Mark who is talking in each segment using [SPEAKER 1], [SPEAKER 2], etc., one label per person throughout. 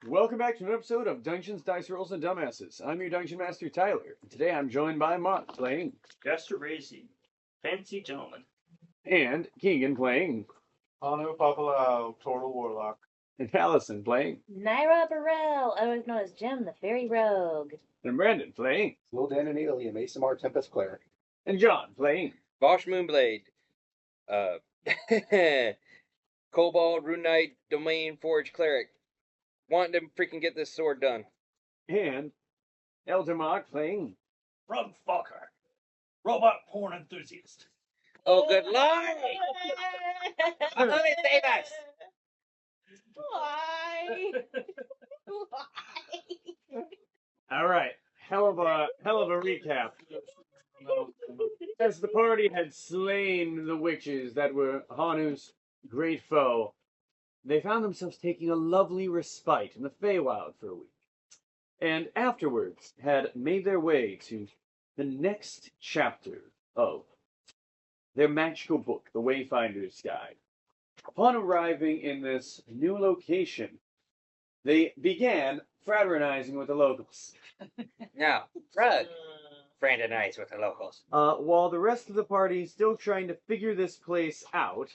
[SPEAKER 1] Welcome back to an episode of Dungeons, Dice Rolls, and Dumbasses. I'm your Dungeon Master, Tyler. Today I'm joined by Mark playing,
[SPEAKER 2] Jester Racy, Fancy Gentleman.
[SPEAKER 1] and Keegan playing,
[SPEAKER 3] Anu Papalau, Total Warlock.
[SPEAKER 1] and Allison playing,
[SPEAKER 4] Naira Burrell, otherwise known as Jem the Fairy Rogue.
[SPEAKER 1] and Brandon playing,
[SPEAKER 5] Zuldan and Alien, Asamar Tempest Cleric.
[SPEAKER 1] and John playing.
[SPEAKER 6] Voash Moonblade, Kobold, Rune Knight, Domain, Forge, Cleric. Wanting to freaking get this sword done.
[SPEAKER 1] And Elder Mark playing.
[SPEAKER 2] Rug Fucker, Robot Porn Enthusiast.
[SPEAKER 6] Oh, good lord! Let me save us!
[SPEAKER 4] Why? Why?
[SPEAKER 1] All right, hell of a recap. As the party had slain the witches that were Hanu's great foe, they found themselves taking a lovely respite in the Feywild for a week, and afterwards had made their way to the next chapter of their magical book, The Wayfinder's Guide. Upon arriving in this new location, they began fraternizing with the locals.
[SPEAKER 6] Now, Rug, fraternize with the locals.
[SPEAKER 1] While the rest of the party, still trying to figure this place out,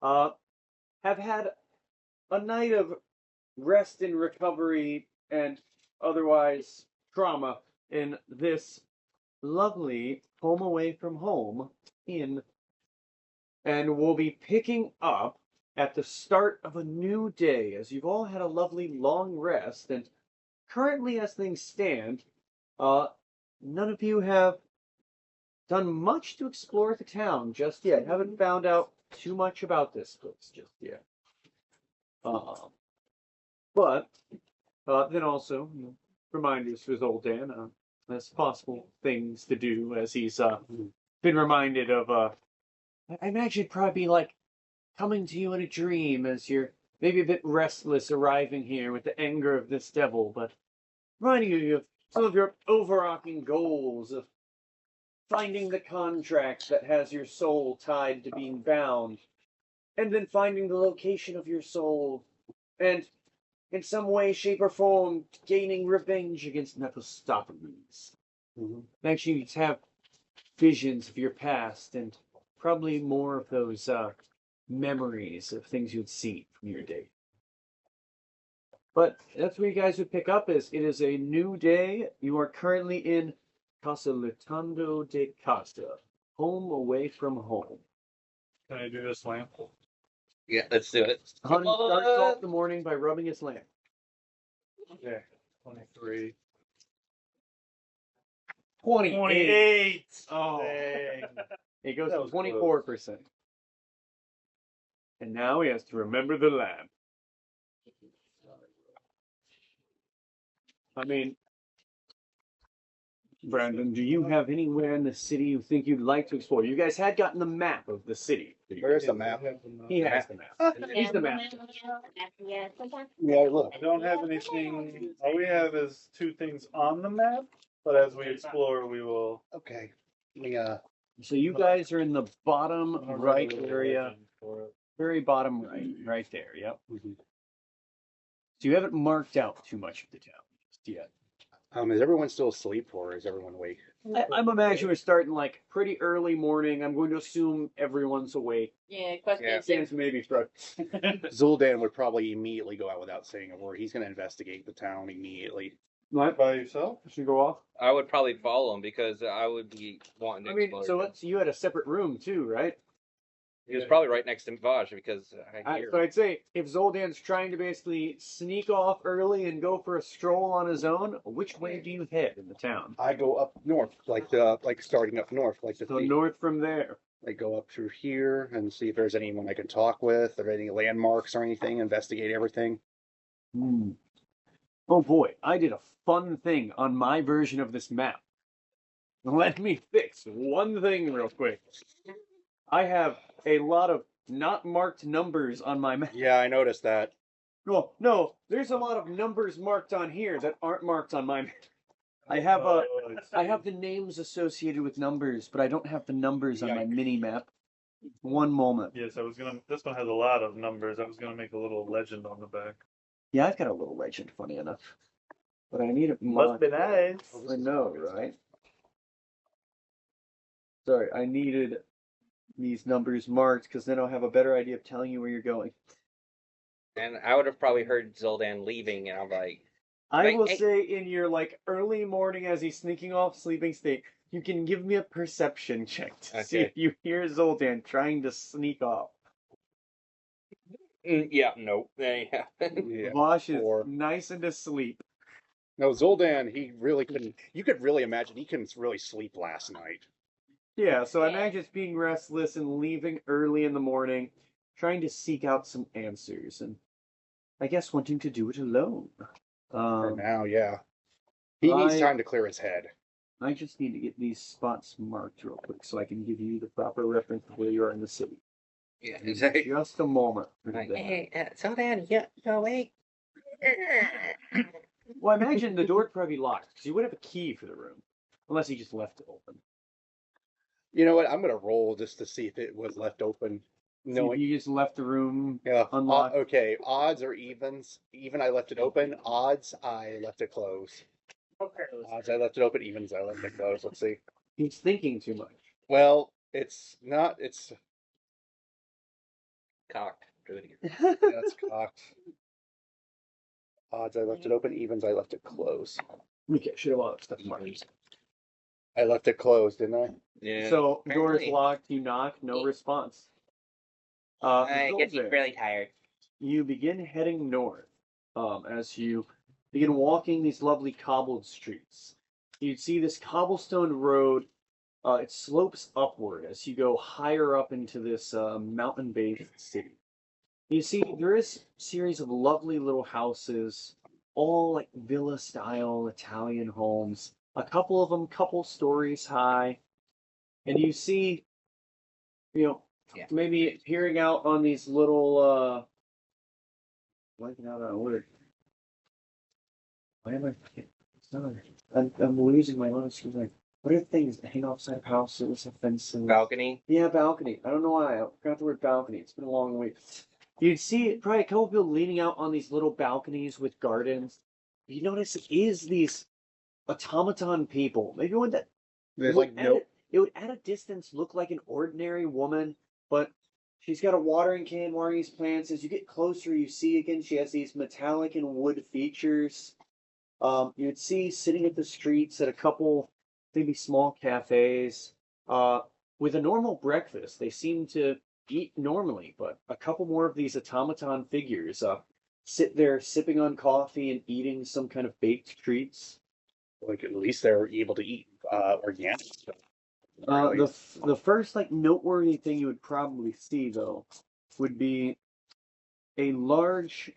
[SPEAKER 1] have had a night of rest and recovery and otherwise trauma in this lovely home away from home inn. And we'll be picking up at the start of a new day, as you've all had a lovely long rest, and currently as things stand, none of you have done much to explore the town just yet. Haven't found out too much about this place just yet. But then also, reminders for Zuldan as possible things to do, as he's been reminded of. I imagine it'd probably be like coming to you in a dream as you're maybe a bit restless arriving here with the anger of this devil, but reminding you of some of your overarching goals of finding the contract that has your soul tied to being bound, and then finding the location of your soul, and in some way, shape, or form, gaining revenge against Mephistopheles. Actually, you have visions of your past, and probably more of those memories of things you'd seen from your day. But that's where you guys would pick up. It is a new day. You are currently in Casa Lutando de Casa, home away from home.
[SPEAKER 3] Can I do this lamp?
[SPEAKER 6] Yeah, let's do it.
[SPEAKER 1] Hun starts off the morning by rubbing his lamp.
[SPEAKER 3] Okay, 23.
[SPEAKER 1] 28.
[SPEAKER 3] Oh,
[SPEAKER 1] It goes
[SPEAKER 3] That
[SPEAKER 1] to
[SPEAKER 3] was
[SPEAKER 1] 24%. And now he has to remember the lamp. I mean, Brandon, do you have anywhere in the city you think you'd like to explore? You guys had gotten the map of the city.
[SPEAKER 5] Where's the map?
[SPEAKER 1] He has the map. He's the map.
[SPEAKER 4] Yeah, sometimes.
[SPEAKER 5] Yeah, look.
[SPEAKER 3] I don't have anything. All we have is 2 things on the map, but as we explore, we will.
[SPEAKER 5] Okay. Let me,
[SPEAKER 1] So you guys are in the bottom
[SPEAKER 3] I'm gonna
[SPEAKER 1] right
[SPEAKER 3] write a little
[SPEAKER 1] area.
[SPEAKER 3] legend for it.
[SPEAKER 1] Very bottom right there, yep. So you haven't marked out too much of the town just yet.
[SPEAKER 5] is everyone still asleep or is everyone awake?
[SPEAKER 1] I'm imagining we're starting like pretty early morning. I'm going to assume everyone's awake.
[SPEAKER 4] Yeah, question
[SPEAKER 6] Yeah.
[SPEAKER 4] is,
[SPEAKER 1] Sans maybe struck.
[SPEAKER 5] Zuldan would probably immediately go out without saying a word. He's going to investigate the town immediately.
[SPEAKER 1] What?
[SPEAKER 3] By yourself?
[SPEAKER 1] Should go off?
[SPEAKER 6] I would probably follow him because I would be wanting to
[SPEAKER 1] I mean,
[SPEAKER 6] explore.
[SPEAKER 1] so you had a separate room too, right?
[SPEAKER 6] He was probably right next to Vosh because I hear.
[SPEAKER 1] So I'd say if Zuldan's trying to basically sneak off early and go for a stroll on his own, which way do you head in the town?
[SPEAKER 5] I go up north, like starting up north, like
[SPEAKER 1] So north from there.
[SPEAKER 5] I go up through here and see if there's anyone I can talk with, or any landmarks or anything. Investigate everything.
[SPEAKER 1] Oh boy, I did a fun thing on my version of this map. Let me fix one thing real quick. I have a lot of not marked numbers on my map.
[SPEAKER 5] Yeah, I noticed that.
[SPEAKER 1] No, there's a lot of numbers marked on here that aren't marked on my map. I have the names associated with numbers, but I don't have the numbers on my mini map. One moment.
[SPEAKER 3] Yes, I was gonna. This one has a lot of numbers. I was gonna make a little legend on the back.
[SPEAKER 1] Yeah, I've got a little legend, funny enough. But I need it
[SPEAKER 3] Must
[SPEAKER 1] marked.
[SPEAKER 3] be nice.
[SPEAKER 1] I know, right? Sorry, I needed these numbers marked because then I'll have a better idea of telling you where you're going.
[SPEAKER 6] And I would have probably heard Zuldan leaving, and I'm like,
[SPEAKER 1] I will
[SPEAKER 6] Hey.
[SPEAKER 1] say in your like early morning as he's sneaking off sleeping state, you can give me a perception check to see
[SPEAKER 6] Okay.
[SPEAKER 1] if you hear Zoltan trying to sneak off.
[SPEAKER 6] yeah, no. Yeah.
[SPEAKER 5] Yeah.
[SPEAKER 1] Vosh is
[SPEAKER 5] Or
[SPEAKER 1] nice and asleep.
[SPEAKER 5] no, Zuldan. He really couldn't. You could really imagine he couldn't really sleep last night.
[SPEAKER 1] Yeah, so I
[SPEAKER 4] Yeah.
[SPEAKER 1] imagine it's being restless and leaving early in the morning, trying to seek out some answers, and I guess wanting to do it alone.
[SPEAKER 5] For now, yeah. He needs time to clear his head.
[SPEAKER 1] I just need to get these spots marked real quick so I can give you the proper reference of where you are in the city.
[SPEAKER 6] Yeah.
[SPEAKER 1] Just a moment. For
[SPEAKER 6] Like,
[SPEAKER 1] that.
[SPEAKER 6] hey, Zuldan, you awake?
[SPEAKER 1] Well, I imagine the door would probably be locked because you would have a key for the room, unless he just left it open.
[SPEAKER 5] You know what? I'm gonna roll just to see if it was left open.
[SPEAKER 1] See if
[SPEAKER 5] Knowing,
[SPEAKER 1] you just left the room
[SPEAKER 5] yeah.
[SPEAKER 1] unlocked.
[SPEAKER 5] Okay. Odds or evens? Even I left it open. Odds I left it closed. Odds I left it open. Evens I left it closed. Let's see.
[SPEAKER 1] He's thinking too much.
[SPEAKER 5] Well, it's not. It's
[SPEAKER 6] Cocked. Do it again.
[SPEAKER 5] that's cocked. Odds I left it open. Evens I left it closed.
[SPEAKER 1] Okay, should have all that stuff marked.
[SPEAKER 5] I left it closed, didn't I?
[SPEAKER 6] Yeah.
[SPEAKER 1] So door's
[SPEAKER 6] apparently.
[SPEAKER 1] locked. You knock, no response.
[SPEAKER 6] I guess
[SPEAKER 1] Zuldan,
[SPEAKER 6] he's really tired.
[SPEAKER 1] you begin heading north. As you begin walking these lovely cobbled streets, you see this cobblestone road. It slopes upward as you go higher up into this mountain-based city. You see, there is a series of lovely little houses, all like villa-style Italian homes. A couple of them, couple stories high, and you see,
[SPEAKER 6] Yeah.
[SPEAKER 1] maybe peering out on these little. Blanking out on a word. Why am I? Sorry, I'm losing my honest. What are the things that hang outside of houses, fences?
[SPEAKER 6] Balcony.
[SPEAKER 1] Yeah, balcony. I don't know why. I forgot the word balcony. It's been a long week. You'd see probably a couple people leaning out on these little balconies with gardens. You notice it is these automaton people. Maybe one that
[SPEAKER 5] There's
[SPEAKER 1] would
[SPEAKER 5] like no.
[SPEAKER 1] it would at a distance look like an ordinary woman, but she's got a watering can watering these plants. As you get closer, you see again she has these metallic and wood features. You'd see sitting at the streets at a couple maybe small cafes with a normal breakfast. They seem to eat normally, but a couple more of these automaton figures sit there sipping on coffee and eating some kind of baked treats.
[SPEAKER 5] Like at least they're able to eat organic stuff.
[SPEAKER 1] The first like noteworthy thing you would probably see though would be a large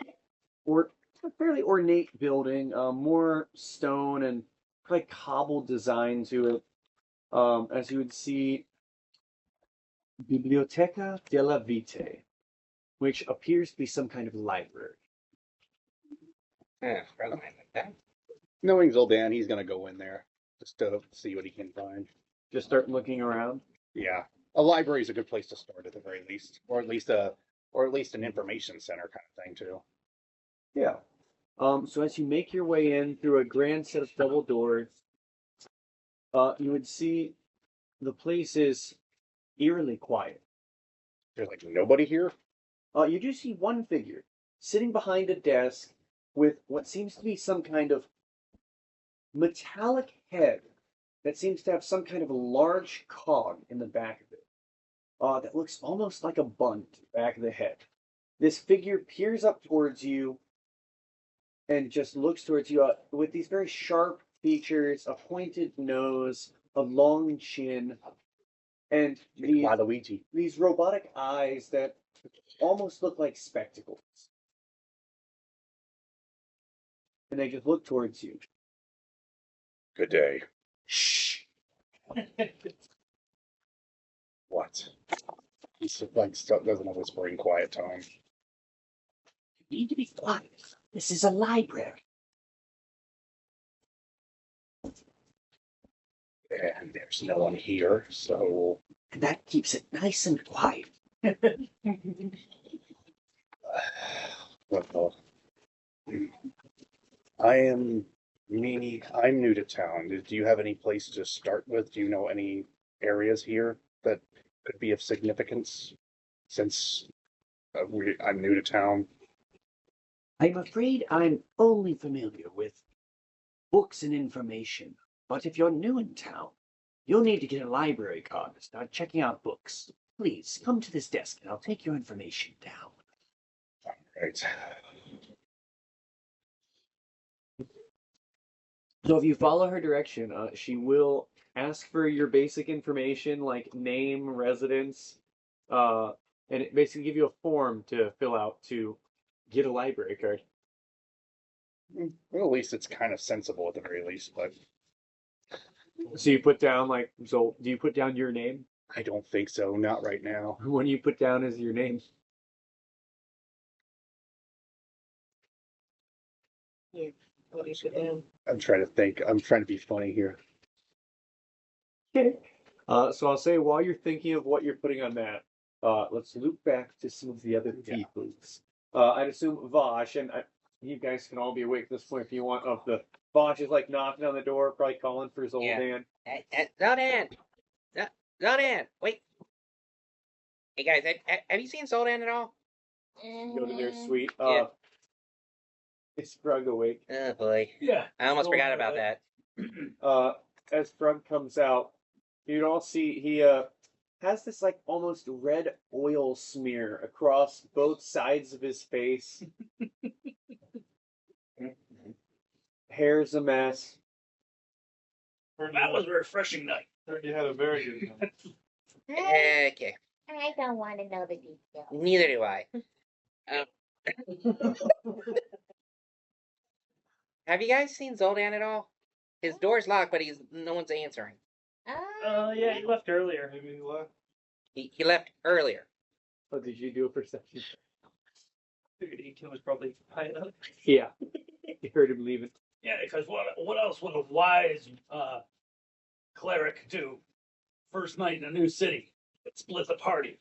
[SPEAKER 1] or a fairly ornate building, more stone and probably cobbled design to it. As you would see, Biblioteca della Vite, which appears to be some kind of library.
[SPEAKER 6] Yeah, probably like that.
[SPEAKER 5] Knowing Zuldan, he's gonna go in there just to see what he can find.
[SPEAKER 1] Just start looking around.
[SPEAKER 5] Yeah, a library is a good place to start at the very least, or at least an information center kind of thing too.
[SPEAKER 1] Yeah. So as you make your way in through a grand set of double doors, you would see the place is eerily quiet.
[SPEAKER 5] There's like nobody here.
[SPEAKER 1] You do see one figure sitting behind a desk with what seems to be some kind of metallic head that seems to have some kind of a large cog in the back of it. That looks almost like a bun to the back of the head. This figure peers up towards you and just looks towards you with these very sharp features, a pointed nose, a long chin, and
[SPEAKER 5] Waluigi.
[SPEAKER 1] these robotic eyes that almost look like spectacles. And they just look towards you.
[SPEAKER 5] Good day.
[SPEAKER 1] Shh.
[SPEAKER 5] What? He's like doesn't have a whispering, quiet tone.
[SPEAKER 1] You need to be quiet. This is a library.
[SPEAKER 5] And there's no one here, so
[SPEAKER 1] And that keeps it nice and quiet.
[SPEAKER 5] well, I'm new to town. Do you have any place to start with? Do you know any areas here that could be of significance? Since I'm new to town.
[SPEAKER 7] I'm afraid I'm only familiar with books and information. But if you're new in town, you'll need to get a library card to start checking out books. Please come to this desk and I'll take your information down.
[SPEAKER 5] Right.
[SPEAKER 1] So if you follow her direction, she will ask for your basic information like name, residence, and it basically give you a form to fill out to get a library card.
[SPEAKER 5] Well, at least it's kind of sensible at the very least, but
[SPEAKER 1] So you put down like, so do you put down your name?
[SPEAKER 5] I don't think so. Not right now.
[SPEAKER 1] What do you put down as your name?
[SPEAKER 8] What do you put down?
[SPEAKER 5] I'm trying to think. I'm trying to be funny here.
[SPEAKER 1] Okay. So I'll say while you're thinking of what you're putting on that, let's loop back to some of the other peoples. I'd assume Vosh, and you guys can all be awake at this point if you want. Of the Vosh is like knocking on the door, probably calling for Zuldan.
[SPEAKER 6] Zuldan! Zuldan! Wait. Hey guys, have you seen Zuldan at all?
[SPEAKER 1] Go to their suite.
[SPEAKER 6] Yeah.
[SPEAKER 1] Is Frug awake?
[SPEAKER 6] Oh boy.
[SPEAKER 2] Yeah.
[SPEAKER 6] I almost forgot about that.
[SPEAKER 1] As Frug comes out, you'd all see he has this like almost red oil smear across both sides of his face. Hair's a mess.
[SPEAKER 2] That was a refreshing night.
[SPEAKER 3] Heard you had a very good one.
[SPEAKER 6] Okay.
[SPEAKER 4] I don't want to know the details.
[SPEAKER 6] Neither do I. Have you guys seen Zuldan at all? His door's locked, but no one's answering.
[SPEAKER 2] Yeah, he left earlier.
[SPEAKER 3] Maybe he left.
[SPEAKER 6] He left earlier.
[SPEAKER 1] Oh, did you do a perception?
[SPEAKER 2] Figured he was probably high enough.
[SPEAKER 1] Yeah. You heard him leaving.
[SPEAKER 2] Yeah, because what else would a wise cleric do? First night in a new city, split the party.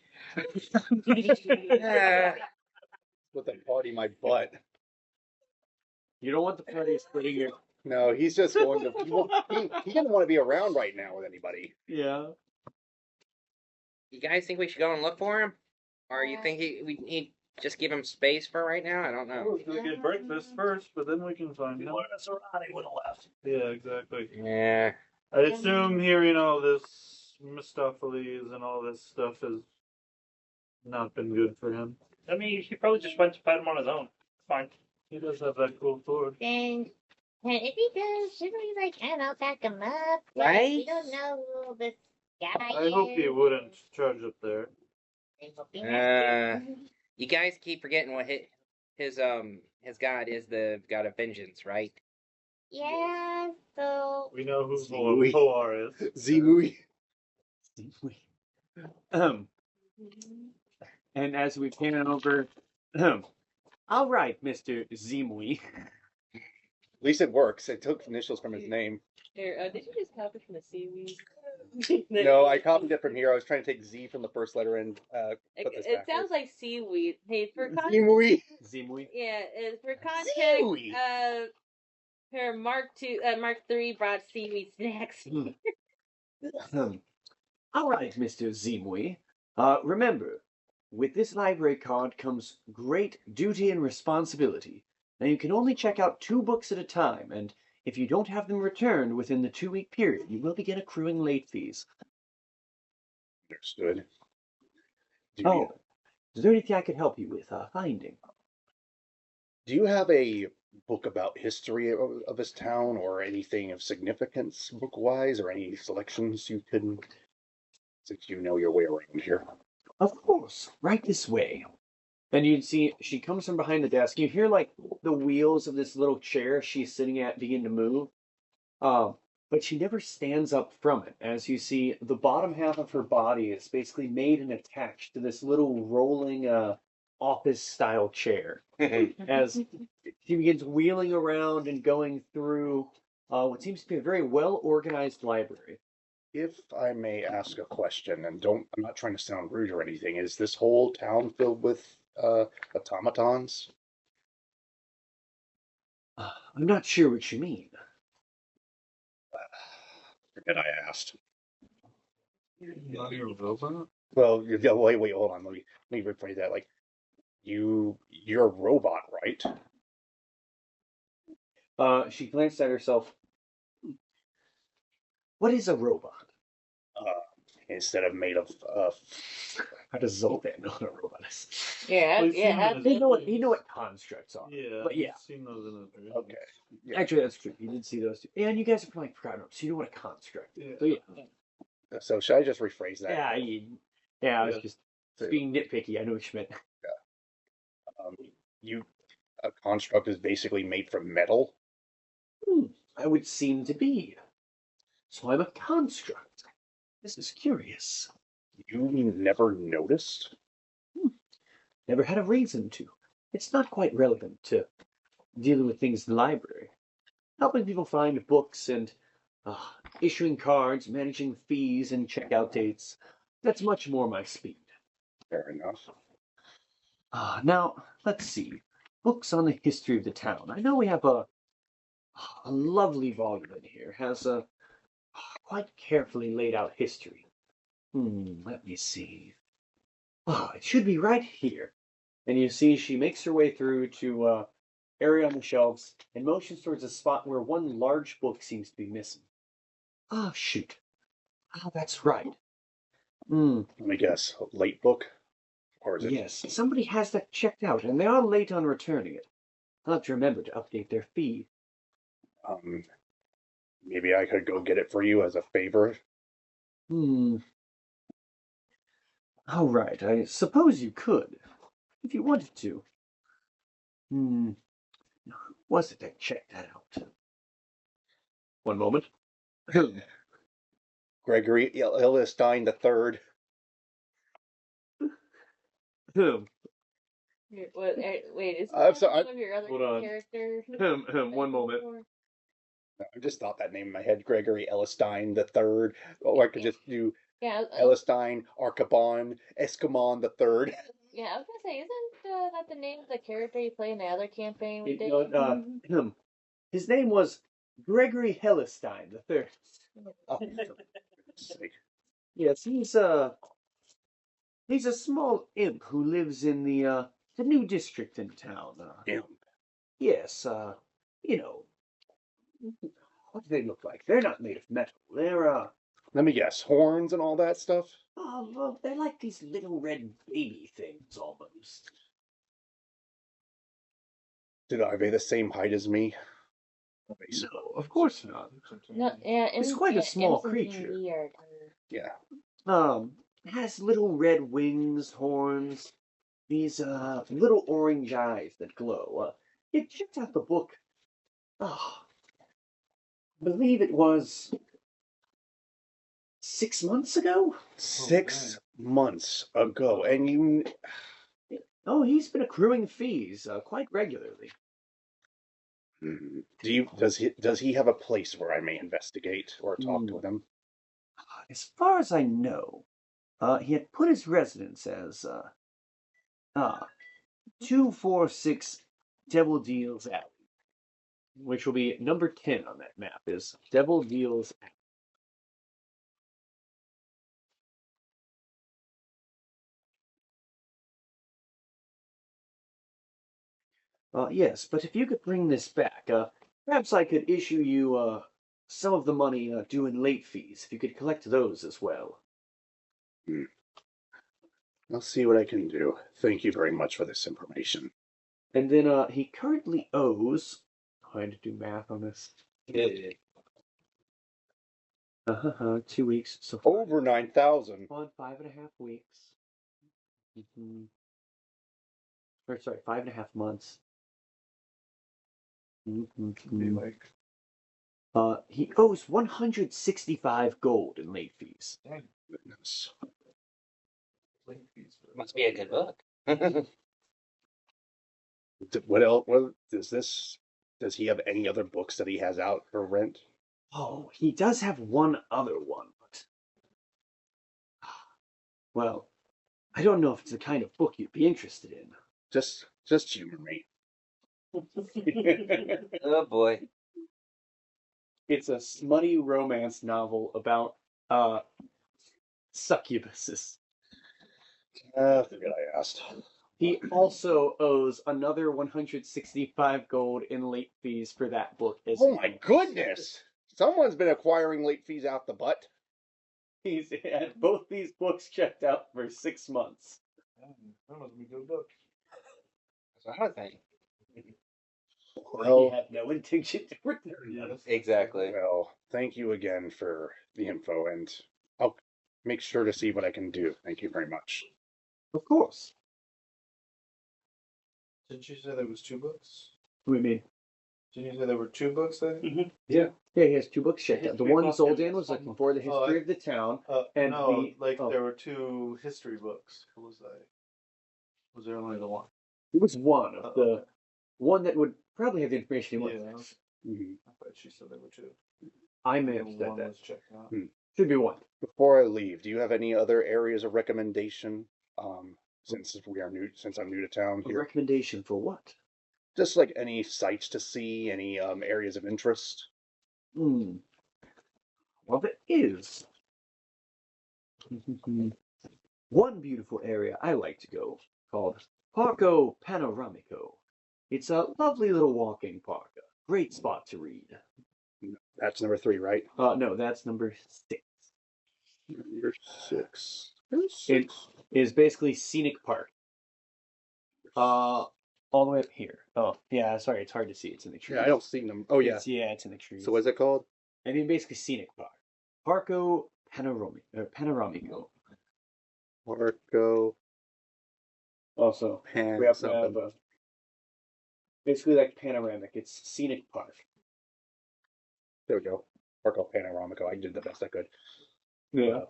[SPEAKER 5] With a party my butt.
[SPEAKER 1] You don't want the party splitting your.
[SPEAKER 5] No, he's just going to. He doesn't want to be around right now with anybody.
[SPEAKER 1] Yeah.
[SPEAKER 6] You guys think we should go and look for him? Or you think we need just give him space for right now? I don't know.
[SPEAKER 3] We're gonna get breakfast first, but then we can find
[SPEAKER 2] If he
[SPEAKER 3] out.
[SPEAKER 2] wanted us around, he would have left.
[SPEAKER 3] Yeah, exactly.
[SPEAKER 6] Yeah.
[SPEAKER 3] I assume hearing all this Mistopheles and all this stuff has not been good for him.
[SPEAKER 2] I mean, he probably just went to fight him on his own. Fine.
[SPEAKER 3] He does have that cool sword.
[SPEAKER 4] Then, if he does, shouldn't we, like, I don't know, back him up? Like,
[SPEAKER 6] Right?
[SPEAKER 4] we don't know who this guy
[SPEAKER 3] I
[SPEAKER 4] is.
[SPEAKER 3] hope he wouldn't charge up there.
[SPEAKER 4] I hope he has to.
[SPEAKER 6] You guys keep forgetting what his god is, the god of vengeance, right?
[SPEAKER 4] Yeah, so...
[SPEAKER 3] We know who
[SPEAKER 5] Zimui.
[SPEAKER 3] Poar is.
[SPEAKER 5] Zimui.
[SPEAKER 1] And as we pan over, all right, Mr. Zimui.
[SPEAKER 5] At least it works. I took initials from his name.
[SPEAKER 8] Here, did you just copy from the seaweed?
[SPEAKER 5] No, I copied it from here. I was trying to take Z from the first letter and put this
[SPEAKER 8] It
[SPEAKER 5] backwards.
[SPEAKER 8] sounds like seaweed. Hey, for context,
[SPEAKER 5] Zimui.
[SPEAKER 1] Zimui.
[SPEAKER 8] yeah, for context,
[SPEAKER 5] Seaweed.
[SPEAKER 8] her Mark III brought seaweed snacks.
[SPEAKER 7] All right, Mr. Zimui. Remember, with this library card comes great duty and responsibility. Now, you can only check out 2 books at a time, and if you don't have them returned within the 2-week period, you will begin accruing late fees.
[SPEAKER 5] Understood.
[SPEAKER 7] Is there anything I could help you with finding?
[SPEAKER 5] Do you have a book about history of this town or anything of significance book-wise or any selections you can, since you know your way around here?
[SPEAKER 7] Of course, right this way.
[SPEAKER 1] And you'd see she comes from behind the desk. You hear like the wheels of this little chair she's sitting at begin to move. But she never stands up from it. As you see, the bottom half of her body is basically made and attached to this little rolling office style chair. As she begins wheeling around and going through what seems to be a very well organized library.
[SPEAKER 5] If I may ask a question, and I'm not trying to sound rude or anything, is this whole town filled with automatons?
[SPEAKER 7] I'm not sure what you mean.
[SPEAKER 5] Forget I asked.
[SPEAKER 3] Not your robot?
[SPEAKER 5] Well, wait, hold on. Let me rephrase that. Like, you're a robot, right?
[SPEAKER 7] She glanced at herself. What is a robot?
[SPEAKER 5] Instead of made of
[SPEAKER 7] How does Zuldan know what a robot is?
[SPEAKER 8] Yeah,
[SPEAKER 3] Well, you've seen
[SPEAKER 8] yeah.
[SPEAKER 3] them
[SPEAKER 7] They know what
[SPEAKER 8] absolutely.
[SPEAKER 7] constructs are.
[SPEAKER 3] Yeah,
[SPEAKER 7] But yeah.
[SPEAKER 3] I've seen those in his dreams.
[SPEAKER 5] okay. Yeah.
[SPEAKER 7] Actually, that's true. You did see those two. And you guys are probably forgotten them, so you know what a construct is.
[SPEAKER 3] Yeah.
[SPEAKER 7] So yeah.
[SPEAKER 5] So should I just rephrase that?
[SPEAKER 7] Yeah, I was
[SPEAKER 3] Yeah.
[SPEAKER 7] just being nitpicky. I know what you meant.
[SPEAKER 5] You a construct is basically made from metal.
[SPEAKER 7] I would seem to be. So I'm a construct. This is curious.
[SPEAKER 5] You never noticed?
[SPEAKER 7] Never had a reason to. It's not quite relevant to dealing with things in the library. Helping people find books and issuing cards, managing fees and checkout dates. That's much more my speed.
[SPEAKER 5] Fair enough.
[SPEAKER 7] Now, let's see. Books on the history of the town. I know we have a lovely volume in here. Has a quite carefully laid out history. Let me see. Oh, it should be right here. And you see she makes her way through to area on the shelves and motions towards a spot where one large book seems to be missing. Oh, shoot. Oh, that's right.
[SPEAKER 5] Let me guess. A late book? Or is it?
[SPEAKER 7] Yes, somebody has that checked out, and they are late on returning it. I'll have to remember to update their fee.
[SPEAKER 5] Maybe I could go get it for you as a favor.
[SPEAKER 7] All right, I suppose you could, if you wanted to. Who was it that checked that out? One moment.
[SPEAKER 5] Gregory Illestein III.
[SPEAKER 8] Wait, is
[SPEAKER 5] I'm
[SPEAKER 8] that
[SPEAKER 5] sorry,
[SPEAKER 8] one of your other
[SPEAKER 7] hold on.
[SPEAKER 8] characters?
[SPEAKER 7] One moment.
[SPEAKER 5] I just thought that name in my head. Gregory Illestein III. Or I could just do
[SPEAKER 8] Yeah,
[SPEAKER 5] Illestein, Archibald, Escamon III.
[SPEAKER 8] yeah. I was gonna say, isn't that the name of the character you play in the other campaign we
[SPEAKER 7] You
[SPEAKER 8] did?
[SPEAKER 7] know, his name was Gregory Hellestein III.
[SPEAKER 5] Oh, for goodness sake.
[SPEAKER 7] Yes, he's a small imp who lives in the new district in town.
[SPEAKER 5] Imp.
[SPEAKER 7] Yes, you know, what do they look like? They're not made of metal. They're
[SPEAKER 5] Let me guess. Horns and all that stuff?
[SPEAKER 7] well, they're like these little red baby things almost.
[SPEAKER 5] Are they the same height as me?
[SPEAKER 7] No, of course not.
[SPEAKER 8] No, yeah,
[SPEAKER 7] It's quite a small creature.
[SPEAKER 5] Yeah.
[SPEAKER 7] It has little red wings, horns, these little orange eyes that glow. You checked out the book. Oh, I believe it was 6 months ago.
[SPEAKER 5] 6 months ago, and you.
[SPEAKER 7] Oh, he's been accruing fees quite regularly.
[SPEAKER 5] Does he have a place where I may investigate or talk to him?
[SPEAKER 7] As far as I know, he had put his residence as 246 Devil Deals Alley, which will be number 10 on that map. Is Devil Deals Alley. Yes, but if you could bring this back, perhaps I could issue you some of the money due in late fees. If you could collect those as well.
[SPEAKER 5] I'll see what I can do. Thank you very much for this information.
[SPEAKER 7] And then he currently owes. Trying to do math on this. 2 weeks. So
[SPEAKER 5] Over 9,000.
[SPEAKER 7] on 5.5 weeks. Or sorry, 5.5 months. He owes 165 gold in late fees.
[SPEAKER 5] Goodness.
[SPEAKER 6] Must be a good book.
[SPEAKER 5] What else? What does he have any other books that he has out for rent?
[SPEAKER 7] Oh, he does have one other one, but well, I don't know if it's the kind of book you'd be interested in.
[SPEAKER 5] Just humor me.
[SPEAKER 6] Oh boy.
[SPEAKER 7] It's a smutty romance novel about succubuses.
[SPEAKER 5] Forget I asked.
[SPEAKER 7] He also owes another 165 gold in late fees for that book as
[SPEAKER 5] Oh my goodness! Someone's been acquiring late fees out the butt.
[SPEAKER 7] he's had both these books checked out for 6 months.
[SPEAKER 3] That must be a good book.
[SPEAKER 6] That's another thing.
[SPEAKER 7] He had no intention to return them.
[SPEAKER 6] Exactly.
[SPEAKER 5] Well, thank you again for the info, and I'll make sure to see what I can do. Thank you very much.
[SPEAKER 7] Of course.
[SPEAKER 3] Didn't you say there was 2 books?
[SPEAKER 7] What do you mean?
[SPEAKER 3] Didn't you say there were 2 books then?
[SPEAKER 7] Yeah, he has 2 books checked out. The
[SPEAKER 1] History
[SPEAKER 7] one
[SPEAKER 1] book
[SPEAKER 7] Zuldan
[SPEAKER 1] and
[SPEAKER 7] was
[SPEAKER 1] some-
[SPEAKER 7] looking for, the history of the town. And
[SPEAKER 3] no,
[SPEAKER 7] the-
[SPEAKER 3] like
[SPEAKER 7] oh.
[SPEAKER 3] there were 2 history books. What was that? Was there only the one?
[SPEAKER 7] It was one of the one that would probably have the information he
[SPEAKER 3] Yeah.
[SPEAKER 7] wants.
[SPEAKER 5] Mhm.
[SPEAKER 3] I thought she said there were 2.
[SPEAKER 7] I may
[SPEAKER 3] And
[SPEAKER 7] have said
[SPEAKER 3] one
[SPEAKER 7] that.
[SPEAKER 3] was checked out.
[SPEAKER 7] Should be one.
[SPEAKER 5] Before I leave, do you have any other areas of recommendation? Since I'm new to town
[SPEAKER 7] A
[SPEAKER 5] here,
[SPEAKER 7] recommendation for what?
[SPEAKER 5] just like any sites to see, any areas of interest.
[SPEAKER 7] Hmm. Well, there is one beautiful area I like to go called Parco Panoramico. It's a lovely little walking park. A great spot to read.
[SPEAKER 5] That's number 3, right?
[SPEAKER 7] No, that's number 6.
[SPEAKER 5] Number 6.
[SPEAKER 7] It is basically scenic park. All the way up here. Oh, yeah, sorry, it's hard to see. It's in the trees.
[SPEAKER 5] Yeah, I don't see them. Oh yeah.
[SPEAKER 7] It's in the trees.
[SPEAKER 5] So what's it called?
[SPEAKER 7] I mean, basically scenic park. Parco Panoramico.
[SPEAKER 5] Marco
[SPEAKER 7] Also,
[SPEAKER 5] Pan
[SPEAKER 7] we have to
[SPEAKER 5] something.
[SPEAKER 7] have basically like panoramic. It's scenic park.
[SPEAKER 5] There we go. Marco Panoramico. I did the best I could.
[SPEAKER 7] Yeah.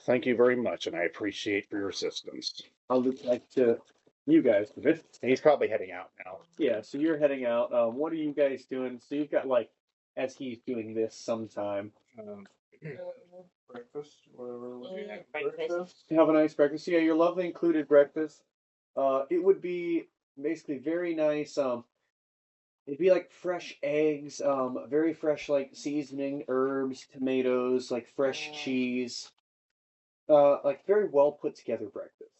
[SPEAKER 5] Thank you very much, and I appreciate for your assistance.
[SPEAKER 7] I'll look like to you guys for this.
[SPEAKER 5] And he's probably heading out now.
[SPEAKER 7] Yeah, so you're heading out. What are you guys doing? So you've got like, as he's doing this sometime.
[SPEAKER 3] Breakfast, whatever.
[SPEAKER 4] Breakfast.
[SPEAKER 7] Have a nice breakfast. Yeah, your lovely included breakfast. It would be basically very nice. It'd be like fresh eggs, very fresh like seasoning, herbs, tomatoes, like fresh cheese. Like very well put together breakfast.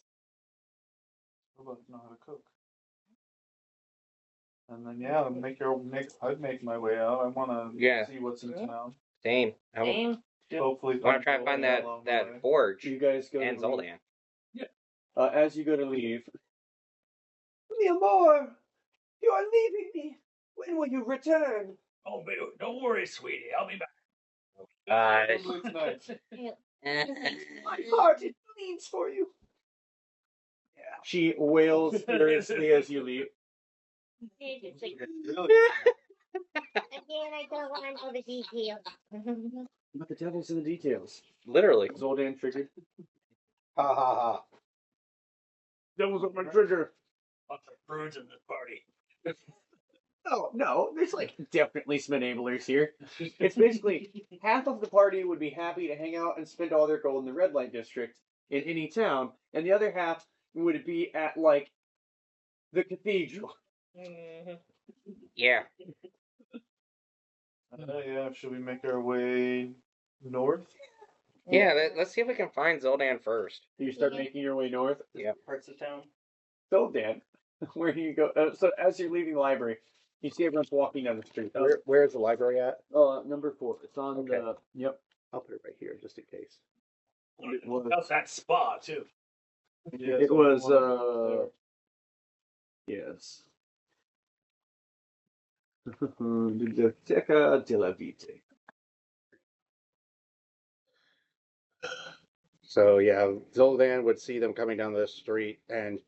[SPEAKER 3] I'd love to know how to cook. And then yeah, I'd make my way out. I want to
[SPEAKER 6] Yeah.
[SPEAKER 3] see what's in town.
[SPEAKER 6] Same. I
[SPEAKER 4] Same.
[SPEAKER 3] Hopefully,
[SPEAKER 6] want to try to find that
[SPEAKER 3] along the way.
[SPEAKER 6] forge
[SPEAKER 7] You guys go
[SPEAKER 6] and
[SPEAKER 7] to leave.
[SPEAKER 6] Zuldan.
[SPEAKER 7] As you go to leave, mi amor, you are leaving me. When will you return?
[SPEAKER 2] Oh, baby, don't worry, sweetie. I'll be back.
[SPEAKER 3] Hopefully it's nice.
[SPEAKER 7] My heart, it bleeds for you. She wails furiously as you leave.
[SPEAKER 4] It's like,
[SPEAKER 3] Really?
[SPEAKER 4] again, I don't want to know the details.
[SPEAKER 7] But the devil's in the details.
[SPEAKER 6] Literally.
[SPEAKER 7] Zuldan triggered.
[SPEAKER 5] Ha ha ha.
[SPEAKER 7] Devil's on my trigger.
[SPEAKER 2] Lots of prudes in this party.
[SPEAKER 7] Oh, no, there's like definitely some enablers here. It's basically half of the party would be happy to hang out and spend all their gold in the red light district in any town, and the other half would be at like the cathedral.
[SPEAKER 6] Yeah.
[SPEAKER 3] Yeah. Should we make our way north?
[SPEAKER 6] Yeah, let's see if we can find Zuldan first.
[SPEAKER 7] You start making your way north.
[SPEAKER 1] Parts of town.
[SPEAKER 7] Zuldan, where do you go? So as you're leaving the library, you see everyone's walking down the street.
[SPEAKER 5] Where's the library at?
[SPEAKER 7] Number 4. It's on
[SPEAKER 5] Okay.
[SPEAKER 7] the. Yep.
[SPEAKER 5] I'll put it right here just in case.
[SPEAKER 2] How's that spa too?
[SPEAKER 3] Yeah,
[SPEAKER 7] It
[SPEAKER 3] so
[SPEAKER 7] was.
[SPEAKER 3] we wanna go
[SPEAKER 7] Yes. Biblioteca della Vite.
[SPEAKER 5] So yeah, Zuldan would see them coming down the street, and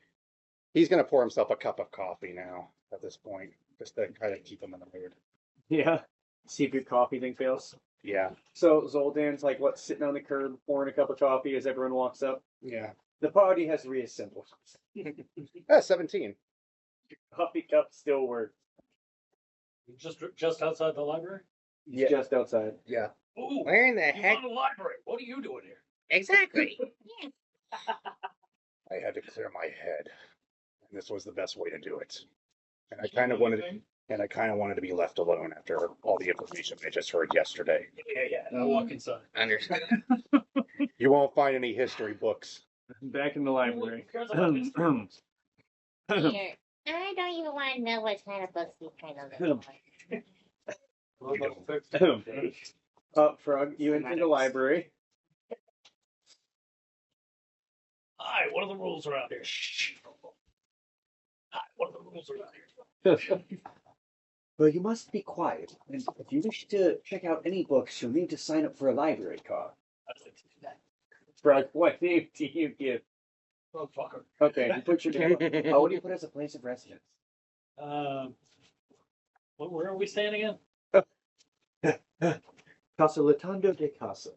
[SPEAKER 5] he's gonna pour himself a cup of coffee now at this point, just to kind of keep him in the mood.
[SPEAKER 7] Yeah. See if your coffee thing fails.
[SPEAKER 5] Yeah,
[SPEAKER 7] So Zoldan's like sitting on the curb pouring a cup of coffee as everyone walks up.
[SPEAKER 5] yeah.
[SPEAKER 7] The party has reassembled.
[SPEAKER 5] 17.
[SPEAKER 7] Coffee cup still works.
[SPEAKER 2] Just outside the library.
[SPEAKER 7] He's
[SPEAKER 5] Yeah.
[SPEAKER 7] just outside.
[SPEAKER 5] Yeah.
[SPEAKER 2] Ooh,
[SPEAKER 6] Where in the
[SPEAKER 2] you
[SPEAKER 6] heck?
[SPEAKER 2] found a library. What are you doing here?
[SPEAKER 6] Exactly.
[SPEAKER 5] I had to clear my head, and this was the best way to do it. And I kind of wanted to be left alone after all the information I just heard yesterday.
[SPEAKER 2] Yeah. I'll walk inside.
[SPEAKER 6] Understood.
[SPEAKER 5] You won't find any history books.
[SPEAKER 1] Back in the library.
[SPEAKER 4] Here. I don't even want to know what kind of books you kind of look for.
[SPEAKER 1] Frog, you enter the library.
[SPEAKER 2] Hi, what are the rules around here? Shh. Hi, what are the rules around here?
[SPEAKER 7] Well, you must be quiet, and if you wish to check out any books, you'll need to sign up for a library card.
[SPEAKER 2] I'd like to do that.
[SPEAKER 1] Frog, what name do you give?
[SPEAKER 2] Motherfucker.
[SPEAKER 1] Okay, you put your name.
[SPEAKER 7] What do you put as a place of residence?
[SPEAKER 2] Where are we staying again?
[SPEAKER 7] Casa Latando de Casa.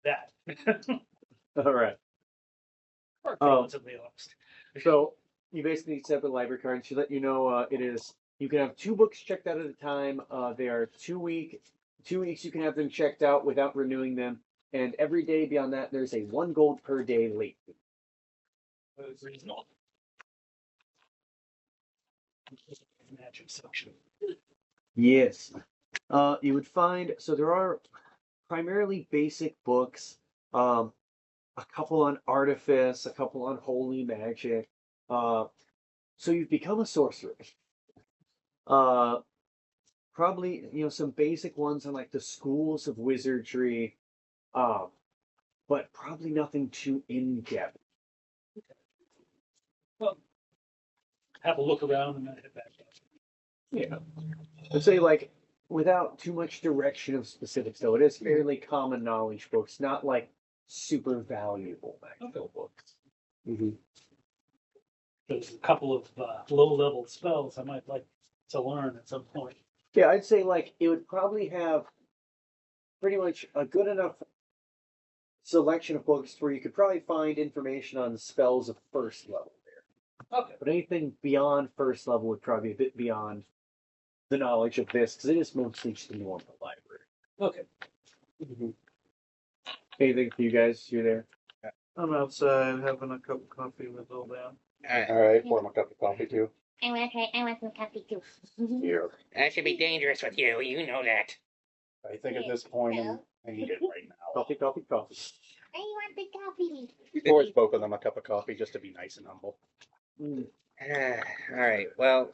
[SPEAKER 2] That.
[SPEAKER 1] All right.
[SPEAKER 2] Relatively honest.
[SPEAKER 1] So you basically set up a library card, and she let you know it is. You can have 2 books checked out at a time. They are 2 week. 2 weeks you can have them checked out without renewing them, and every day beyond that there's a 1 gold per day late fee.
[SPEAKER 2] Reasonable. Magic section.
[SPEAKER 7] Yes. You would find, so there are primarily basic books, a couple on artifice, a couple on holy magic. So you've become a sorcerer. Probably, some basic ones on like the schools of wizardry, but probably nothing too in-depth.
[SPEAKER 2] Well, have a look around and then head back.
[SPEAKER 1] Yeah. I'd say, like, without too much direction of specifics, though, it is fairly common knowledge books, not like super valuable magical books.
[SPEAKER 5] Mm-hmm.
[SPEAKER 2] There's a couple of low-level spells I might like to learn at some point.
[SPEAKER 1] Yeah, I'd say, like, it would probably have pretty much a good enough selection of books where you could probably find information on spells of first level there.
[SPEAKER 2] Okay.
[SPEAKER 1] But anything beyond first level would probably be a bit beyond the knowledge of this, because it is mostly just a normal library.
[SPEAKER 2] Okay.
[SPEAKER 1] Mm-hmm. Anything for you guys? You're there?
[SPEAKER 3] I'm outside having a cup of coffee with Zuldan.
[SPEAKER 6] Alright.
[SPEAKER 5] All right, pour him a cup of coffee too.
[SPEAKER 4] I want some coffee too.
[SPEAKER 5] Here.
[SPEAKER 6] That should be dangerous with you. You know that.
[SPEAKER 5] I think at this point I need it right now.
[SPEAKER 1] Coffee, coffee, coffee.
[SPEAKER 4] I want the coffee.
[SPEAKER 5] Pours both of them a cup of coffee just to be nice and humble.
[SPEAKER 1] Mm.
[SPEAKER 6] Alright, well,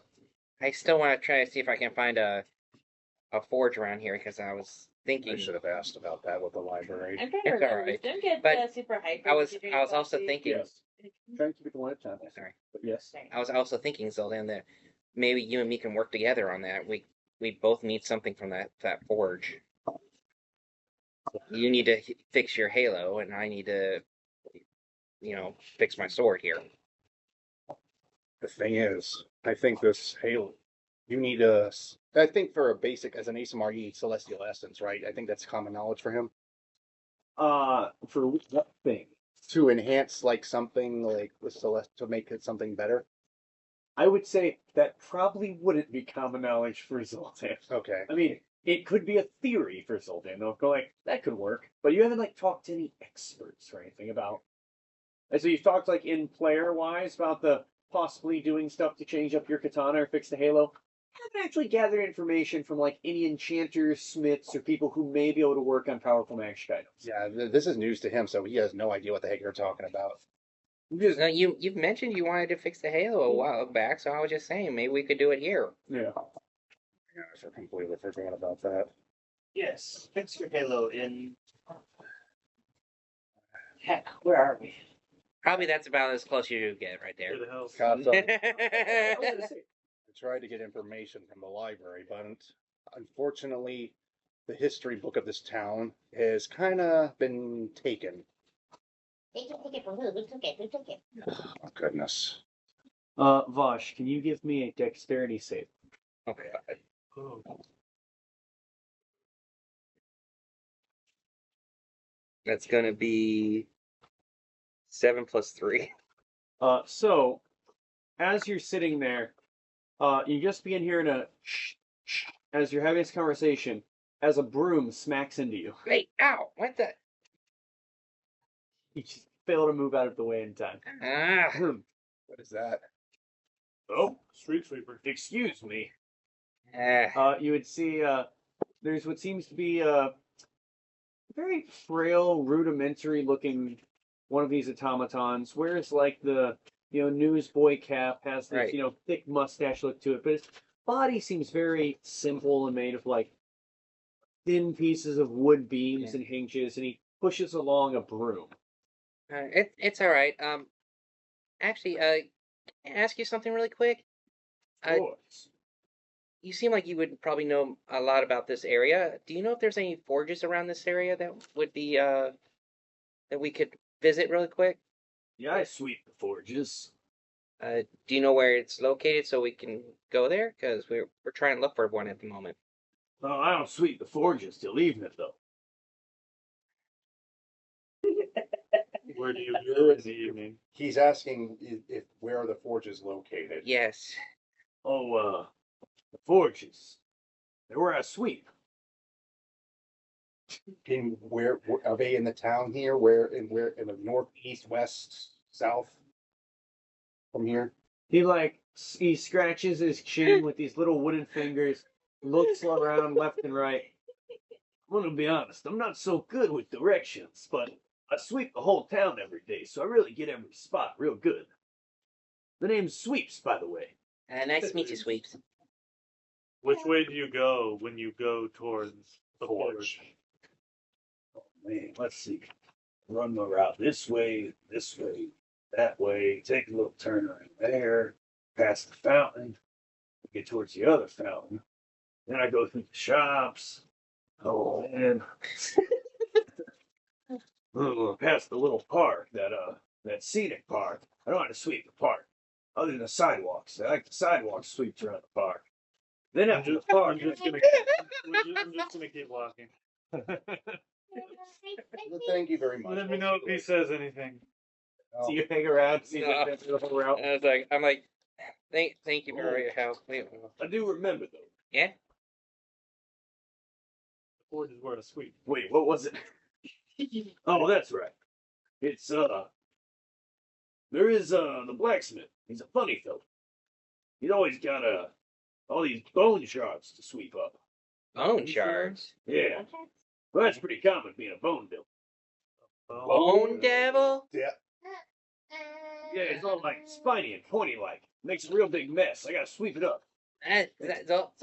[SPEAKER 6] I still want to try to see if I can find a forge around here because I was thinking.
[SPEAKER 5] I should have asked about that with the library.
[SPEAKER 8] I'm trying to
[SPEAKER 6] It's
[SPEAKER 8] remember.
[SPEAKER 6] alright.
[SPEAKER 8] Don't get
[SPEAKER 6] But
[SPEAKER 8] super hyper.
[SPEAKER 6] I was
[SPEAKER 8] when you drink
[SPEAKER 6] also
[SPEAKER 8] coffee.
[SPEAKER 6] thinking.
[SPEAKER 1] Yes. Trying to keep it one at a time.
[SPEAKER 6] Sorry.
[SPEAKER 1] But yes.
[SPEAKER 6] I was also thinking, Zuldan, that maybe you and me can work together on that. We both need something from that forge. You need to fix your halo, and I need to, fix my sword here.
[SPEAKER 5] The thing is, I think this Halo, you need I think for a basic, as an ASMR, you need Celestial Essence, right? I think that's common knowledge for him.
[SPEAKER 1] For what thing?
[SPEAKER 5] To enhance like something like with Celeste, to make it something better.
[SPEAKER 1] I would say that probably wouldn't be common knowledge for Zuldan.
[SPEAKER 5] Okay.
[SPEAKER 1] I mean, it could be a theory for Zuldan. They'll go like, that could work. But you haven't like talked to any experts or anything about. And so you've talked like in player wise about the possibly doing stuff to change up your katana or fix the halo. Haven't actually gathered information from like any enchanters, smiths, or people who may be able to work on powerful magic items.
[SPEAKER 5] Yeah, this is news to him, so he has no idea what the heck you're talking about.
[SPEAKER 1] Just,
[SPEAKER 6] No, you've mentioned you wanted to fix the halo a while back, so I was just saying maybe we could do it here.
[SPEAKER 1] yeah.
[SPEAKER 5] Yeah, I completely forgot about that.
[SPEAKER 9] Yes, fix your halo in. Heck, where are we?
[SPEAKER 6] Probably that's about as close you get right there.
[SPEAKER 3] To the house.
[SPEAKER 5] Cops up. I tried to get information from the library, but unfortunately, the history book of this town has kind of been taken.
[SPEAKER 4] They can take it from who? Who took it? Who took it?
[SPEAKER 5] Oh, goodness.
[SPEAKER 1] Vosh, can you give me a dexterity save?
[SPEAKER 6] Okay.
[SPEAKER 3] Oh.
[SPEAKER 6] That's gonna be 7 plus 3.
[SPEAKER 1] So, as you're sitting there, you just begin hearing a shh, shh, as you're having this conversation, as a broom smacks into you.
[SPEAKER 6] Wait, ow! What the?
[SPEAKER 1] You just fail to move out of the way in time.
[SPEAKER 6] Ah!
[SPEAKER 5] What is that?
[SPEAKER 1] Oh,
[SPEAKER 3] Street sweeper.
[SPEAKER 1] excuse me. You would see there's what seems to be a very frail, rudimentary-looking one of these automatons. Wears like the newsboy cap, has this
[SPEAKER 6] Right.
[SPEAKER 1] thick mustache look to it, but his body seems very simple and made of like thin pieces of wood beams
[SPEAKER 6] Yeah.
[SPEAKER 1] and hinges, and he pushes along a broom.
[SPEAKER 6] It's all right. Actually, can I ask you something really quick?
[SPEAKER 1] Of course.
[SPEAKER 6] You seem like you would probably know a lot about this area. Do you know if there's any forges around this area that would be that we could visit really quick?
[SPEAKER 1] Yeah, I sweep the forges.
[SPEAKER 6] Do you know where it's located so we can go there? Because we're trying to look for one at the moment.
[SPEAKER 1] Oh, I don't sweep the forges till evening, though.
[SPEAKER 3] Where do you go in the evening?
[SPEAKER 5] He's asking if where the forge is located.
[SPEAKER 6] Yes.
[SPEAKER 1] Oh, the forges. They're where I sweep.
[SPEAKER 5] In where are they in the town here? Where in the northeast, west, south? From here?
[SPEAKER 1] He scratches his chin with these little wooden fingers, looks around left and right. I'm gonna be honest, I'm not so good with directions, but I sweep the whole town every day, so I really get every spot real good. The name's Sweeps, by the way.
[SPEAKER 6] Nice to meet you, Sweeps.
[SPEAKER 3] Which way do you go when you go towards the
[SPEAKER 5] Forge.
[SPEAKER 3] forge?
[SPEAKER 1] Oh man, let's see. Run the route this way, that way, take a little turn right there, past the fountain, get towards the other fountain. Then I go through the shops. Oh man. Past the little park, that scenic park. I don't want to sweep the park. Other than the sidewalks. I like the sidewalks swept around the park. Then
[SPEAKER 3] I'm
[SPEAKER 1] after
[SPEAKER 3] just,
[SPEAKER 1] the park.
[SPEAKER 3] I'm just gonna keep walking.
[SPEAKER 5] Thank you very much.
[SPEAKER 3] Let me know if he says anything.
[SPEAKER 1] So you hang around, see
[SPEAKER 6] No.
[SPEAKER 1] the whole route.
[SPEAKER 6] I'm like, thank you for your help. Wait,
[SPEAKER 1] I do remember though.
[SPEAKER 6] yeah.
[SPEAKER 3] The forge is where I sweep.
[SPEAKER 1] Wait, what was it? Oh, that's right. It's there is the blacksmith. He's a funny fellow. He's always got all these bone shards to sweep up.
[SPEAKER 6] Bone shards.
[SPEAKER 1] Yeah. Well, that's pretty common being a bone builder.
[SPEAKER 6] Bone devil.
[SPEAKER 5] Yeah.
[SPEAKER 1] Yeah, it's all like spiny and pointy like. Makes a real big mess. I gotta sweep it up.
[SPEAKER 6] So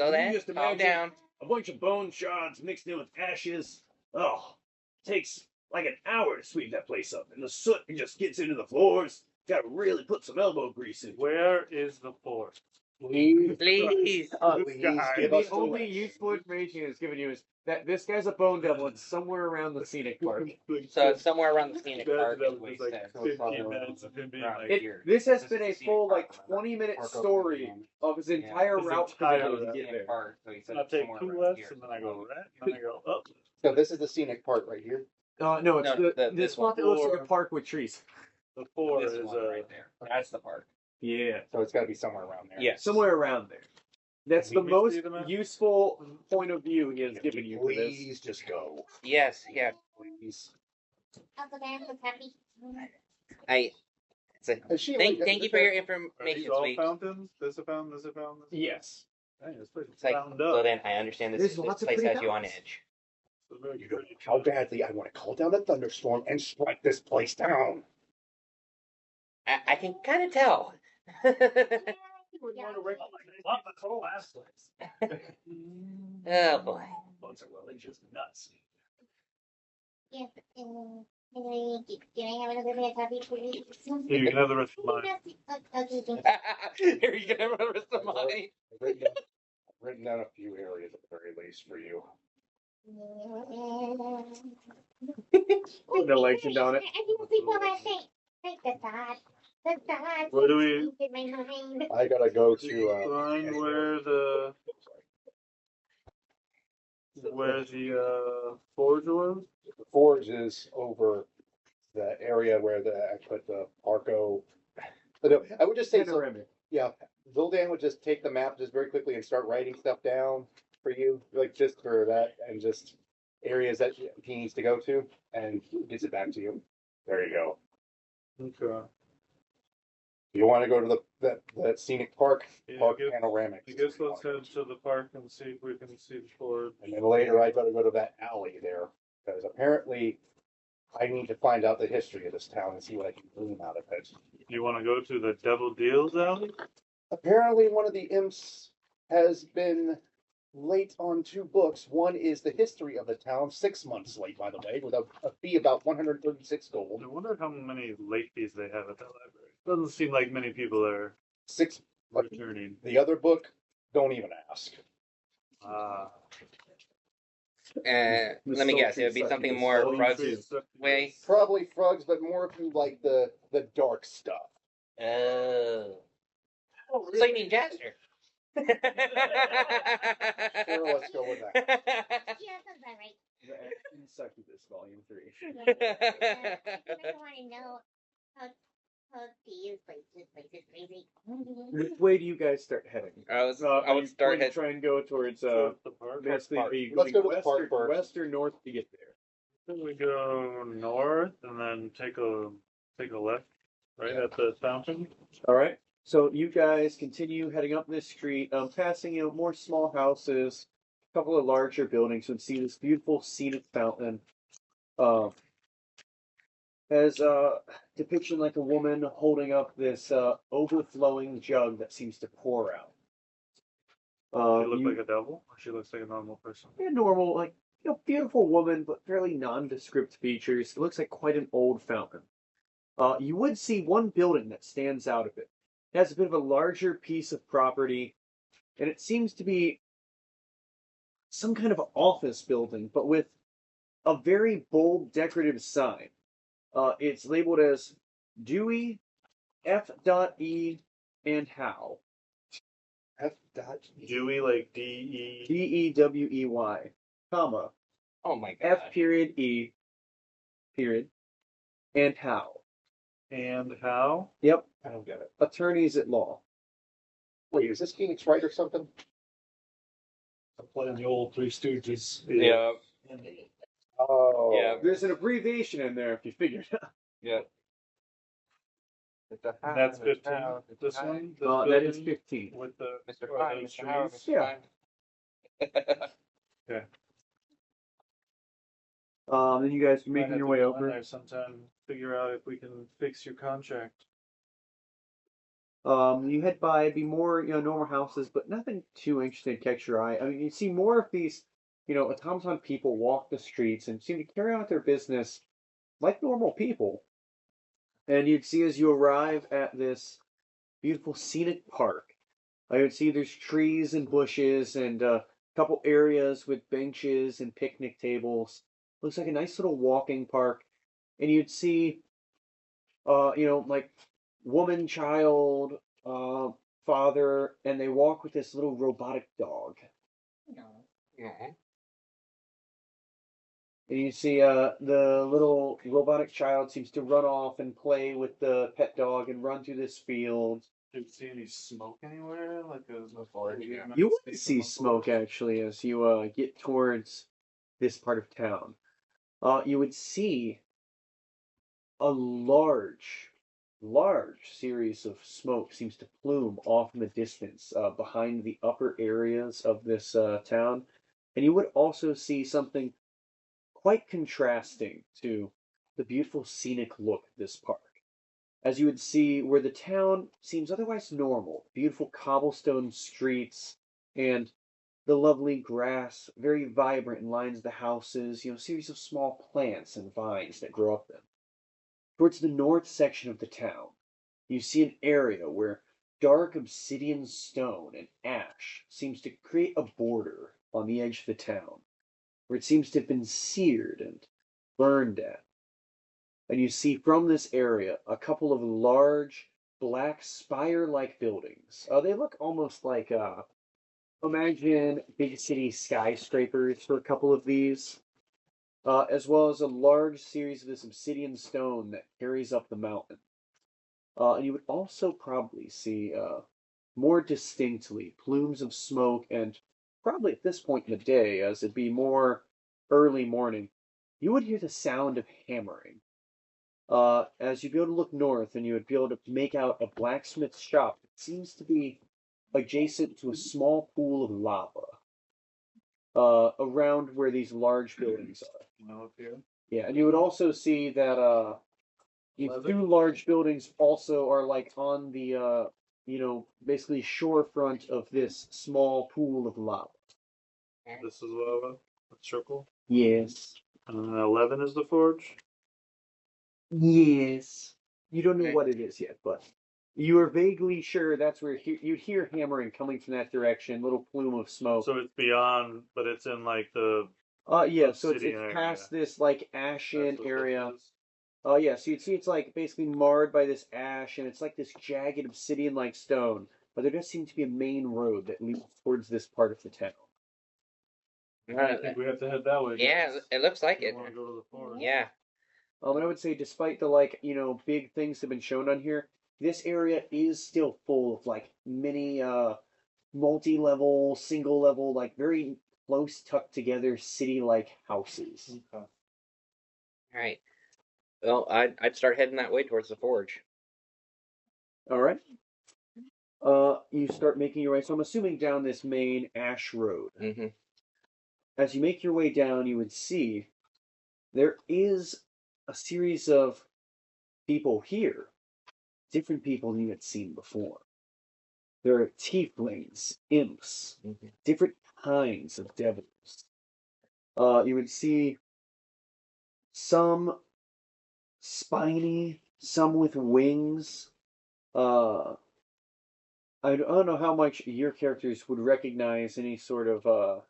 [SPEAKER 1] You
[SPEAKER 6] that.
[SPEAKER 1] just
[SPEAKER 6] Calm
[SPEAKER 1] imagine
[SPEAKER 6] down.
[SPEAKER 1] a bunch of bone shards mixed in with ashes. Oh, takes like an hour to sweep that place up, and the soot just gets into the floors. Gotta really put some elbow grease in.
[SPEAKER 3] Where is the forge?
[SPEAKER 6] Please.
[SPEAKER 5] Please give
[SPEAKER 1] The
[SPEAKER 5] us
[SPEAKER 1] only
[SPEAKER 5] directions.
[SPEAKER 1] useful information it's given you is that this guy's a bone devil and somewhere around the scenic park.
[SPEAKER 6] So it's somewhere around the scenic
[SPEAKER 3] That
[SPEAKER 6] park.
[SPEAKER 3] was
[SPEAKER 6] is what he
[SPEAKER 3] just
[SPEAKER 6] said.
[SPEAKER 3] like 15 minutes of him being like,
[SPEAKER 1] This has been a full like 20-minute story of his entire
[SPEAKER 3] His
[SPEAKER 1] route
[SPEAKER 3] entire
[SPEAKER 1] to
[SPEAKER 3] route.
[SPEAKER 1] get there.
[SPEAKER 3] I'll take 2 lefts and then I go right, and then I go up.
[SPEAKER 5] So this is the scenic part right here.
[SPEAKER 1] No, it's
[SPEAKER 6] No,
[SPEAKER 1] the
[SPEAKER 6] this
[SPEAKER 1] spot that looks like a
[SPEAKER 3] one.
[SPEAKER 1] park with trees.
[SPEAKER 3] The 4
[SPEAKER 6] This
[SPEAKER 3] is
[SPEAKER 6] one right there. That's the park.
[SPEAKER 1] Yeah,
[SPEAKER 5] So it's got to be somewhere around there.
[SPEAKER 6] Yeah.
[SPEAKER 1] somewhere around there. That's the
[SPEAKER 3] Can we
[SPEAKER 1] most
[SPEAKER 3] see the map?
[SPEAKER 1] useful point of view he has given you for this.
[SPEAKER 5] Please just go.
[SPEAKER 6] Yes. Yeah.
[SPEAKER 5] Please.
[SPEAKER 4] Uncle Dan was happy.
[SPEAKER 6] I.
[SPEAKER 5] Is she
[SPEAKER 6] Thank you for your
[SPEAKER 3] Are these
[SPEAKER 6] information,
[SPEAKER 3] all
[SPEAKER 6] Sweeps.
[SPEAKER 3] fountains? This a fountain, this a fountain, this a
[SPEAKER 1] Yes.
[SPEAKER 3] fountain? Dang, this place is
[SPEAKER 6] It's like,
[SPEAKER 3] fountained
[SPEAKER 6] so
[SPEAKER 3] up.
[SPEAKER 6] then I understand
[SPEAKER 1] There's
[SPEAKER 6] this
[SPEAKER 1] lots of
[SPEAKER 6] place
[SPEAKER 1] pretty
[SPEAKER 6] has you on
[SPEAKER 1] fountains.
[SPEAKER 6] edge.
[SPEAKER 5] You go, how badly I want to call down a thunderstorm and strike this place down.
[SPEAKER 6] I can kind of tell. Oh boy.
[SPEAKER 1] Bones are really just nuts.
[SPEAKER 4] Yes. Can I have another bit of coffee, please?
[SPEAKER 3] Here, you can have the rest of mine.
[SPEAKER 4] Okay, thank you.
[SPEAKER 6] Here you go, the rest of mine.
[SPEAKER 5] I've written down a few areas at the very least for you.
[SPEAKER 1] No legs on it.
[SPEAKER 4] I didn't sleep well last night. The thought.
[SPEAKER 3] Where do we-
[SPEAKER 4] in my mind.
[SPEAKER 5] I gotta go
[SPEAKER 3] Do
[SPEAKER 5] to
[SPEAKER 3] you find where the forge was?
[SPEAKER 5] the forge is over the area where I put the Arco. No, I would just say so,
[SPEAKER 1] Panoramic.
[SPEAKER 5] yeah. Zuldan would just take the map just very quickly and start writing stuff down for you, like just for that and just areas that he needs to go to, and gets it back to you. There you go.
[SPEAKER 3] Okay.
[SPEAKER 5] You want to go to that scenic park,
[SPEAKER 3] Yeah,
[SPEAKER 5] park
[SPEAKER 3] I guess-
[SPEAKER 5] panoramic.
[SPEAKER 3] I guess let's head to the park and see if we can see the forge.
[SPEAKER 5] And then later I gotta go to that alley there, because apparently I need to find out the history of this town and see what I can glean out of it.
[SPEAKER 3] You want to go to the Devil Deals alley?
[SPEAKER 5] Apparently one of the imps has been late on 2 books. One is the history of the town, 6 months late, by the way, with a fee about 136 gold.
[SPEAKER 3] I wonder how many late fees they have at that library. Doesn't seem like many people are
[SPEAKER 5] 6, but
[SPEAKER 3] returning.
[SPEAKER 5] the other book, don't even ask.
[SPEAKER 6] Let me guess. It would be something more Rug's way.
[SPEAKER 5] Probably Frogs, but more if you like the dark stuff.
[SPEAKER 6] Oh. So you mean Jaster?
[SPEAKER 5] Sure, let's go with that.
[SPEAKER 4] Yeah, sounds about right.
[SPEAKER 7] Encyclopedist Volume 3.
[SPEAKER 4] I just want to know how to use places crazy.
[SPEAKER 7] Which way do you guys start heading?
[SPEAKER 6] I would start
[SPEAKER 7] to try and go towards
[SPEAKER 3] the park.
[SPEAKER 7] basically
[SPEAKER 5] Park.
[SPEAKER 7] are you
[SPEAKER 5] Let's
[SPEAKER 7] going
[SPEAKER 5] go to the park first.
[SPEAKER 7] west or north to get there?
[SPEAKER 3] Then we go north and then take a left right at the fountain.
[SPEAKER 7] All right. So you guys continue heading up this street, passing more small houses, a couple of larger buildings, and see this beautiful scenic fountain. Has depiction like a woman holding up this overflowing jug that seems to pour out.
[SPEAKER 3] She looks like a devil, or she looks like a normal person.
[SPEAKER 7] A normal, like beautiful woman, but fairly nondescript features. It looks like quite an old fountain. You would see one building that stands out a bit. It has a bit of a larger piece of property, and it seems to be some kind of office building, but with a very bold decorative sign. It's labeled as Dewey, F.E, and How.
[SPEAKER 3] Dewey, like D-E.
[SPEAKER 7] Dewey, comma,
[SPEAKER 6] Oh my god.
[SPEAKER 7] F period E period, and How.
[SPEAKER 3] And how?
[SPEAKER 7] Yep,
[SPEAKER 5] I don't get it.
[SPEAKER 7] attorneys at law.
[SPEAKER 5] Wait, is this Phoenix Wright or something?
[SPEAKER 2] I'm playing the old Three Stooges.
[SPEAKER 6] Yeah.
[SPEAKER 5] Oh.
[SPEAKER 6] Yeah.
[SPEAKER 7] There's an abbreviation in there if you figured it out.
[SPEAKER 6] Yeah.
[SPEAKER 3] And that's 15. This one? This
[SPEAKER 7] That is
[SPEAKER 3] building
[SPEAKER 7] 15.
[SPEAKER 3] with the
[SPEAKER 6] Mr.
[SPEAKER 3] or
[SPEAKER 6] Fine,
[SPEAKER 3] those
[SPEAKER 6] Mr. Howard,
[SPEAKER 3] trees?
[SPEAKER 6] Mr.
[SPEAKER 7] Yeah.
[SPEAKER 6] Fine.
[SPEAKER 7] Then you guys are
[SPEAKER 3] Might
[SPEAKER 7] making
[SPEAKER 3] have
[SPEAKER 7] your
[SPEAKER 3] to
[SPEAKER 7] way
[SPEAKER 3] go in
[SPEAKER 7] over.
[SPEAKER 3] there sometime. Figure out if we can fix your contract.
[SPEAKER 7] You head by, it'd be more, normal houses, but nothing too interesting to catch your eye. I mean, you see more of these, automaton people walk the streets and seem to carry out their business like normal people. And you'd see as you arrive at this beautiful scenic park, I would see there's trees and bushes and a couple areas with benches and picnic tables. Looks like a nice little walking park. And you'd see, like woman, child, father, and they walk with this little robotic dog.
[SPEAKER 4] No.
[SPEAKER 6] Mhm.
[SPEAKER 7] And you see the little robotic child seems to run off and play with the pet dog and run through this field.
[SPEAKER 3] Do you see any smoke anywhere? Like a
[SPEAKER 6] forge, yeah.
[SPEAKER 7] You would see smoke actually as you get towards this part of town. You would see a large series of smoke seems to plume off in the distance behind the upper areas of this town. And you would also see something quite contrasting to the beautiful scenic look of this park. As you would see where the town seems otherwise normal, beautiful cobblestone streets and the lovely grass, very vibrant and lines the houses, series of small plants and vines that grow up them. Towards the north section of the town, you see an area where dark obsidian stone and ash seems to create a border on the edge of the town, where it seems to have been seared and burned at. And you see from this area a couple of large black spire-like buildings. They look almost like imagine big city skyscrapers for a couple of these, as well as a large series of this obsidian stone that carries up the mountain. And you would also probably see more distinctly plumes of smoke, and probably at this point in the day, as it'd be more early morning, you would hear the sound of hammering. as you'd be able to look north, and you would be able to make out a blacksmith's shop that seems to be adjacent to a small pool of lava. Around where these large buildings are.
[SPEAKER 3] Now up here.
[SPEAKER 7] Yeah, and you would also see that these two large buildings also are like on the basically shorefront of this small pool of lava.
[SPEAKER 3] This is lava. A circle.
[SPEAKER 7] Yes.
[SPEAKER 3] And 11 is the forge.
[SPEAKER 7] Yes. You don't know
[SPEAKER 6] Okay.
[SPEAKER 7] what it is yet, but you are vaguely sure that's where you'd hear hammering coming from that direction, little plume of smoke.
[SPEAKER 3] So it's beyond, but it's in like the.
[SPEAKER 7] Yeah, so it's
[SPEAKER 3] obsidian area.
[SPEAKER 7] past this like ashen
[SPEAKER 3] That's what
[SPEAKER 7] area.
[SPEAKER 3] this is.
[SPEAKER 7] Oh yeah, so you'd see it's like basically marred by this ash, and it's like this jagged obsidian-like stone. But there does seem to be a main road that leads towards this part of the town.
[SPEAKER 3] I think we have to head that way.
[SPEAKER 6] Yeah,
[SPEAKER 3] guys.
[SPEAKER 6] it looks like
[SPEAKER 3] We
[SPEAKER 6] it.
[SPEAKER 3] want to go to the forge.
[SPEAKER 6] Yeah.
[SPEAKER 7] And I would say, despite the big things that have been shown on here, this area is still full of like many multi-level, single-level, like very close, tucked together city-like houses.
[SPEAKER 3] Okay.
[SPEAKER 6] All right. Well, I'd start heading that way towards the forge.
[SPEAKER 7] All right. You start making your way. So I'm assuming down this main ash road.
[SPEAKER 6] Mm-hmm.
[SPEAKER 7] As you make your way down, you would see there is a series of people here, different people than you had seen before. There are tieflings, imps, different kinds of devils. You would see some spiny, some with wings. I don't know how much your characters would recognize any sort of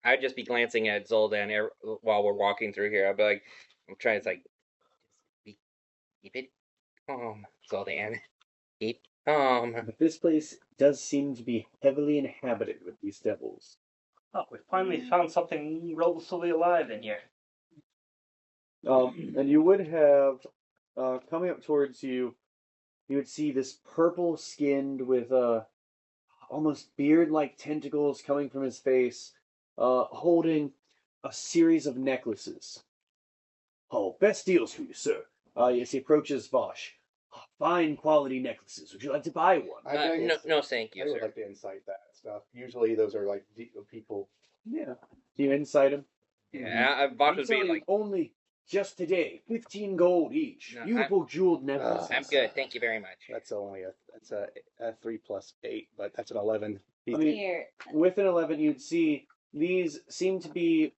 [SPEAKER 6] I'd just be glancing at Zuldan while we're walking through here. I'd be like, I'm trying to keep it calm, Zuldan. Keep calm.
[SPEAKER 7] But this place does seem to be heavily inhabited with these devils.
[SPEAKER 9] Oh, we finally found something relatively alive in here.
[SPEAKER 7] And you would have coming up towards you, you would see this purple skinned with almost beard like tentacles coming from his face, holding a series of necklaces. Oh, best deals for you, sir. As he approaches Vosh. Fine quality necklaces. Would you like to buy one?
[SPEAKER 6] No, thank
[SPEAKER 5] I
[SPEAKER 6] you,
[SPEAKER 5] would
[SPEAKER 6] sir.
[SPEAKER 5] like to insight that stuff. Usually those are like people.
[SPEAKER 7] Yeah. Do you insight him?
[SPEAKER 6] Yeah, Vosh
[SPEAKER 7] I'm
[SPEAKER 6] would be
[SPEAKER 7] telling you,
[SPEAKER 6] like,
[SPEAKER 7] only just today, 15 gold each.
[SPEAKER 6] No,
[SPEAKER 7] Beautiful jeweled necklaces.
[SPEAKER 6] I'm good, thank you very much.
[SPEAKER 5] That's only a 3 plus 8, but that's an 11.
[SPEAKER 7] I mean,
[SPEAKER 8] Here.
[SPEAKER 7] with an 11, you'd see these seem to be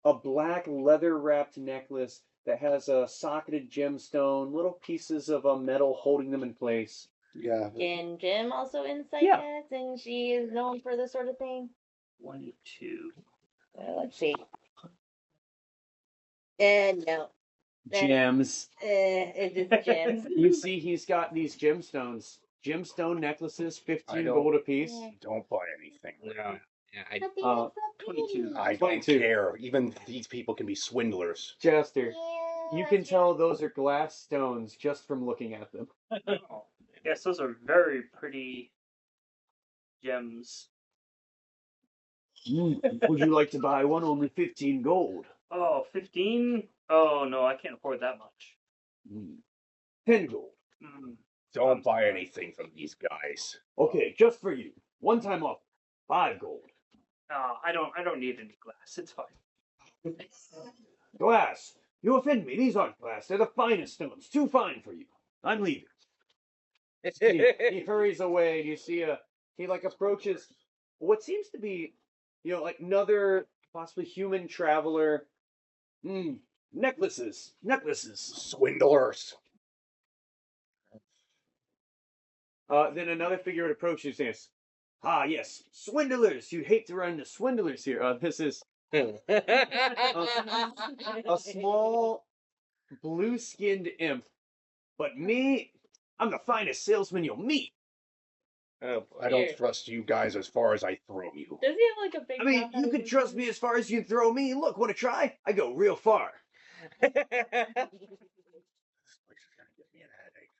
[SPEAKER 7] a black leather wrapped necklace that has a socketed gemstone, little pieces of a metal holding them in place.
[SPEAKER 5] Yeah.
[SPEAKER 8] Can Jim also insight
[SPEAKER 7] Yeah.
[SPEAKER 8] that since she is known for this sort of thing?
[SPEAKER 9] 1, 2.
[SPEAKER 8] Let's see. No.
[SPEAKER 7] Gems.
[SPEAKER 8] It's just gems.
[SPEAKER 7] You see, he's got these gemstones. Gemstone necklaces, 15
[SPEAKER 5] don't-
[SPEAKER 7] gold apiece.
[SPEAKER 8] Yeah.
[SPEAKER 5] Don't buy anything.
[SPEAKER 6] No. Yeah,
[SPEAKER 8] But they
[SPEAKER 7] Uh,
[SPEAKER 8] look so
[SPEAKER 9] 22.
[SPEAKER 8] pretty.
[SPEAKER 5] I don't
[SPEAKER 7] 22.
[SPEAKER 5] care. Even these people can be swindlers.
[SPEAKER 7] Chester,
[SPEAKER 8] Yeah,
[SPEAKER 7] you can
[SPEAKER 8] that's
[SPEAKER 7] tell
[SPEAKER 8] right.
[SPEAKER 7] those are glass stones just from looking at them.
[SPEAKER 9] Oh, yes, those are very pretty gems.
[SPEAKER 7] Would you like to buy one? Only 15 gold.
[SPEAKER 9] Oh, 15? Oh, no, I can't afford that much.
[SPEAKER 7] 10 gold.
[SPEAKER 5] Don't buy anything from these guys.
[SPEAKER 7] Okay, just for you. One time off. 5 gold.
[SPEAKER 9] I don't need any glass. It's fine.
[SPEAKER 7] Glass. You offend me. These aren't glass. They're the finest stones. Too fine for you. I'm leaving. He hurries away, and you see he like approaches what seems to be, like another possibly human traveler. Necklaces.
[SPEAKER 5] Swindlers.
[SPEAKER 7] Then another figure would approach you and says, "Ah, yes, swindlers. You'd hate to run into swindlers here. This is a small, blue-skinned imp. But me, I'm the finest salesman you'll meet.
[SPEAKER 6] Oh, boy.
[SPEAKER 5] I don't trust you guys as far as I throw you.
[SPEAKER 8] Does he have like a big
[SPEAKER 7] I mean,
[SPEAKER 8] mouth on
[SPEAKER 7] you
[SPEAKER 8] his
[SPEAKER 7] can trust me as far as you can throw me. Look, want to try? I go real far.
[SPEAKER 5] This place is gonna give me a headache.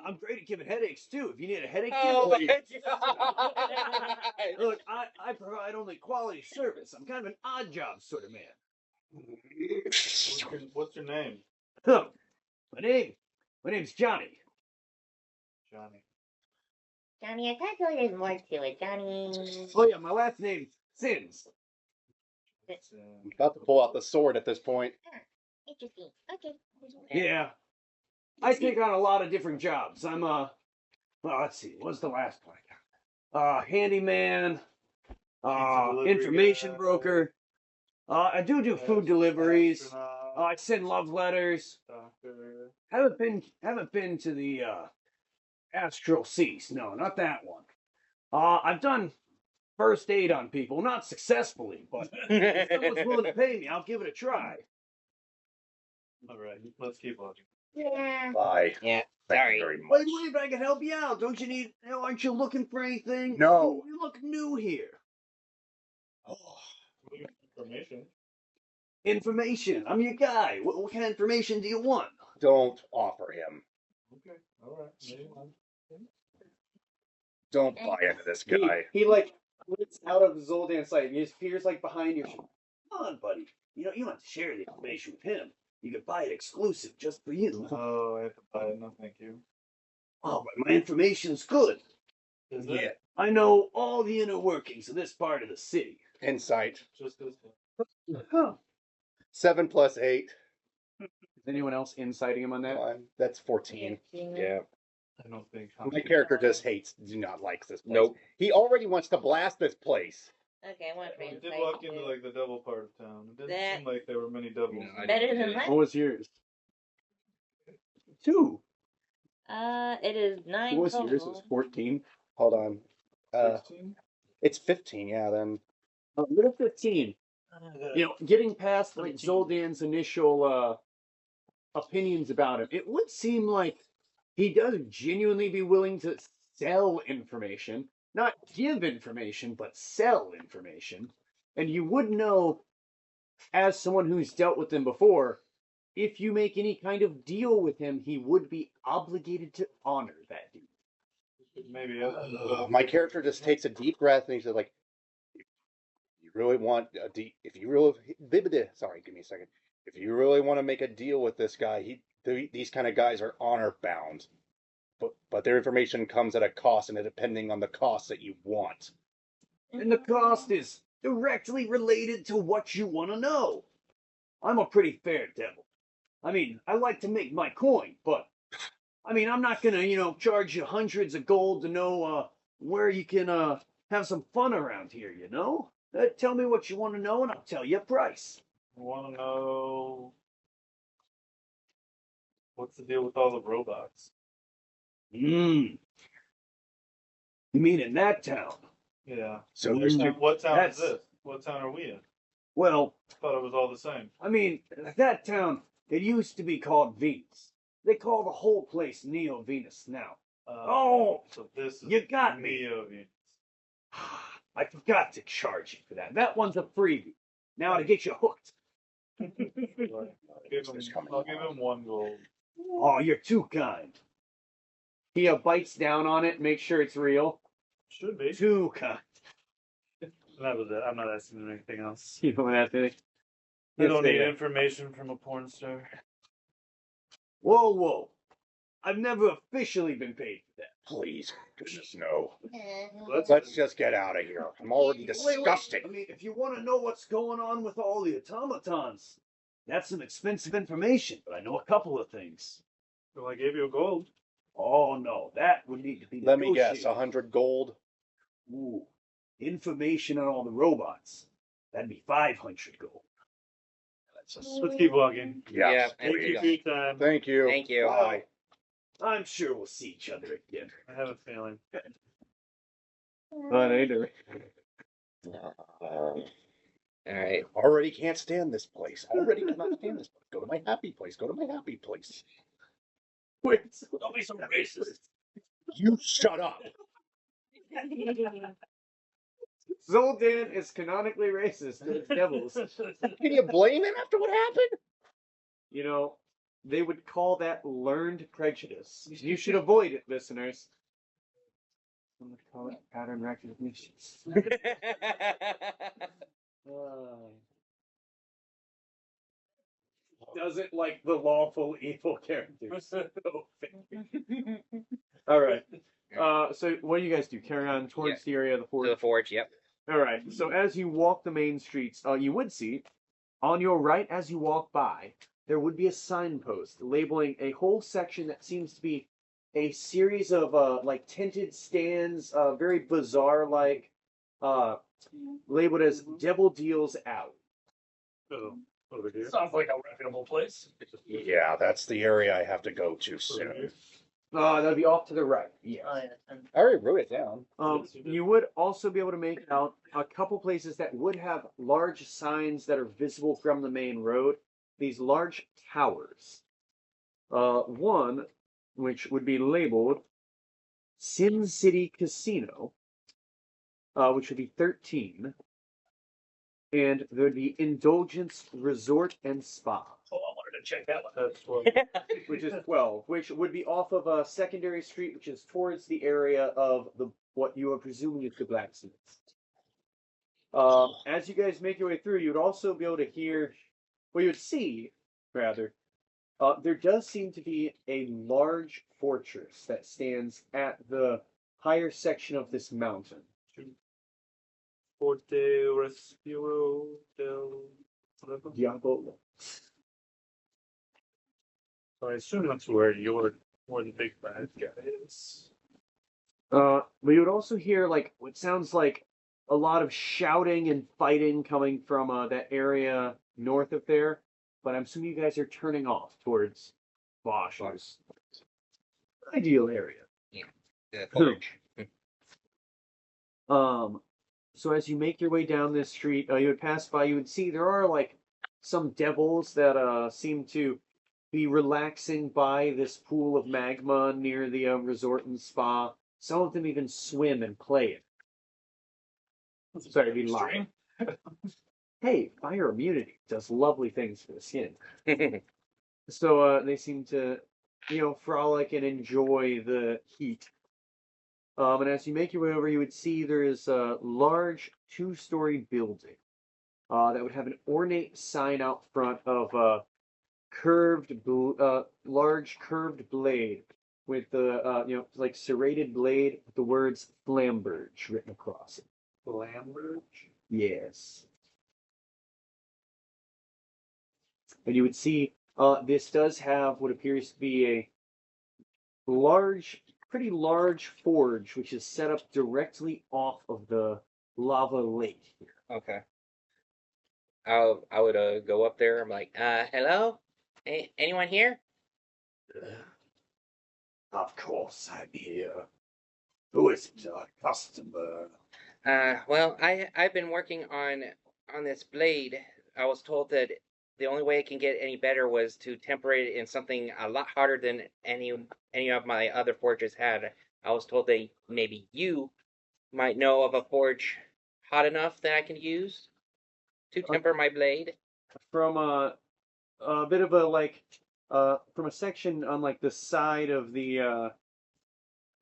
[SPEAKER 7] I'm great at giving headaches, too. If you need a headache,
[SPEAKER 6] Oh my
[SPEAKER 7] give it.
[SPEAKER 6] god!
[SPEAKER 7] Look, I provide only quality service. I'm kind of an odd job sort of man.
[SPEAKER 3] What's your name?
[SPEAKER 7] My name's Johnny.
[SPEAKER 3] Johnny.
[SPEAKER 4] Johnny, I thought there was more to it. Johnny.
[SPEAKER 7] Oh yeah, my last name's Sins.
[SPEAKER 5] I'm about to pull out the sword at this point.
[SPEAKER 4] Interesting. Okay.
[SPEAKER 7] Yeah. I take on a lot of different jobs. I'm well, let's see, what's the last one I got? Handyman,
[SPEAKER 3] delivery
[SPEAKER 7] information
[SPEAKER 3] guy.
[SPEAKER 7] broker. I do food deliveries.
[SPEAKER 3] Astronaut,
[SPEAKER 7] I send love letters.
[SPEAKER 3] doctor.
[SPEAKER 7] Haven't been to the astral seas. No, not that one. I've done first aid on people, not successfully, but if someone's willing to pay me, I'll give it a try.
[SPEAKER 3] All right, let's keep looking.
[SPEAKER 4] Yeah.
[SPEAKER 5] Bye.
[SPEAKER 6] Yeah,
[SPEAKER 5] Thank
[SPEAKER 6] sorry.
[SPEAKER 5] you very much.
[SPEAKER 7] Wait, I can help you out. Don't you need? Aren't you looking for anything?
[SPEAKER 5] No.
[SPEAKER 7] You look new here.
[SPEAKER 5] Oh,
[SPEAKER 3] Information.
[SPEAKER 7] Information. I'm your guy. What kind of information do you want?
[SPEAKER 5] don't offer him.
[SPEAKER 3] Okay, all right. Maybe one.
[SPEAKER 5] Don't buy into this guy.
[SPEAKER 7] He like flits out of Zuldan's sight and he just appears like behind your shoulder. Come on, buddy. You don't have to share the information with him. You can buy it exclusive just for you.
[SPEAKER 3] Oh, I have to buy it. No, thank you.
[SPEAKER 7] Oh, but my information's good.
[SPEAKER 3] Is
[SPEAKER 5] Yeah.
[SPEAKER 3] it?
[SPEAKER 7] I know all the inner workings of this part of the city.
[SPEAKER 5] Insight.
[SPEAKER 3] Just this
[SPEAKER 7] Huh.
[SPEAKER 5] 7 plus 8.
[SPEAKER 7] Is anyone else inciting him on that?
[SPEAKER 5] That's 14.
[SPEAKER 6] Yeah.
[SPEAKER 3] I don't think.
[SPEAKER 5] My character just do not like this place.
[SPEAKER 6] Nope.
[SPEAKER 5] He already wants to blast this place.
[SPEAKER 8] Okay, I want
[SPEAKER 3] We
[SPEAKER 8] to
[SPEAKER 3] did walk into like the double part of town. It didn't
[SPEAKER 8] That-
[SPEAKER 3] seem like there were many doubles.
[SPEAKER 6] No, I
[SPEAKER 8] Better
[SPEAKER 6] didn't
[SPEAKER 8] than
[SPEAKER 6] get it.
[SPEAKER 8] mine.
[SPEAKER 7] What was yours? 2.
[SPEAKER 8] It is 9
[SPEAKER 7] What was yours? It
[SPEAKER 8] total.
[SPEAKER 7] was 14.
[SPEAKER 5] Hold on.
[SPEAKER 3] 16?
[SPEAKER 5] It's 15, yeah, then.
[SPEAKER 7] A little 15. You know, getting past like
[SPEAKER 3] 17.
[SPEAKER 7] Zuldan's initial opinions about him, it would seem like he does genuinely be willing to sell information, not give information, but sell information. And you would know, as someone who's dealt with him before, if you make any kind of deal with him, he would be obligated to honor that deal.
[SPEAKER 3] Maybe.
[SPEAKER 5] My character just takes a deep breath and he's just like, you really want a deep, if you really, sorry, give me a second. If you really want to make a deal with this guy, these kind of guys are honor bound. But their information comes at a cost, and depending on the cost that you want.
[SPEAKER 7] And the cost is directly related to what you want to know. I'm a pretty fair devil. I mean, I like to make my coin, but I mean, I'm not gonna, charge you hundreds of gold to know where you can have some fun around here, you know? Tell me what you want to know, and I'll tell you a price.
[SPEAKER 3] I want to know what's the deal with all the robots?
[SPEAKER 7] You mean in that town?
[SPEAKER 3] Yeah.
[SPEAKER 5] So
[SPEAKER 3] What town
[SPEAKER 7] That's-
[SPEAKER 3] is this? What town are we in?
[SPEAKER 7] Well,
[SPEAKER 3] I thought it was all the same.
[SPEAKER 7] I mean, that town, it used to be called Venus. They call the whole place Neo Venus now. Oh,
[SPEAKER 3] so this is
[SPEAKER 7] you got me.
[SPEAKER 3] Neo Venus.
[SPEAKER 7] I forgot to charge you for that. That one's a freebie. Now to get you hooked.
[SPEAKER 3] I'll give him 1 gold.
[SPEAKER 7] Oh, you're too kind. He bites down on it, makes sure it's real.
[SPEAKER 3] Should be.
[SPEAKER 7] Too kind.
[SPEAKER 3] That was it. I'm not asking him anything else.
[SPEAKER 7] You don't have to.
[SPEAKER 3] I don't need information from a porn star.
[SPEAKER 7] Whoa. I've never officially been paid for that.
[SPEAKER 5] please, goodness, no.
[SPEAKER 4] Uh,
[SPEAKER 5] Let's just get out of here. I'm already disgusted.
[SPEAKER 7] I mean, if you want to know what's going on with all the automatons, that's some expensive information, but I know a couple of things.
[SPEAKER 3] Well, I gave you a gold.
[SPEAKER 7] Oh, no, that would need to be
[SPEAKER 5] Let me guess,
[SPEAKER 7] negotiated.
[SPEAKER 5] 100 gold.
[SPEAKER 7] Ooh, information on all the robots. That'd be 500 gold.
[SPEAKER 3] Let's keep walking.
[SPEAKER 6] Yeah,
[SPEAKER 3] Thank you for your time.
[SPEAKER 5] Thank you.
[SPEAKER 6] Thank you.
[SPEAKER 5] Bye.
[SPEAKER 7] I'm sure we'll see each other again.
[SPEAKER 3] I have a feeling.
[SPEAKER 7] But later.
[SPEAKER 6] All right.
[SPEAKER 5] Already can't stand this place. Already cannot stand this place. Go to my happy place. Go to my happy place.
[SPEAKER 7] Wait,
[SPEAKER 2] Don't be so racist.
[SPEAKER 5] You shut up.
[SPEAKER 7] Zuldan is canonically racist towards devils.
[SPEAKER 5] Can you blame him after what happened?
[SPEAKER 7] You know, they would call that learned prejudice. You should avoid it, listeners. I'm going to call it pattern recognition.
[SPEAKER 1] doesn't like the lawful evil characters. All right. So what do you guys do? Carry on towards the area of the
[SPEAKER 6] To
[SPEAKER 1] forge?
[SPEAKER 6] the forge, yep.
[SPEAKER 1] All right. So as you walk the main streets, you would see on your right as you walk by, there would be a signpost labeling a whole section that seems to be a series of like tinted stands, very bizarre like, labeled as "Devil Deals Out."
[SPEAKER 3] Oh, over here.
[SPEAKER 2] Sounds like a reputable place.
[SPEAKER 5] Yeah, that's the area I have to go to soon.
[SPEAKER 1] That'd be off to the right. Yes.
[SPEAKER 9] Oh, yeah.
[SPEAKER 5] I already wrote it down.
[SPEAKER 1] You would also be able to make out a couple places that would have large signs that are visible from the main road. These large towers. One, which would be labeled Sin City Casino, which would be 13. And there would be Indulgence Resort and Spa,
[SPEAKER 2] Oh, I wanted to check that one.
[SPEAKER 3] That's what.
[SPEAKER 1] which is 12, which would be off of a secondary street, which is towards the area of the what you are presuming is the blacksmiths. As you guys make your way through, you would also be able to hear, well, you would see, rather, there does seem to be a large fortress that stands at the higher section of this mountain.
[SPEAKER 3] Forte Respiro del. Whatever.
[SPEAKER 1] Diablo.
[SPEAKER 3] So I assume that's where the big bad guy is.
[SPEAKER 1] But you would also hear like what sounds like a lot of shouting and fighting coming from that area north of there. But I'm assuming you guys are turning off towards Voash's ideal area.
[SPEAKER 6] The forge.
[SPEAKER 1] So as you make your way down this street, you would pass by. You would see there are like some devils that seem to be relaxing by this pool of magma near the resort and spa. Some of them even swim and play it. Sorry to be loud. Hey, fire immunity does lovely things for the skin. So they seem to, frolic and enjoy the heat. And as you make your way over, you would see there is a large two-story building that would have an ornate sign out front of a large curved blade with the, like serrated blade with the words Flamberge written across it.
[SPEAKER 3] Flamberge?
[SPEAKER 1] Yes. And you would see this does have what appears to be a pretty large forge, which is set up directly off of the lava lake here.
[SPEAKER 6] Okay. I would go up there. I'm like, hello? Anyone here?
[SPEAKER 7] Of course I'm here. Who is it, a customer?
[SPEAKER 6] Well, I've been working on this blade. I was told that the only way it can get any better was to temper it in something a lot harder than any of my other forges had. I was told that maybe you might know of a forge hot enough that I can use to temper my blade.
[SPEAKER 1] From a bit of a from a section on like the side of the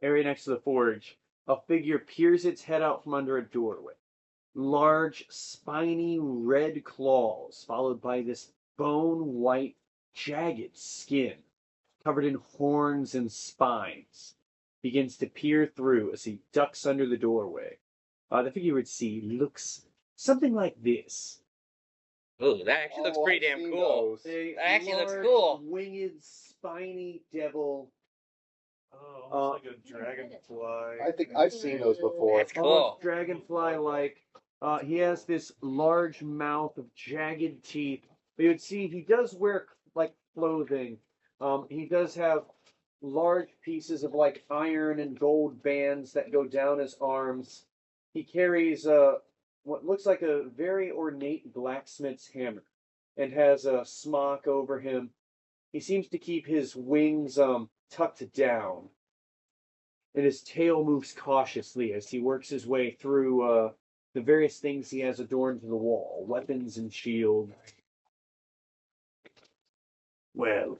[SPEAKER 1] area next to the forge, a figure peers its head out from under a doorway. Large, spiny red claws, followed by this bone-white, jagged skin, covered in horns and spines, begins to peer through as he ducks under the doorway. The figure you would see looks something like this.
[SPEAKER 6] Ooh, that actually looks pretty damn cool.
[SPEAKER 1] A
[SPEAKER 6] That actually looks
[SPEAKER 1] large,
[SPEAKER 6] cool.
[SPEAKER 1] winged, spiny devil.
[SPEAKER 3] Oh, almost like a dragonfly.
[SPEAKER 5] I think I've seen those before.
[SPEAKER 6] That's cool.
[SPEAKER 1] Almost dragonfly-like. He has this large mouth of jagged teeth. But you would see he does wear like clothing. He does have large pieces of like iron and gold bands that go down his arms. He carries what looks like a very ornate blacksmith's hammer and has a smock over him. He seems to keep his wings tucked down. And his tail moves cautiously as he works his way through the various things he has adorned to the wall, weapons and shield.
[SPEAKER 7] Well,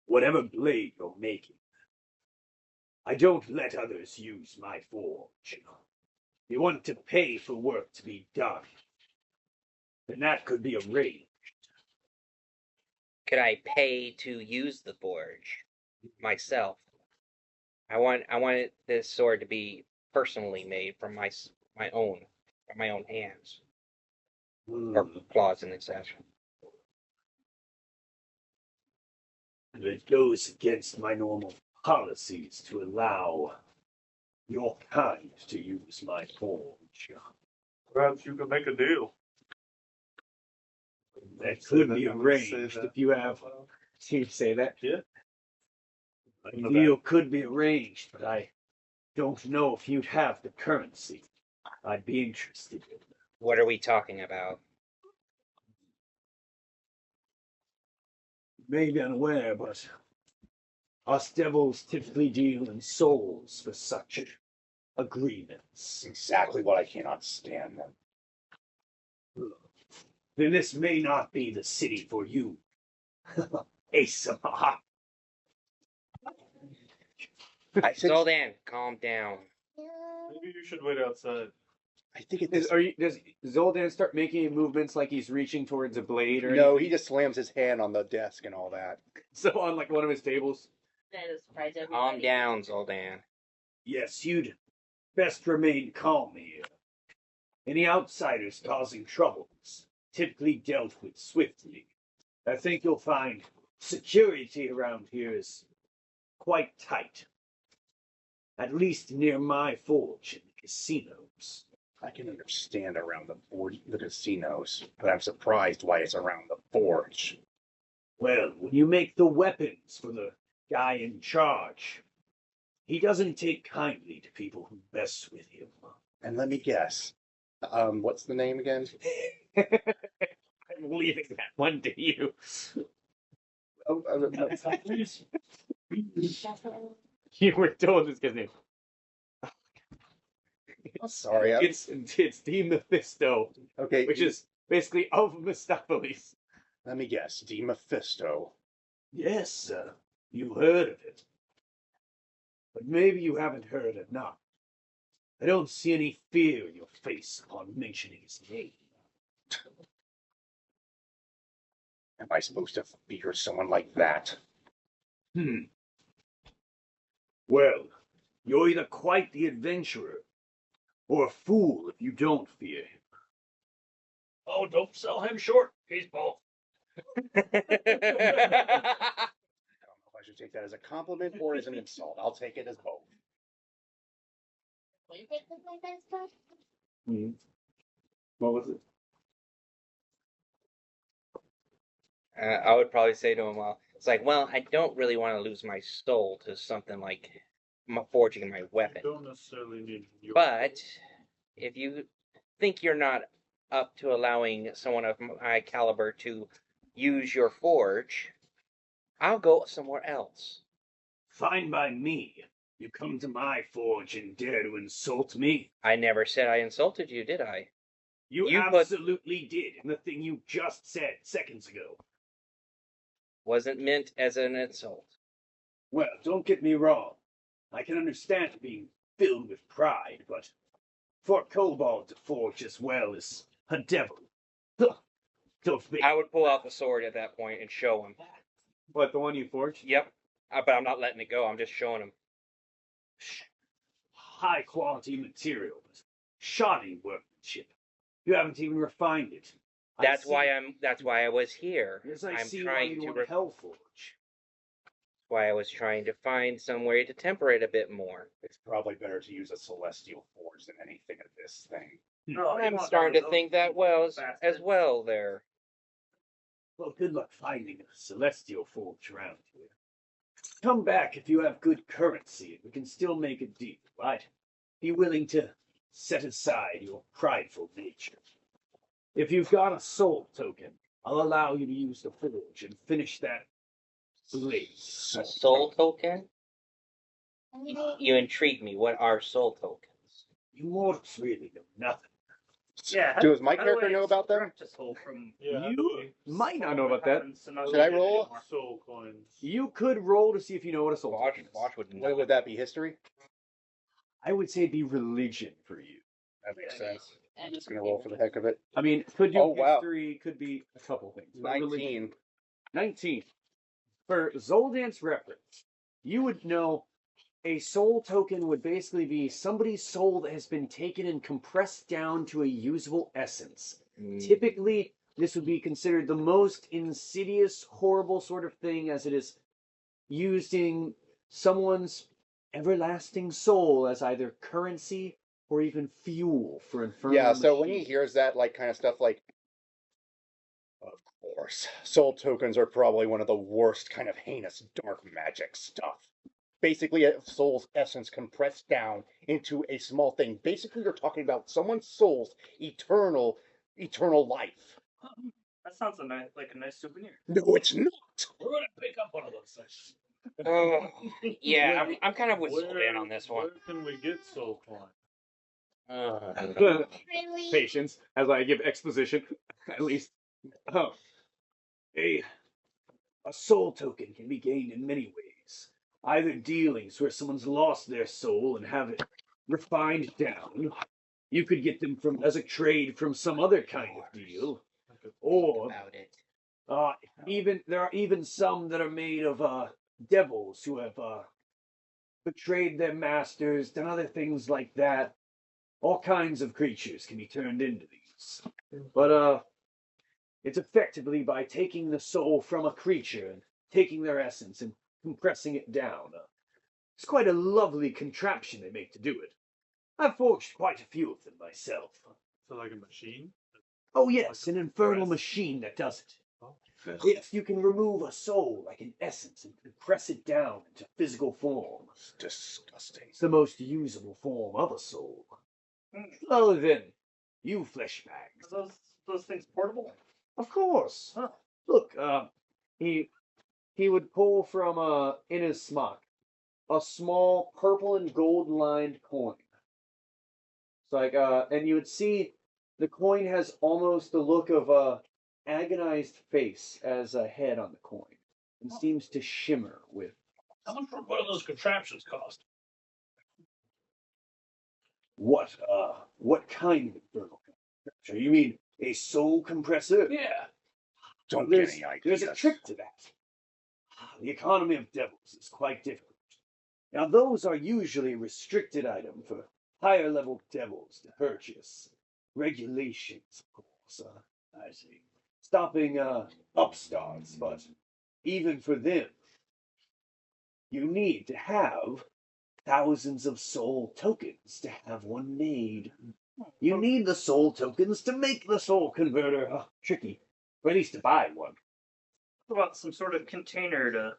[SPEAKER 7] whatever blade you're making, I don't let others use my forge. You want to pay for work to be done, then that could be arranged.
[SPEAKER 6] Could I pay to use the forge myself? I want this sword to be personally made from my own hands or claws in this action.
[SPEAKER 7] It goes against my normal policies to allow your kind to use my forge.
[SPEAKER 3] Perhaps you could make a deal.
[SPEAKER 7] That
[SPEAKER 3] Say
[SPEAKER 7] could
[SPEAKER 3] that,
[SPEAKER 7] be
[SPEAKER 3] I'm gonna say
[SPEAKER 7] arranged
[SPEAKER 3] that.
[SPEAKER 7] if you have. You say that?
[SPEAKER 3] Yeah.
[SPEAKER 7] A
[SPEAKER 3] In the
[SPEAKER 7] deal could be arranged, but I don't know if you'd have the currency. I'd be interested.
[SPEAKER 6] What are we talking about?
[SPEAKER 7] You may be unaware, but us devils typically deal in souls for such agreements.
[SPEAKER 5] Exactly what I cannot stand them.
[SPEAKER 7] Then this may not be the city for you. Asama.
[SPEAKER 5] I think
[SPEAKER 6] Zuldan, calm down.
[SPEAKER 3] Maybe you should wait outside.
[SPEAKER 5] I think it
[SPEAKER 1] Does Zoldan start making movements like he's reaching towards a blade or
[SPEAKER 5] No,
[SPEAKER 1] anything?
[SPEAKER 5] he just slams his hand on the desk and all that.
[SPEAKER 1] So on like one of his tables.
[SPEAKER 8] That is surprise everybody.
[SPEAKER 6] Calm down, Zuldan.
[SPEAKER 7] Yes, you'd best remain calm here. Any outsiders causing troubles typically dealt with swiftly. I think you'll find security around here is quite tight. At least near my forge and the casinos.
[SPEAKER 5] I can understand around the casinos, but I'm surprised why it's around the forge.
[SPEAKER 7] Well, when you make the weapons for the guy in charge, he doesn't take kindly to people who mess with him.
[SPEAKER 5] And let me guess. What's the name again?
[SPEAKER 1] I'm leaving that one to you. You were told this guy's name.
[SPEAKER 5] Sorry.
[SPEAKER 1] It's D. Mephisto,
[SPEAKER 5] Okay.
[SPEAKER 1] which is basically of Mephistophelies.
[SPEAKER 5] Let me guess. D. Mephisto.
[SPEAKER 7] Yes, sir. You heard of it. But maybe you haven't heard enough. I don't see any fear in your face upon mentioning his name.
[SPEAKER 5] Am I supposed to fear someone like that?
[SPEAKER 7] Well, you're either quite the adventurer, or a fool if you don't fear him.
[SPEAKER 2] Oh, don't sell him short. He's both.
[SPEAKER 5] I don't know if I should take that as a compliment or as an insult. I'll take it as both.
[SPEAKER 4] Will you take this my best spot?
[SPEAKER 1] What was it?
[SPEAKER 6] I would probably say to him, well, it's like, well, I don't really want to lose my soul to something like forging my weapon.
[SPEAKER 3] You don't necessarily need your
[SPEAKER 6] But if you think you're not up to allowing someone of my caliber to use your forge, I'll go somewhere else.
[SPEAKER 7] Fine by me. You come to my forge and dare to insult me?
[SPEAKER 6] I never said I insulted you, did I?
[SPEAKER 7] You
[SPEAKER 6] put-
[SPEAKER 7] absolutely did in the thing you just said seconds ago.
[SPEAKER 6] Wasn't meant as an insult.
[SPEAKER 7] Well, don't get me wrong. I can understand being filled with pride, but for a kobold to forge as well as a devil. Don't think.
[SPEAKER 6] I would pull out the sword at that point and show him.
[SPEAKER 1] What, the one you forged?
[SPEAKER 6] Yep. But I'm not letting it go. I'm just showing him.
[SPEAKER 7] High quality material, but shoddy workmanship. You haven't even refined it.
[SPEAKER 6] That's why I was here.
[SPEAKER 7] Yes, I
[SPEAKER 6] I'm
[SPEAKER 7] see why
[SPEAKER 6] trying
[SPEAKER 7] you
[SPEAKER 6] to
[SPEAKER 7] want Hellforge.
[SPEAKER 6] why I was trying to find some way to temper it a bit more.
[SPEAKER 5] It's probably better to use a celestial forge than anything of this thing.
[SPEAKER 2] No,
[SPEAKER 6] I'm starting to think that as well there.
[SPEAKER 7] Well, good luck finding a celestial forge around here. Come back if you have good currency, and we can still make a deal, right? Be willing to set aside your prideful nature. If you've got a soul token, I'll allow you to use the forge and finish that blade.
[SPEAKER 6] A soul token? You intrigue me. What are soul tokens?
[SPEAKER 7] You mortals really know nothing.
[SPEAKER 9] Yeah.
[SPEAKER 5] Does my
[SPEAKER 9] how do
[SPEAKER 5] character
[SPEAKER 9] I
[SPEAKER 5] know about that?
[SPEAKER 9] extract a soul from
[SPEAKER 3] Yeah.
[SPEAKER 1] You might not know about that.
[SPEAKER 5] Should I roll?
[SPEAKER 3] Soul coins.
[SPEAKER 1] You could roll to see if you know what a soul
[SPEAKER 6] Voash,
[SPEAKER 1] token is.
[SPEAKER 6] Voash would
[SPEAKER 5] What
[SPEAKER 6] know.
[SPEAKER 5] would that be? History?
[SPEAKER 1] I would say it'd be religion for you.
[SPEAKER 5] That makes sense. I'm just gonna roll for the heck of it.
[SPEAKER 1] I mean, could do
[SPEAKER 5] Oh, wow.
[SPEAKER 1] history, could be a couple things. But religion.
[SPEAKER 5] 19.
[SPEAKER 7] 19. For Zoldan's reference, you would know a soul token would basically be somebody's soul that has been taken and compressed down to a usable essence. Typically, this would be considered the most insidious, horrible sort of thing, as it is using someone's everlasting soul as either currency or even fuel for infernal
[SPEAKER 5] Yeah, so when he
[SPEAKER 7] machines.
[SPEAKER 5] hears that, like, kind of stuff, like, of course, soul tokens are probably one of the worst kind of heinous dark magic stuff. Basically, a soul's essence compressed down into a small thing. Basically, you're talking about someone's soul's eternal life.
[SPEAKER 9] That sounds like a nice souvenir.
[SPEAKER 5] No, it's not.
[SPEAKER 2] We're gonna pick up one of those things.
[SPEAKER 6] Oh, yeah, I'm kind of with Zuldan on this one.
[SPEAKER 3] Where can we get soul coin?
[SPEAKER 4] Really?
[SPEAKER 7] Patience as I give exposition, at least. Oh, a soul token can be gained in many ways. Either dealings where someone's lost their soul and have it refined down. You could get them from as a trade from some other kind of deal, or
[SPEAKER 6] About it.
[SPEAKER 7] even there are even some that are made of devils who have betrayed their masters, done other things like that. All kinds of creatures can be turned into these. But it's effectively by taking the soul from a creature and taking their essence and compressing it down. It's quite a lovely contraption they make to do it. I've forged quite a few of them myself.
[SPEAKER 3] So like a machine?
[SPEAKER 7] Oh yes,
[SPEAKER 3] Like
[SPEAKER 7] an
[SPEAKER 3] a
[SPEAKER 7] infernal
[SPEAKER 3] press?
[SPEAKER 7] machine that does it.
[SPEAKER 3] Oh.
[SPEAKER 7] Yes, you can remove a soul like an essence and compress it down into physical form.
[SPEAKER 5] It's disgusting.
[SPEAKER 7] It's the most usable form of a soul.
[SPEAKER 9] Hmm.
[SPEAKER 7] Other than you flesh bags.
[SPEAKER 9] Are those things portable?
[SPEAKER 7] Of course.
[SPEAKER 9] Huh.
[SPEAKER 7] Look, he would pull from in his smock a small purple and gold lined coin. It's like and you would see the coin has almost the look of a agonized face as a head on the coin, and seems to shimmer with.
[SPEAKER 2] How much would one of those contraptions cost?
[SPEAKER 7] What kind of infernal compressor? You mean a soul compressor?
[SPEAKER 2] Yeah.
[SPEAKER 5] Don't
[SPEAKER 7] there's,
[SPEAKER 5] get any ideas.
[SPEAKER 7] There's a trick to that. The economy of devils is quite different. Now, those are usually a restricted item for higher level devils to purchase. Regulations, of course.
[SPEAKER 2] I see.
[SPEAKER 7] Stopping upstarts, but even for them, you need to have thousands of soul tokens to have one made. You need the soul tokens to make the soul converter tricky, or at least to buy one.
[SPEAKER 9] What about some sort of container to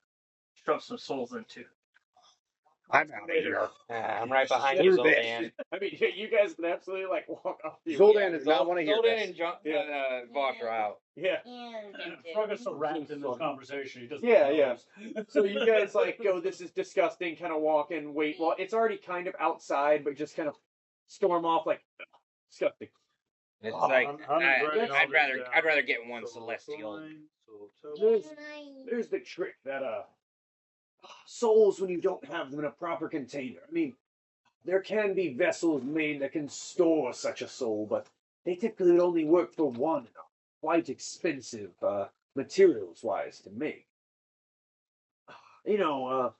[SPEAKER 9] shove some souls into?
[SPEAKER 5] I'm out of here.
[SPEAKER 6] I'm right behind you,
[SPEAKER 5] Screw this.
[SPEAKER 6] Zuldan.
[SPEAKER 7] I mean, you guys can absolutely like walk off the
[SPEAKER 5] Zuldan does not want to hear
[SPEAKER 6] Zuldan
[SPEAKER 5] this.
[SPEAKER 6] and Voash are out.
[SPEAKER 7] Yeah.
[SPEAKER 2] Frog is so wrapped in this conversation, he doesn't.
[SPEAKER 7] Yeah,
[SPEAKER 2] know.
[SPEAKER 7] So you guys like go, this is disgusting, kind of walk and wait. Well, it's already kind of outside, but just kind of storm off like disgusting.
[SPEAKER 6] It's
[SPEAKER 7] Oh,
[SPEAKER 6] like
[SPEAKER 3] I'm writing all
[SPEAKER 6] I'd
[SPEAKER 3] this
[SPEAKER 6] rather
[SPEAKER 3] down.
[SPEAKER 6] I'd rather get one
[SPEAKER 3] Soul
[SPEAKER 6] celestial.
[SPEAKER 3] coin, soul token.
[SPEAKER 7] There's the trick that souls when you don't have them in a proper container. I mean, there can be vessels made that can store such a soul, but they typically would only work for one. And are quite expensive, materials wise to make. You know,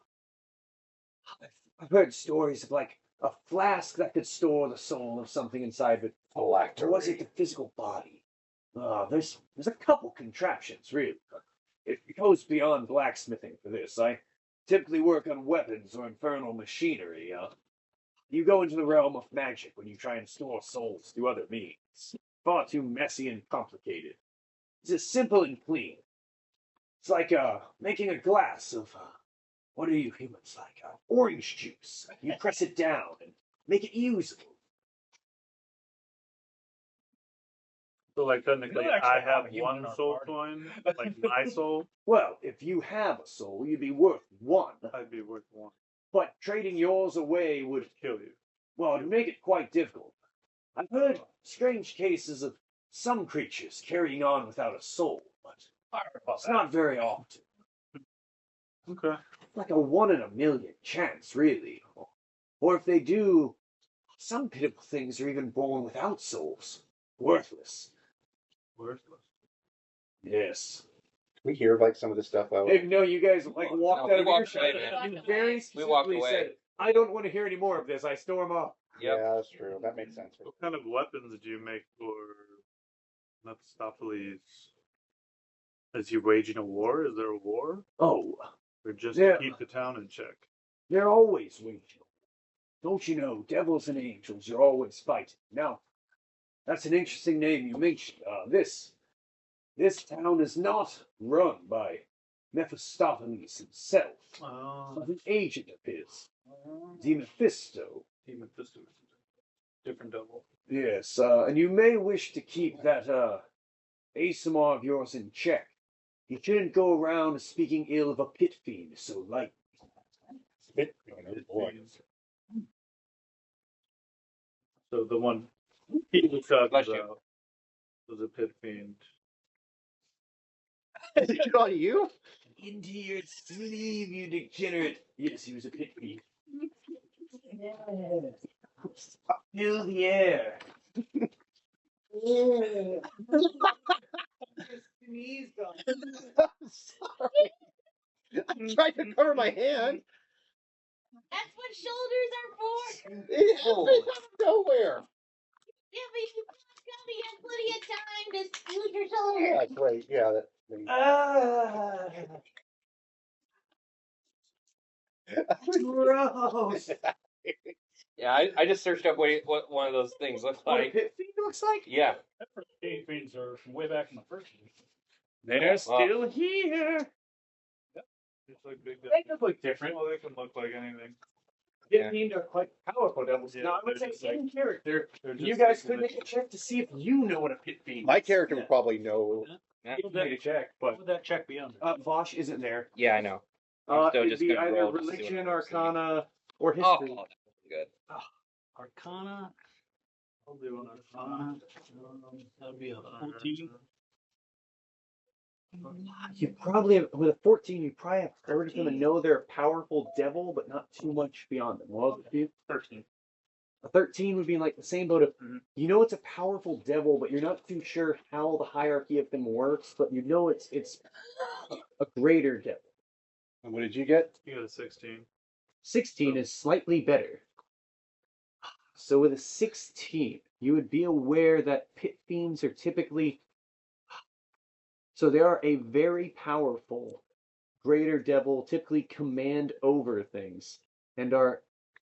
[SPEAKER 7] I've heard stories of like a flask that could store the soul of something inside, but or was it the physical body? There's a couple contraptions really, but it goes beyond blacksmithing for this. I typically work on weapons or infernal machinery. You go into the realm of magic when you try and store souls through other means. Far too messy and complicated. It's just simple and clean. It's like making a glass of what are you humans like? Orange juice. You press it down and make it usable.
[SPEAKER 3] So like technically,
[SPEAKER 2] You don't actually
[SPEAKER 3] I
[SPEAKER 2] have
[SPEAKER 3] have
[SPEAKER 2] a human in
[SPEAKER 3] one
[SPEAKER 2] our
[SPEAKER 3] soul
[SPEAKER 2] party.
[SPEAKER 3] coin, like my soul,
[SPEAKER 7] Well, if you have a soul, you'd be worth one.
[SPEAKER 3] I'd be worth one.
[SPEAKER 7] But trading yours away would,
[SPEAKER 3] Kill you.
[SPEAKER 7] well, it'd make it quite difficult. I've heard strange cases of some creatures carrying on without a soul, but
[SPEAKER 2] I heard about
[SPEAKER 7] it's
[SPEAKER 2] that.
[SPEAKER 7] not very often.
[SPEAKER 3] Okay.
[SPEAKER 7] Like a 1 in a million chance, really. Or if they do, some pitiful things are even born without souls. Worthless.
[SPEAKER 3] Worthless.
[SPEAKER 7] Yes.
[SPEAKER 5] We hear like some of the stuff.
[SPEAKER 1] No, you guys like walked
[SPEAKER 6] No,
[SPEAKER 1] out
[SPEAKER 6] we
[SPEAKER 1] of
[SPEAKER 6] walked
[SPEAKER 1] earshot.
[SPEAKER 6] away, man.
[SPEAKER 1] You very
[SPEAKER 6] We walked
[SPEAKER 1] specifically
[SPEAKER 6] away.
[SPEAKER 1] said, "I don't want to hear any more of this." I storm off.
[SPEAKER 6] Yep.
[SPEAKER 5] Yeah, that's true. That makes sense.
[SPEAKER 3] What kind of weapons do you make for Mephistopheles? Is he waging a war? Is there a war?
[SPEAKER 1] Oh,
[SPEAKER 3] Or just
[SPEAKER 1] Yeah.
[SPEAKER 3] to keep the town in check?
[SPEAKER 1] they're always waging. Don't you know, devils and angels are always fighting. Now, that's an interesting name you mentioned. This town is not run by Mephistopheles himself, but an agent of his, the Mephisto.
[SPEAKER 3] Mephisto. Different devil.
[SPEAKER 1] Yes, and you may wish to keep that ASMR of yours in check. You shouldn't go around speaking ill of a pit fiend so lightly.
[SPEAKER 3] So the one he was talking
[SPEAKER 6] Bless you.
[SPEAKER 3] about was a pit fiend.
[SPEAKER 5] Is it on you?
[SPEAKER 1] Into your sleeve, you degenerate. Yes, he was a pit fiend. Fill the air. Sneeze gone.
[SPEAKER 5] I'm sorry. I'm trying to cover my hand.
[SPEAKER 4] That's what shoulders are for.
[SPEAKER 5] It happens out of nowhere.
[SPEAKER 4] Yeah, but if you have plenty of time to use your shoulders.
[SPEAKER 5] That's right. Yeah.
[SPEAKER 1] Gross.
[SPEAKER 6] Yeah, I just searched up what one of those things looks
[SPEAKER 1] What a
[SPEAKER 6] like.
[SPEAKER 1] pit fiend looks like?
[SPEAKER 6] Yeah.
[SPEAKER 2] Cave fiends are from way back in the first year.
[SPEAKER 1] They're still here.
[SPEAKER 3] It's like big
[SPEAKER 1] They could look different.
[SPEAKER 3] Well, they can look like anything.
[SPEAKER 1] Pit fiend are quite powerful devils.
[SPEAKER 3] Yeah,
[SPEAKER 1] now, I would
[SPEAKER 3] they're
[SPEAKER 1] say
[SPEAKER 3] just like-
[SPEAKER 1] in character,
[SPEAKER 3] They're
[SPEAKER 1] you
[SPEAKER 3] just
[SPEAKER 1] guys
[SPEAKER 3] like
[SPEAKER 1] could make a check to see if you know what a pit fiend
[SPEAKER 5] My
[SPEAKER 1] is.
[SPEAKER 5] character would probably know.
[SPEAKER 6] Yeah.
[SPEAKER 1] You can make a check, but
[SPEAKER 2] What would that check be under?
[SPEAKER 1] Vosh isn't there.
[SPEAKER 6] Yeah, I know. I'm still
[SPEAKER 1] It'd
[SPEAKER 6] just
[SPEAKER 1] be
[SPEAKER 6] gonna
[SPEAKER 1] either
[SPEAKER 6] roll to see what
[SPEAKER 1] religion,
[SPEAKER 6] I'm seeing.
[SPEAKER 1] arcana, or
[SPEAKER 6] Oh,
[SPEAKER 1] history.
[SPEAKER 6] that's good.
[SPEAKER 2] Arcana.
[SPEAKER 3] I'll do one.
[SPEAKER 2] That'd be a 14.
[SPEAKER 1] You probably have, with a 14, you probably have heard of them and know they're a powerful devil, but not too much beyond them. Well, if you
[SPEAKER 9] 13.
[SPEAKER 1] a 13 would be in like the same boat of
[SPEAKER 9] Mhm.
[SPEAKER 1] you know it's a powerful devil, but you're not too sure how the hierarchy of them works, but you know it's a greater devil.
[SPEAKER 5] And what did you get?
[SPEAKER 3] You got a 16.
[SPEAKER 1] 16 is slightly better. So with a 16, you would be aware that pit fiends are typically so they are a very powerful greater devil, typically command over things, and are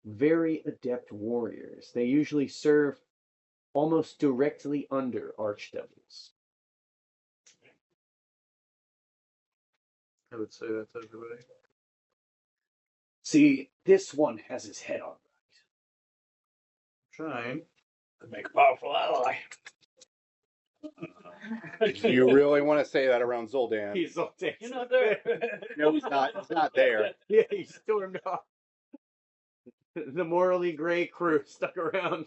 [SPEAKER 1] very adept warriors. They usually serve almost directly under archdevils.
[SPEAKER 3] I would say that's everybody.
[SPEAKER 1] See, this one has his head on.
[SPEAKER 3] Trying.
[SPEAKER 2] Could make a powerful ally.
[SPEAKER 5] Do you really want to say that around Zuldan?
[SPEAKER 1] He's all dead.
[SPEAKER 2] You're not there.
[SPEAKER 5] No, he's not. He's not there.
[SPEAKER 1] Yeah, he stormed off. The morally gray crew stuck around.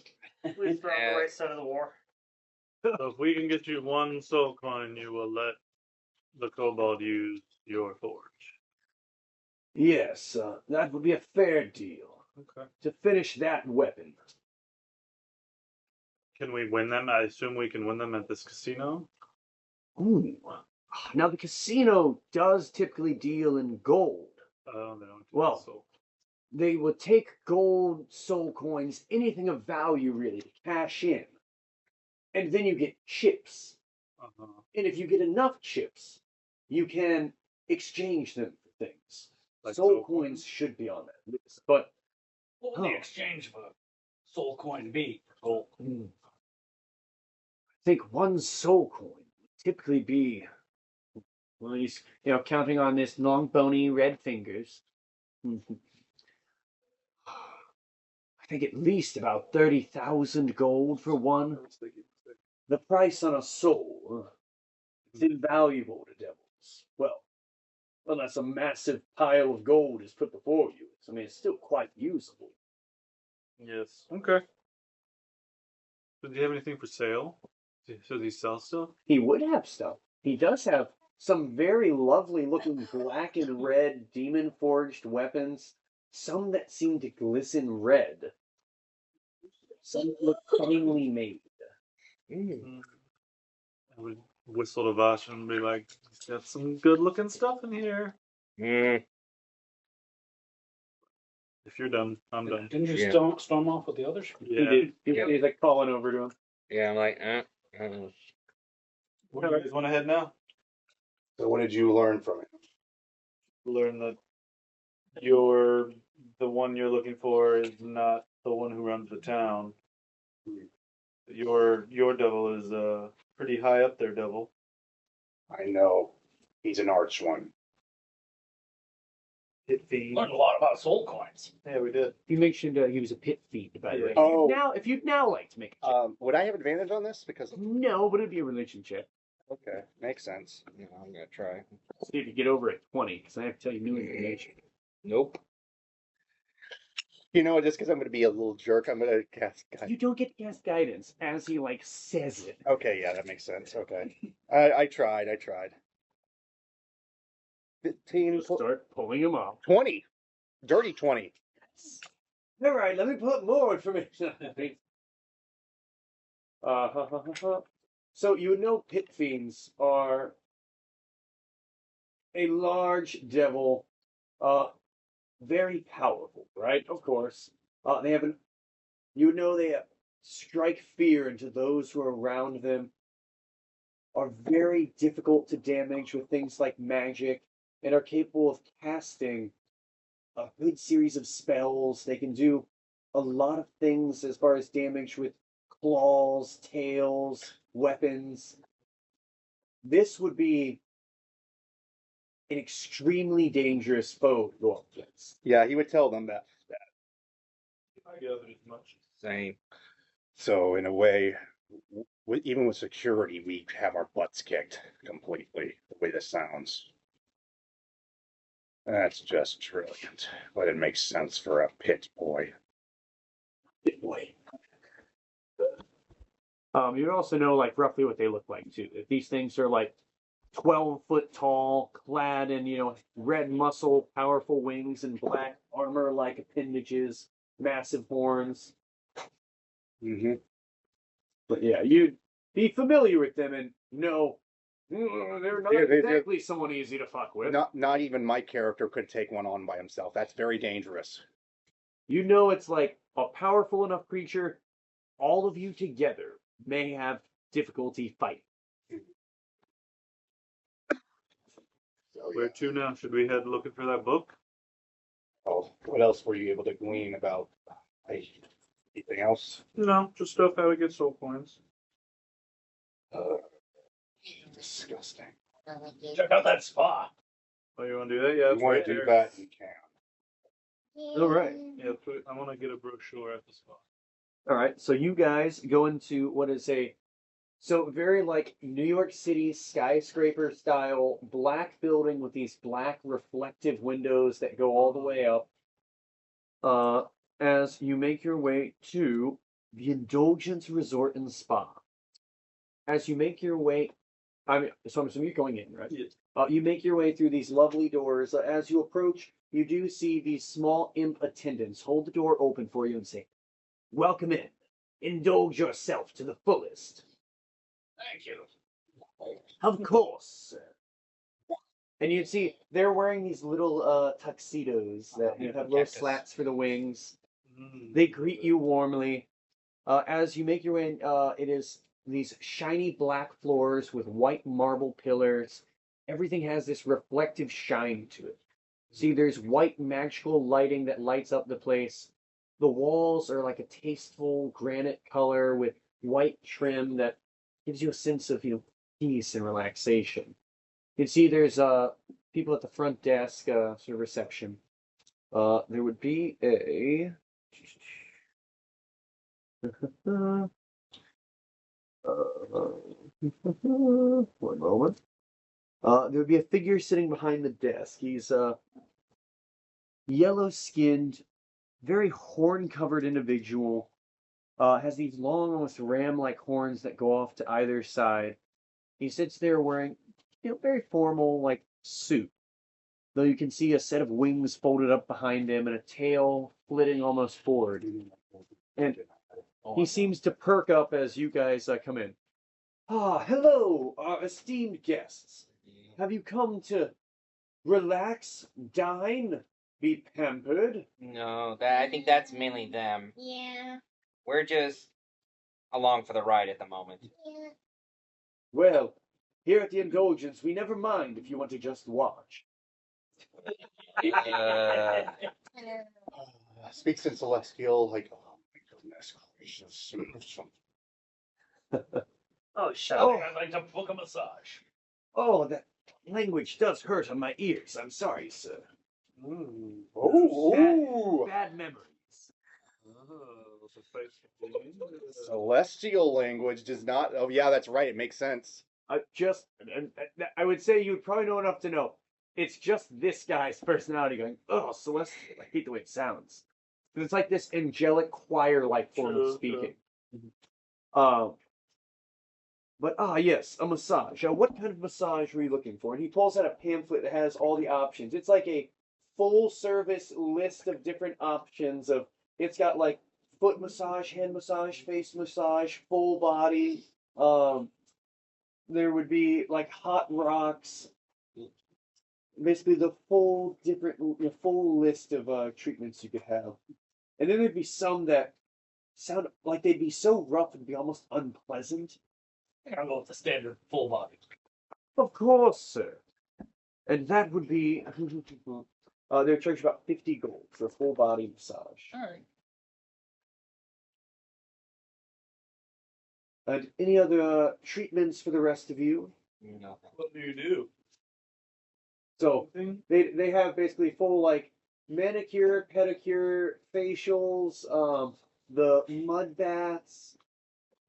[SPEAKER 9] Please throw on the right side of the war.
[SPEAKER 3] So if we can get you one soul coin, you will let the kobold use your forge.
[SPEAKER 1] Yes, that would be a fair deal.
[SPEAKER 3] Okay.
[SPEAKER 1] To finish that weapon.
[SPEAKER 3] Can we win them? I assume we can win them at this casino.
[SPEAKER 1] Ooh. Now the casino does typically deal in gold.
[SPEAKER 3] Oh, they don't.
[SPEAKER 1] Well,
[SPEAKER 3] soul.
[SPEAKER 1] They would take gold, soul coins, anything of value really, to cash in. And then you get chips.
[SPEAKER 3] Uh-huh.
[SPEAKER 1] And if you get enough chips, you can exchange them for things.
[SPEAKER 3] Like
[SPEAKER 1] soul
[SPEAKER 3] soul
[SPEAKER 1] coins
[SPEAKER 3] coins?
[SPEAKER 1] should be on that list. But
[SPEAKER 2] What would the exchange of a soul coin be for gold?
[SPEAKER 1] I think one soul coin would typically be, well, he's, counting on this long, bony, red fingers. I think at least about 30,000 gold for one. The price on a soul is invaluable to devils. Well, unless a massive pile of gold is put before you. I mean, it's still quite usable.
[SPEAKER 3] Yes. Okay. So do you have anything for sale? Does he sell stuff?
[SPEAKER 1] He would have stuff. He does have some very lovely looking black and red demon forged weapons. Some that seem to glisten red. Some that look finely made.
[SPEAKER 3] I would whistle to Voash and be like, "He's got some good-looking stuff in here."
[SPEAKER 6] Mm,
[SPEAKER 3] If you're done, I'm done.
[SPEAKER 2] Didn't you
[SPEAKER 6] Yeah.
[SPEAKER 2] storm off with the others?
[SPEAKER 3] Yeah.
[SPEAKER 1] He did.
[SPEAKER 6] Yeah.
[SPEAKER 1] He's like calling over to him.
[SPEAKER 6] yeah, I'm like,
[SPEAKER 3] What do you guys want to head now?
[SPEAKER 5] So what did you learn from it?
[SPEAKER 3] Learn that the one you're looking for is not the one who runs the town. Your devil is pretty high up there, devil.
[SPEAKER 5] I know he's an arch one.
[SPEAKER 3] Hit fiend.
[SPEAKER 2] Learned a lot about soul coins.
[SPEAKER 3] Yeah, we did.
[SPEAKER 1] You mentioned he was a pit fiend, by the way.
[SPEAKER 5] Oh.
[SPEAKER 1] If you'd now like to make a check.
[SPEAKER 5] Would I have advantage on this? Because
[SPEAKER 1] No, but it'd be a religion check.
[SPEAKER 5] okay, makes sense.
[SPEAKER 6] I'm gonna try.
[SPEAKER 1] See if you get over at 20, because I have to tell you new information.
[SPEAKER 6] Nope.
[SPEAKER 5] You know, just because I'm going to be a little jerk, I'm going to cast.
[SPEAKER 1] You don't get to cast guidance as he like says it.
[SPEAKER 5] Okay, yeah, that makes sense. Okay, I tried. 15,
[SPEAKER 1] Start pulling him off.
[SPEAKER 5] 20, dirty 20.
[SPEAKER 1] All right, let me put more information. So you know pit fiends are a large devil, very powerful, right? Of course. They have they strike fear into those who are around them, are very difficult to damage with things like magic, and are capable of casting a good series of spells. They can do a lot of things as far as damage with claws, tails, weapons. This would be an extremely dangerous foe to go up against.
[SPEAKER 5] Yeah, he would tell them that.
[SPEAKER 3] I gathered as much.
[SPEAKER 6] Same.
[SPEAKER 5] So in a way, even with security, we have our butts kicked completely. The way this sounds. That's just brilliant. But it makes sense for a pit boy.
[SPEAKER 1] Pit boy. You also know like roughly what they look like too. That these things are like 12-foot tall, clad in red muscle, powerful wings, and black armor-like appendages, massive horns.
[SPEAKER 5] Mm-hmm.
[SPEAKER 1] But yeah, you'd be familiar with them and know they're not exactly someone easy to fuck with.
[SPEAKER 5] Not even my character could take one on by himself. That's very dangerous.
[SPEAKER 1] You know it's like a powerful enough creature, all of you together may have difficulty fighting.
[SPEAKER 5] So,
[SPEAKER 3] Where to now? Should we head looking for that book?
[SPEAKER 5] Oh, what else were you able to glean about anything else?
[SPEAKER 3] No, just stuff how we get soul coins.
[SPEAKER 5] Disgusting.
[SPEAKER 2] Check out that spa.
[SPEAKER 3] Oh, you want to do that? Yeah,
[SPEAKER 5] If
[SPEAKER 3] it's
[SPEAKER 5] you want
[SPEAKER 3] right
[SPEAKER 5] to do
[SPEAKER 3] there.
[SPEAKER 5] that, you can.
[SPEAKER 1] All right.
[SPEAKER 3] Yeah, I want to get a brochure at the spot.
[SPEAKER 1] All right, so you guys go into what is very like New York City skyscraper style black building with these black reflective windows that go all the way up. As you make your way to the Indulgence Resort and Spa. As you make your way, so I'm assuming you're going in, right?
[SPEAKER 3] Yes.
[SPEAKER 1] You make your way through these lovely doors. As you approach, you do see these small imp attendants hold the door open for you and say, "Welcome in. Indulge yourself to the fullest."
[SPEAKER 2] Thank you.
[SPEAKER 1] Of course, sir. And you'd see they're wearing these little tuxedos that have little slats for the wings. They greet you warmly. As you make your way in, it is these shiny black floors with white marble pillars. Everything has this reflective shine to it. See, there's white magical lighting that lights up the place. The walls are like a tasteful granite color with white trim that gives you a sense of peace and relaxation. You can see there's people at the front desk, sort of reception. There would be a one moment. There would be a figure sitting behind the desk. He's yellow-skinned, very horn-covered individual. Has these long, almost ram-like horns that go off to either side. He sits there wearing, very formal, like, suit. Though you can see a set of wings folded up behind him and a tail flitting almost forward. And he seems to perk up as you guys come in.
[SPEAKER 7] Ah, hello, our esteemed guests. Have you come to relax, dine, be pampered?
[SPEAKER 6] No, that I think that's mainly them.
[SPEAKER 4] Yeah.
[SPEAKER 6] We're just along for the ride at the moment.
[SPEAKER 4] Yeah.
[SPEAKER 7] Well, here at the Indulgence, we never mind if you want to just watch.
[SPEAKER 6] Uh,
[SPEAKER 5] Speaks in Celestial, like, oh my goodness gracious.
[SPEAKER 9] Oh, shut
[SPEAKER 2] Oh,
[SPEAKER 9] up.
[SPEAKER 2] I'd like to book a massage.
[SPEAKER 7] Oh, that language does hurt on my ears. I'm sorry, sir.
[SPEAKER 5] Oh,
[SPEAKER 7] Bad memories.
[SPEAKER 5] Celestial language does not. Oh, yeah, that's right. It makes sense.
[SPEAKER 7] I would say you'd probably know enough to know. It's just this guy's personality going, oh, Celestial. I hate the way it sounds. But it's like this angelic choir-like form of speaking. But yes, a massage. What kind of massage were you looking for? And he pulls out a pamphlet that has all the options. It's like a full-service list of different options. It's got like foot massage, hand massage, face massage, full body. There would be like hot rocks. Basically, the full full list of treatments you could have. And then there'd be some that sound like they'd be so rough it'd be almost unpleasant.
[SPEAKER 2] I'll go with the standard full body.
[SPEAKER 7] Of course, sir. And that would be they're charged about 50 gold for a full body massage.
[SPEAKER 2] All right.
[SPEAKER 7] And any other treatments for the rest of you?
[SPEAKER 6] no.
[SPEAKER 3] What do you do?
[SPEAKER 7] So
[SPEAKER 3] Anything?
[SPEAKER 7] they have basically full like manicure, pedicure, facials, the mud baths.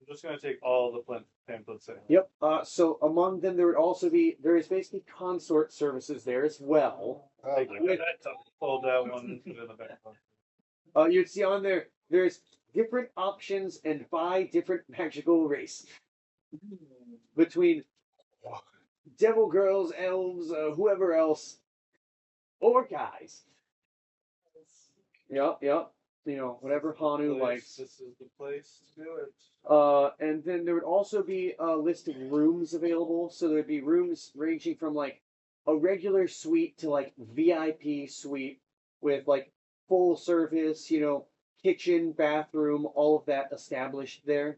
[SPEAKER 3] I'm just gonna take all the pamphlets there.
[SPEAKER 7] Yep. So among them, there is basically consort services there as well.
[SPEAKER 3] With fold that one and put it in the back.
[SPEAKER 7] You'd see on there's different options and by different magical race between devil girls, elves, whoever else, or guys. Yep. You know, whatever Hanu likes.
[SPEAKER 3] This is the place to do it.
[SPEAKER 7] And then there would also be a list of rooms available. So there'd be rooms ranging from like a regular suite to like VIP suite with like full service, kitchen, bathroom, all of that established there.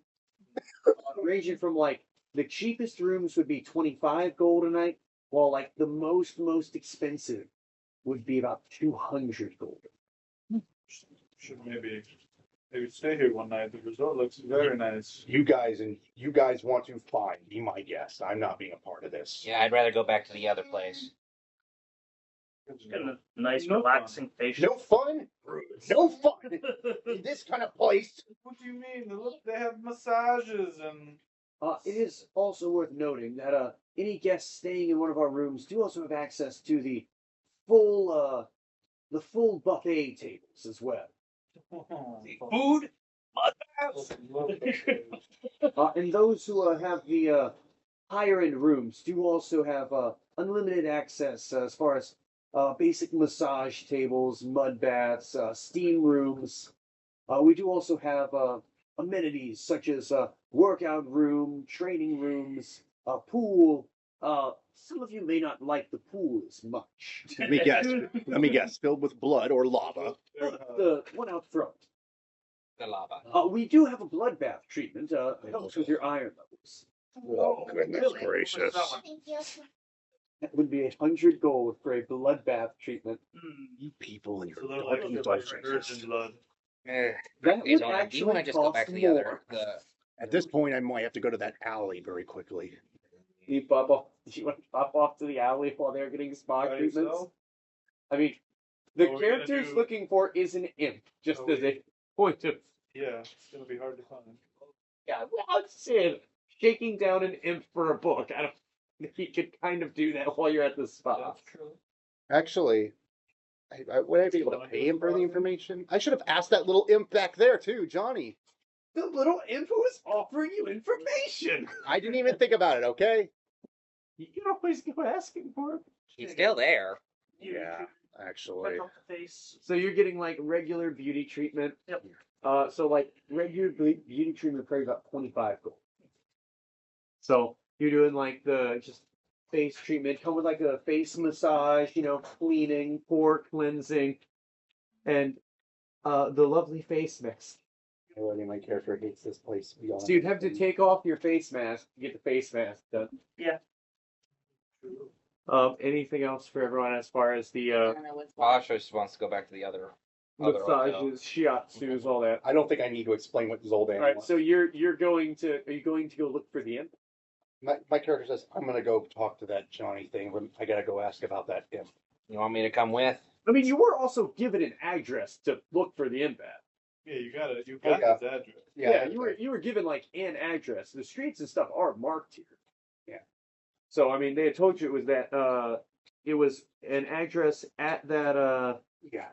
[SPEAKER 7] Ranging from like the cheapest rooms would be 25 gold a night, while like the most expensive would be about 200 gold.
[SPEAKER 3] Should maybe stay here one night. The resort looks very nice.
[SPEAKER 5] You guys want to fine. Be my guest. I'm not being a part of this.
[SPEAKER 6] Yeah, I'd rather go back to the other place.
[SPEAKER 9] Getting a nice,
[SPEAKER 3] No
[SPEAKER 9] relaxing facial.
[SPEAKER 5] No fun. No fun in this kind of place.
[SPEAKER 3] What do you mean? Look, they have massages and.
[SPEAKER 7] It is also worth noting that any guests staying in one of our rooms do also have access to the full buffet tables as well.
[SPEAKER 2] Food, mud baths.
[SPEAKER 7] And those who have the higher end rooms do also have unlimited access as far as basic massage tables, mud baths, steam rooms. We do also have amenities such as workout room, training rooms, pool. Some of you may not like the pool as much.
[SPEAKER 5] Let me guess. Filled with blood or lava.
[SPEAKER 7] The one out front.
[SPEAKER 6] The lava.
[SPEAKER 7] We do have a bloodbath treatment. It helps with your iron levels.
[SPEAKER 5] Oh, goodness gracious.
[SPEAKER 4] Thank you.
[SPEAKER 7] That would be 100 gold for a bloodbath treatment.
[SPEAKER 5] You people and your
[SPEAKER 3] So they're like
[SPEAKER 5] indulgence.
[SPEAKER 3] virgin blood.
[SPEAKER 7] That
[SPEAKER 6] Hey,
[SPEAKER 7] would
[SPEAKER 6] Zuldan, do you want to
[SPEAKER 7] actually
[SPEAKER 6] just go back
[SPEAKER 7] cost
[SPEAKER 6] to the other?
[SPEAKER 7] more.
[SPEAKER 5] At this point, I might have to go to that alley very quickly.
[SPEAKER 7] You pop off. Do you want to pop off to the alley while they're getting spa
[SPEAKER 3] By
[SPEAKER 7] treatments?
[SPEAKER 3] yourself?
[SPEAKER 7] I mean, the
[SPEAKER 3] What are we gonna
[SPEAKER 7] character's
[SPEAKER 3] do?
[SPEAKER 7] looking for is an imp, just
[SPEAKER 3] Are
[SPEAKER 7] as a point of.
[SPEAKER 3] Yeah, it's gonna be hard to find.
[SPEAKER 7] Yeah, well, I'm saying shaking down an imp for a book. I don't. You could kind of do that while you're at the spa.
[SPEAKER 3] That's true.
[SPEAKER 5] Actually, would I be able to pay him for the information? I should have asked that little imp back there too, Johnny.
[SPEAKER 7] The little imp who is offering you information.
[SPEAKER 5] I didn't even think about it. Okay.
[SPEAKER 7] You can always go asking for it.
[SPEAKER 6] He's still there.
[SPEAKER 5] Yeah, actually.
[SPEAKER 9] Check out the face.
[SPEAKER 7] So you're getting like regular beauty treatment.
[SPEAKER 9] Yep.
[SPEAKER 7] So like regular beauty treatment probably about 25 gold.
[SPEAKER 1] So you're doing like the just face treatment, come with like a face massage, cleaning, pore cleansing, and the lovely face mix.
[SPEAKER 5] Already my character hates this place beyond.
[SPEAKER 1] So you'd have to take off your face mask to get the face mask done.
[SPEAKER 9] Yeah.
[SPEAKER 1] Anything else for everyone as far as the
[SPEAKER 8] I don't know what's
[SPEAKER 6] Voash just wants to go back to the other hotel.
[SPEAKER 1] massages, shiatsus, all that?
[SPEAKER 5] I don't think I need to explain what Zuldan
[SPEAKER 1] All right,
[SPEAKER 5] wants.
[SPEAKER 1] so are you going to go look for the imp?
[SPEAKER 5] My character says, I'm gonna go talk to that Johnny thing. I gotta go ask about that imp.
[SPEAKER 6] You want me to come with?
[SPEAKER 1] I mean, you were also given an address to look for the imp at.
[SPEAKER 3] Yeah, you got
[SPEAKER 5] Oh,
[SPEAKER 3] his
[SPEAKER 5] yeah.
[SPEAKER 3] address.
[SPEAKER 1] Yeah, you were given like an address. The streets and stuff are marked here.
[SPEAKER 5] Yeah.
[SPEAKER 1] So I mean, they had told you it was that it was an address at that
[SPEAKER 5] Yeah.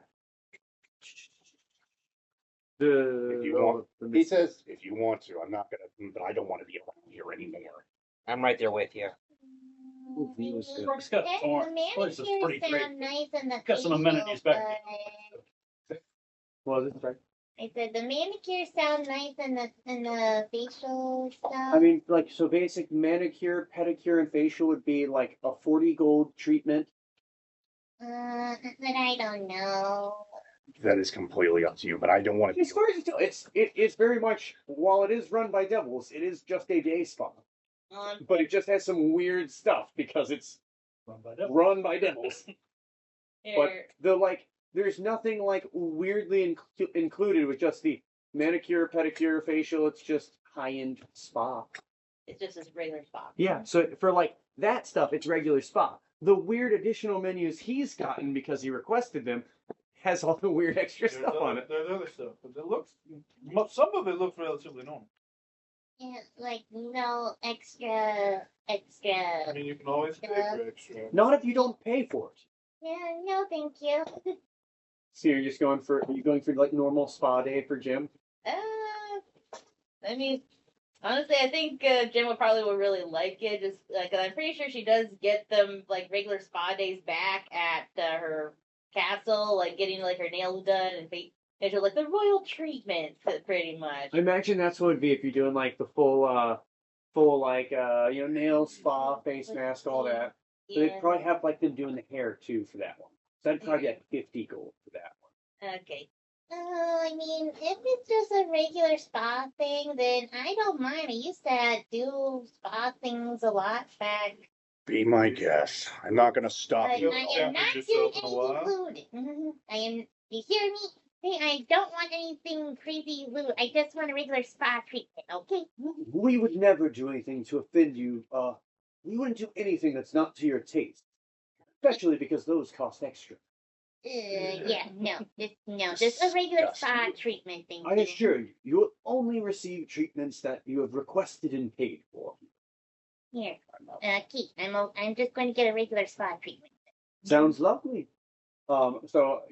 [SPEAKER 1] the
[SPEAKER 5] If you want,
[SPEAKER 1] the-
[SPEAKER 5] he says, if you want to, I'm not gonna, but I don't want to be around here anymore.
[SPEAKER 6] I'm right there with you.
[SPEAKER 1] Ooh, he was good.
[SPEAKER 2] Brooks got
[SPEAKER 4] The
[SPEAKER 2] torn. This place is pretty
[SPEAKER 4] manicures
[SPEAKER 2] great.
[SPEAKER 4] sound nice and the
[SPEAKER 2] Got some amenities
[SPEAKER 4] facial,
[SPEAKER 2] back
[SPEAKER 4] but
[SPEAKER 1] Well, this is right.
[SPEAKER 4] I said the manicures sound nice and the facial stuff.
[SPEAKER 1] I mean, like, so basic manicure, pedicure, and facial would be like a 40 gold treatment.
[SPEAKER 4] but I don't know.
[SPEAKER 5] That is completely up to you, but I don't want to
[SPEAKER 1] As
[SPEAKER 5] be.
[SPEAKER 1] far as it's very much, while it is run by devils, it is just a day spa. But it just has some weird stuff because it's
[SPEAKER 2] Run by devil.
[SPEAKER 1] run by devils. But
[SPEAKER 8] Here.
[SPEAKER 1] there's nothing like weirdly included with just the manicure, pedicure, facial. It's just high-end spa.
[SPEAKER 8] It's just this regular spot.
[SPEAKER 1] Yeah, so for like that stuff, it's regular spa. The weird additional menus he's gotten because he requested them has all the weird extra
[SPEAKER 3] There's
[SPEAKER 1] stuff on it.
[SPEAKER 3] There's other stuff, but it looks. Some of it looks relatively normal.
[SPEAKER 4] Yeah, like no extra.
[SPEAKER 3] I mean, you can always pay for extra.
[SPEAKER 1] Not if you don't pay for it.
[SPEAKER 4] Yeah, no, thank you.
[SPEAKER 1] So you're just going for like normal spa day for Jim?
[SPEAKER 8] I mean, honestly, I think Jen would really like it. Just like, 'cause I'm pretty sure she does get them like regular spa days back at her castle, like getting like her nails done and facial, like the royal treatment, pretty much.
[SPEAKER 1] I imagine that's what it'd be if you're doing like the full like nail spa, face mask, all that. So they'd probably have like them doing the hair too for that one. So that'd probably be like 50 gold for that one.
[SPEAKER 8] Okay.
[SPEAKER 4] Oh, I mean, if it's just a regular spa thing, then I don't mind. I used to do spa things a lot back.
[SPEAKER 5] Be my guest. I'm not gonna stop
[SPEAKER 4] But
[SPEAKER 5] you.
[SPEAKER 4] I
[SPEAKER 3] Yeah,
[SPEAKER 4] am not
[SPEAKER 3] just
[SPEAKER 4] doing
[SPEAKER 3] open a
[SPEAKER 4] anything
[SPEAKER 3] while.
[SPEAKER 4] lewd. I am. You hear me? Hey, I don't want anything crazy lewd. I just want a regular spa treatment. Okay.
[SPEAKER 1] We would never do anything to offend you. We wouldn't do anything that's not to your taste. Especially because those cost extra.
[SPEAKER 4] Yeah, no, just a regular spa treatment thing.
[SPEAKER 1] I assure you, you will only receive treatments that you have requested and paid for.
[SPEAKER 4] Here, Keith, I'm just going to get a regular spa treatment.
[SPEAKER 1] Sounds lovely. So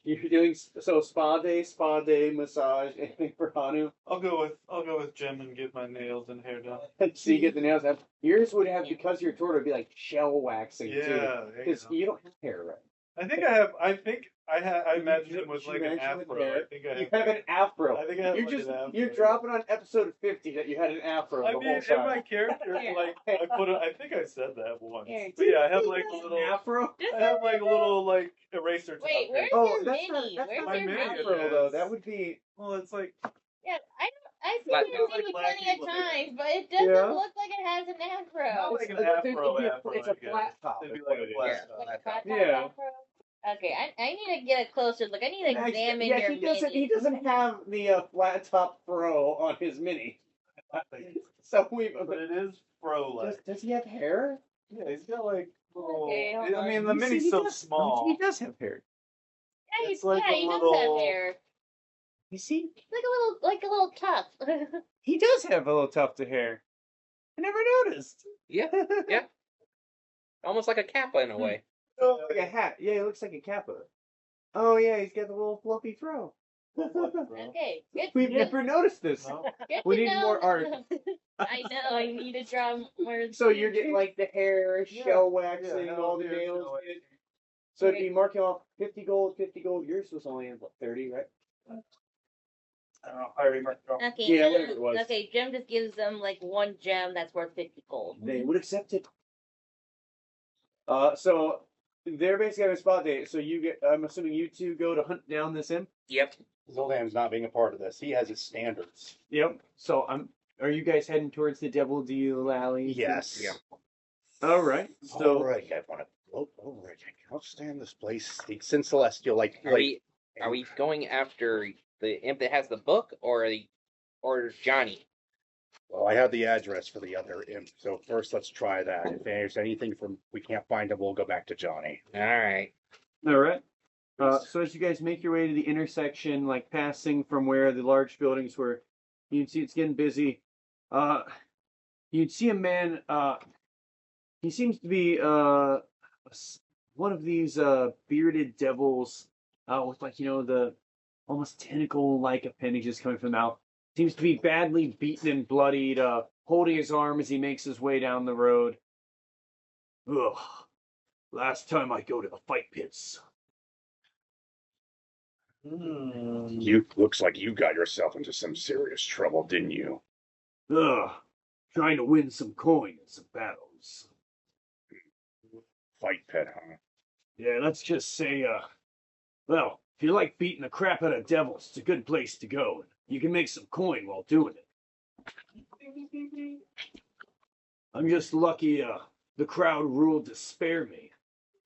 [SPEAKER 1] you're doing spa day, massage, anything for Hanu?
[SPEAKER 3] I'll go with Jim and get my nails and hair done.
[SPEAKER 1] So you get the nails done. Yours would have, because you're tortoise, would be like shell waxing too.
[SPEAKER 3] Yeah,
[SPEAKER 1] Because you don't have hair, right?
[SPEAKER 3] I think I imagine it was like an afro. I think
[SPEAKER 1] You have an afro.
[SPEAKER 3] I think I have
[SPEAKER 1] You're
[SPEAKER 3] like
[SPEAKER 1] just
[SPEAKER 3] an afro.
[SPEAKER 1] you're dropping on episode 50 that you had an afro
[SPEAKER 3] I
[SPEAKER 1] the
[SPEAKER 3] mean,
[SPEAKER 1] whole
[SPEAKER 3] in
[SPEAKER 1] time.
[SPEAKER 3] my character,
[SPEAKER 8] Here.
[SPEAKER 3] like I think I said that once.
[SPEAKER 8] Here,
[SPEAKER 3] But yeah, I have like a little
[SPEAKER 1] afro.
[SPEAKER 3] I have like a little like eraser top.
[SPEAKER 8] Wait, where's
[SPEAKER 1] Oh,
[SPEAKER 8] your
[SPEAKER 1] that's
[SPEAKER 8] mini?
[SPEAKER 1] not that's
[SPEAKER 8] Where's
[SPEAKER 1] not
[SPEAKER 3] my
[SPEAKER 1] an
[SPEAKER 8] your
[SPEAKER 3] mini?
[SPEAKER 8] mini?
[SPEAKER 1] afro though. That would be.
[SPEAKER 3] Well, it's like
[SPEAKER 8] Yeah, I've
[SPEAKER 6] Like-
[SPEAKER 8] seen your
[SPEAKER 3] like
[SPEAKER 8] mini plenty of
[SPEAKER 3] Blackie
[SPEAKER 8] times, but it doesn't
[SPEAKER 1] Yeah.
[SPEAKER 8] look like it has an afro.
[SPEAKER 3] not like an
[SPEAKER 1] It's-
[SPEAKER 3] afro.
[SPEAKER 1] it's a flat top.
[SPEAKER 3] It'd be
[SPEAKER 1] is
[SPEAKER 3] like
[SPEAKER 1] what
[SPEAKER 3] a
[SPEAKER 1] it is.
[SPEAKER 3] flat
[SPEAKER 6] Yeah.
[SPEAKER 3] top.
[SPEAKER 8] Like a flat top
[SPEAKER 1] Yeah.
[SPEAKER 8] afro? Okay, I need to get a closer look. I need to examine
[SPEAKER 1] yeah,
[SPEAKER 8] your
[SPEAKER 1] he doesn't.
[SPEAKER 8] mini.
[SPEAKER 1] He doesn't have the flat top fro on his mini. So we.
[SPEAKER 3] But it is fro like.
[SPEAKER 1] Does he have hair?
[SPEAKER 3] Yeah, he's got like little.
[SPEAKER 8] Okay, hold
[SPEAKER 3] I mean,
[SPEAKER 8] on.
[SPEAKER 3] the
[SPEAKER 1] You see,
[SPEAKER 3] mini's
[SPEAKER 1] he
[SPEAKER 3] so
[SPEAKER 1] does-
[SPEAKER 3] small.
[SPEAKER 1] He does have hair.
[SPEAKER 8] Yeah,
[SPEAKER 3] It's like a
[SPEAKER 8] he does
[SPEAKER 3] little-
[SPEAKER 8] have hair.
[SPEAKER 1] You see,
[SPEAKER 8] Like a little tuft.
[SPEAKER 1] he does have a little tuft of hair. I never noticed.
[SPEAKER 6] Yeah, yeah. Almost like a kappa in a way.
[SPEAKER 1] Oh, like a hat. Yeah, he looks like a kappa. Oh yeah, he's got the little fluffy fro.
[SPEAKER 8] Okay, good.
[SPEAKER 1] We've
[SPEAKER 8] good,
[SPEAKER 1] never noticed this.
[SPEAKER 3] No?
[SPEAKER 8] good
[SPEAKER 1] we
[SPEAKER 8] to
[SPEAKER 1] need
[SPEAKER 8] know.
[SPEAKER 1] more art.
[SPEAKER 8] I know. I need to draw more.
[SPEAKER 1] So you're getting like the hair,
[SPEAKER 3] Yeah,
[SPEAKER 1] shell waxing,
[SPEAKER 3] yeah,
[SPEAKER 1] all the
[SPEAKER 3] hair,
[SPEAKER 1] nails.
[SPEAKER 3] shell waxing.
[SPEAKER 1] So it'd be marking off 50 gold, 50 gold. Yours was only what, 30, right?
[SPEAKER 9] I don't know. I already marked it off.
[SPEAKER 8] Okay.
[SPEAKER 1] Yeah, whatever it was.
[SPEAKER 8] Okay, Jim just gives them like 1 gem that's worth 50 gold.
[SPEAKER 1] They would accept it. So they're basically having a spot day. So you get. I'm assuming you two go to hunt down this imp.
[SPEAKER 6] Yep.
[SPEAKER 5] Zuldan's not being a part of this. He has his standards.
[SPEAKER 1] Yep. So Are you guys heading towards the Devil Deal Alley?
[SPEAKER 5] Yes.
[SPEAKER 6] Yeah.
[SPEAKER 1] All right. So.
[SPEAKER 5] All right, I want to float over it. I can't stand this place. Since Celestial,
[SPEAKER 6] Are we going after the imp that has the book, or Johnny?
[SPEAKER 5] Well, I have the address for the other imp, so first let's try that. If there's anything we can't find him, we'll go back to Johnny.
[SPEAKER 6] All right.
[SPEAKER 1] All right. So as you guys make your way to the intersection, like passing from where the large buildings were, you can see it's getting busy. You'd see a man. He seems to be one of these bearded devils with the almost tentacle-like appendages coming from the mouth. Seems to be badly beaten and bloodied, holding his arm as he makes his way down the road. Ugh. Last time I go to the fight pits.
[SPEAKER 5] You looks like you got yourself into some serious trouble, didn't you?
[SPEAKER 1] Ugh. Trying to win some coin in some battles.
[SPEAKER 5] Fight pit, huh?
[SPEAKER 1] Yeah, let's just say, well, if you like beating the crap out of devils, it's a good place to go. You can make some coin while doing it. I'm just lucky, the crowd ruled to spare me.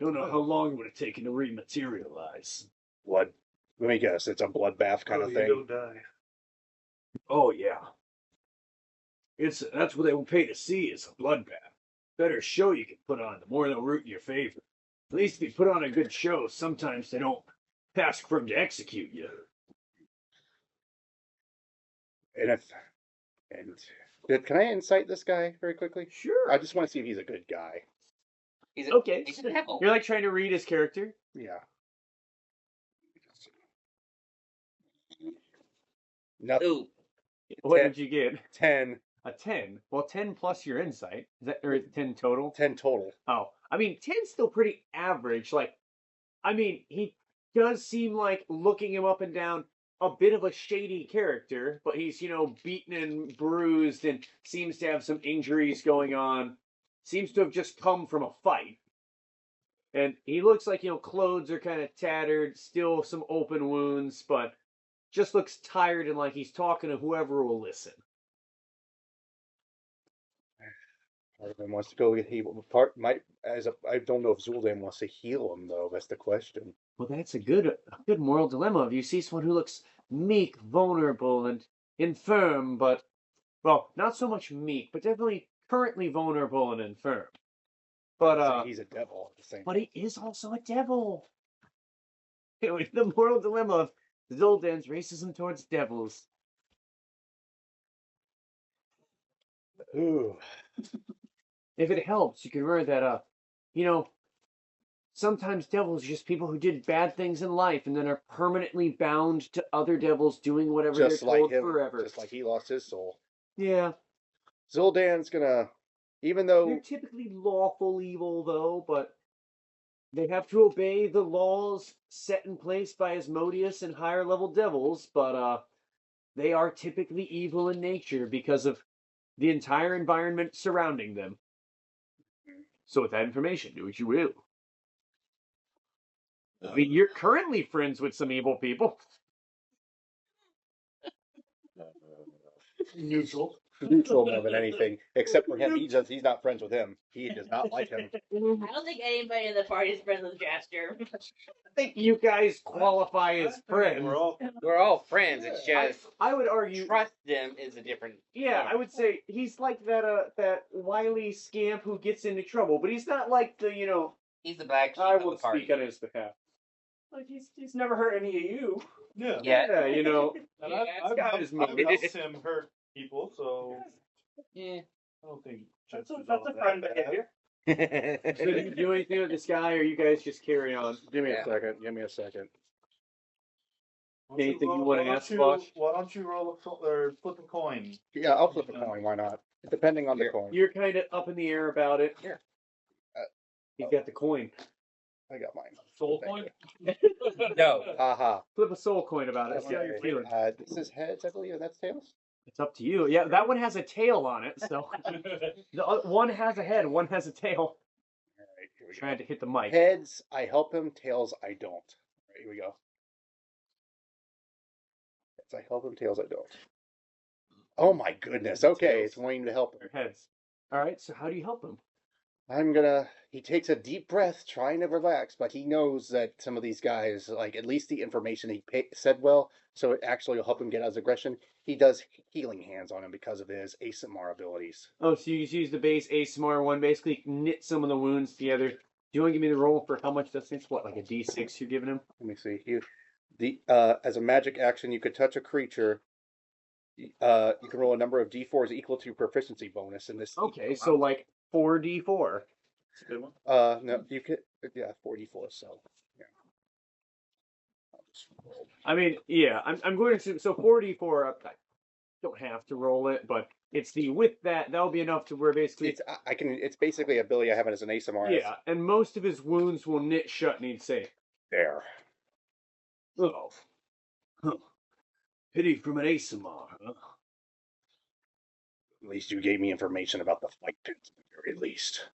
[SPEAKER 1] Don't know how long it would have taken to rematerialize.
[SPEAKER 5] Blood. Let me guess, it's a bloodbath kind of thing.
[SPEAKER 3] You don't die.
[SPEAKER 1] Oh, yeah. That's what they will pay to see is a bloodbath. Better show you can put on, the more they'll root in your favor. At least if you put on a good show, sometimes they don't ask for him to execute you.
[SPEAKER 5] Can I incite this guy very quickly?
[SPEAKER 1] Sure.
[SPEAKER 5] I just want to see if he's a good guy.
[SPEAKER 1] Okay.
[SPEAKER 6] He's a devil.
[SPEAKER 1] You're like trying to read his character?
[SPEAKER 5] Yeah. Nothing.
[SPEAKER 6] Ooh.
[SPEAKER 1] What
[SPEAKER 5] 10.
[SPEAKER 1] did you get?
[SPEAKER 5] 10.
[SPEAKER 1] A 10. Well, 10 plus your insight. Is that or 10 total?
[SPEAKER 5] 10 total.
[SPEAKER 1] Oh, I mean, 10's still pretty average. He does seem like, looking him up and down, a bit of a shady character, but he's, beaten and bruised and seems to have some injuries going on. Seems to have just come from a fight. And he looks like, clothes are kind of tattered, still some open wounds, but just looks tired and like he's talking to whoever will listen.
[SPEAKER 5] Part of him wants to go heal. I don't know if Zuldan wants to heal him though. That's the question.
[SPEAKER 1] Well, that's a good moral dilemma. If you see someone who looks meek, vulnerable, and infirm, but, well, not so much meek, but definitely currently vulnerable and infirm. But
[SPEAKER 5] he's a devil at the same.
[SPEAKER 1] But he is also a devil. Anyway, the moral dilemma of Zuldan's racism towards devils.
[SPEAKER 5] Ooh.
[SPEAKER 1] If it helps, you can remember that, sometimes devils are just people who did bad things in life and then are permanently bound to other devils doing whatever
[SPEAKER 5] Just
[SPEAKER 1] they're
[SPEAKER 5] like
[SPEAKER 1] told
[SPEAKER 5] him.
[SPEAKER 1] forever.
[SPEAKER 5] Just like he lost his soul.
[SPEAKER 1] Yeah.
[SPEAKER 5] Zuldan's gonna, even though
[SPEAKER 1] They're typically lawful evil, though, but they have to obey the laws set in place by Asmodeus and higher level devils, but they are typically evil in nature because of the entire environment surrounding them. So with that information, do what you will. I mean, you're currently friends with some evil people.
[SPEAKER 3] Neutral.
[SPEAKER 5] neutral more than anything, except for him. He's not friends with him. He does not like him.
[SPEAKER 8] I don't think anybody in the party is friends with Jaster.
[SPEAKER 1] I think you guys qualify as friends.
[SPEAKER 6] We're all friends. It's just
[SPEAKER 1] I would argue
[SPEAKER 6] trust them is a different.
[SPEAKER 1] Yeah, I would say he's like that wily scamp who gets into trouble, but he's not like the
[SPEAKER 6] He's the black sheep
[SPEAKER 1] I
[SPEAKER 6] of
[SPEAKER 1] will
[SPEAKER 6] the party.
[SPEAKER 1] speak on his behalf.
[SPEAKER 9] Like he's never hurt any of you.
[SPEAKER 3] Yeah.
[SPEAKER 6] Yeah.
[SPEAKER 3] And
[SPEAKER 6] Yeah,
[SPEAKER 3] I've
[SPEAKER 1] got his
[SPEAKER 3] helped
[SPEAKER 1] motives.
[SPEAKER 3] him hurt people, so
[SPEAKER 6] Yeah.
[SPEAKER 3] I don't think
[SPEAKER 9] That's
[SPEAKER 3] Chester's
[SPEAKER 9] a
[SPEAKER 3] all
[SPEAKER 9] friend
[SPEAKER 3] that
[SPEAKER 9] behavior.
[SPEAKER 1] So do you do anything with this guy, or you guys just carry on?
[SPEAKER 5] Give me
[SPEAKER 6] Yeah.
[SPEAKER 5] a second. Give me a second.
[SPEAKER 3] bad.
[SPEAKER 1] Anything you
[SPEAKER 3] Why
[SPEAKER 1] wanna
[SPEAKER 3] don't
[SPEAKER 1] ask,
[SPEAKER 3] you-
[SPEAKER 1] Voash?
[SPEAKER 3] Why don't you roll or flip a coin?
[SPEAKER 5] Yeah, I'll flip a coin. Why not? Depending on the coin.
[SPEAKER 1] You're kind of up in the air about it.
[SPEAKER 6] Yeah.
[SPEAKER 1] He's got the coin.
[SPEAKER 5] I got mine.
[SPEAKER 2] Soul
[SPEAKER 5] Thank
[SPEAKER 2] coin?
[SPEAKER 6] No.
[SPEAKER 5] Haha.
[SPEAKER 1] Flip a soul coin about it. See how you're
[SPEAKER 5] Okay.
[SPEAKER 1] feeling.
[SPEAKER 5] This is heads, I believe, and that's tails.
[SPEAKER 1] It's up to you. Yeah, that one has a tail on it. So one has a head, one has a tail.
[SPEAKER 5] All right, here we go.
[SPEAKER 1] Trying to hit the mic.
[SPEAKER 5] Heads, I help him. Tails, I don't. All right, here we go. Heads, I help him. Tails, I don't. Oh my goodness. Okay, it's wanting to help him.
[SPEAKER 1] Or heads. All right. So how do you help him?
[SPEAKER 5] He takes a deep breath, trying to relax, but he knows that some of these guys, like at least the information said well, so it actually will help him get out of his aggression. He does healing hands on him because of his ASMR abilities.
[SPEAKER 1] Oh, so you just use the base ASMR one, basically knit some of the wounds together. Do you want to give me the roll for how much that's? What, like a D6 you're giving him?
[SPEAKER 5] Let me see. As a magic action, you could touch a creature. You can roll a number of D4s equal to your proficiency bonus in this.
[SPEAKER 1] Okay, so like 4d4.
[SPEAKER 9] It's a good one.
[SPEAKER 5] No, you could, yeah, 44. So, yeah. I'll just roll.
[SPEAKER 1] I mean, yeah, I'm going to, so 4d4, I don't have to roll it, but it's the, with that'll be enough to where basically,
[SPEAKER 5] It's basically an ability I have as an ASMR.
[SPEAKER 1] yeah, and most of his wounds will knit shut and he'd say,
[SPEAKER 5] There.
[SPEAKER 1] oh, huh. Pity from an ASMR, huh?
[SPEAKER 5] At least you gave me information about the fight pit, at the very least.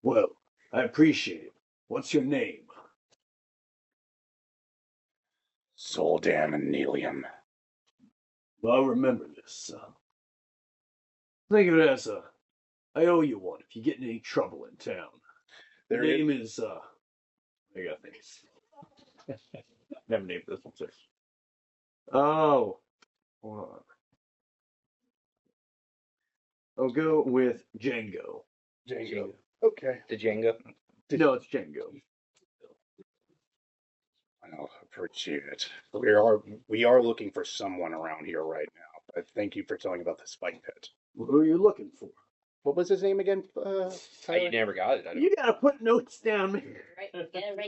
[SPEAKER 1] Well, I appreciate it. What's your name?
[SPEAKER 5] Zuldan and Nelium.
[SPEAKER 1] Well, I'll remember this. Think of it as I owe you one if you get in any trouble in town.
[SPEAKER 5] Their
[SPEAKER 1] name is, I got things. Never named this one, sir. Oh, hold on. I'll go with Django.
[SPEAKER 5] Django. Okay.
[SPEAKER 6] The Django.
[SPEAKER 1] No, it's Django.
[SPEAKER 5] Well, appreciate it. We are looking for someone around here right now. But thank you for telling about this fight pit.
[SPEAKER 1] Who are you looking for?
[SPEAKER 5] What was his name again?
[SPEAKER 6] You never got it. I don't
[SPEAKER 1] You gotta put notes down.
[SPEAKER 4] Write them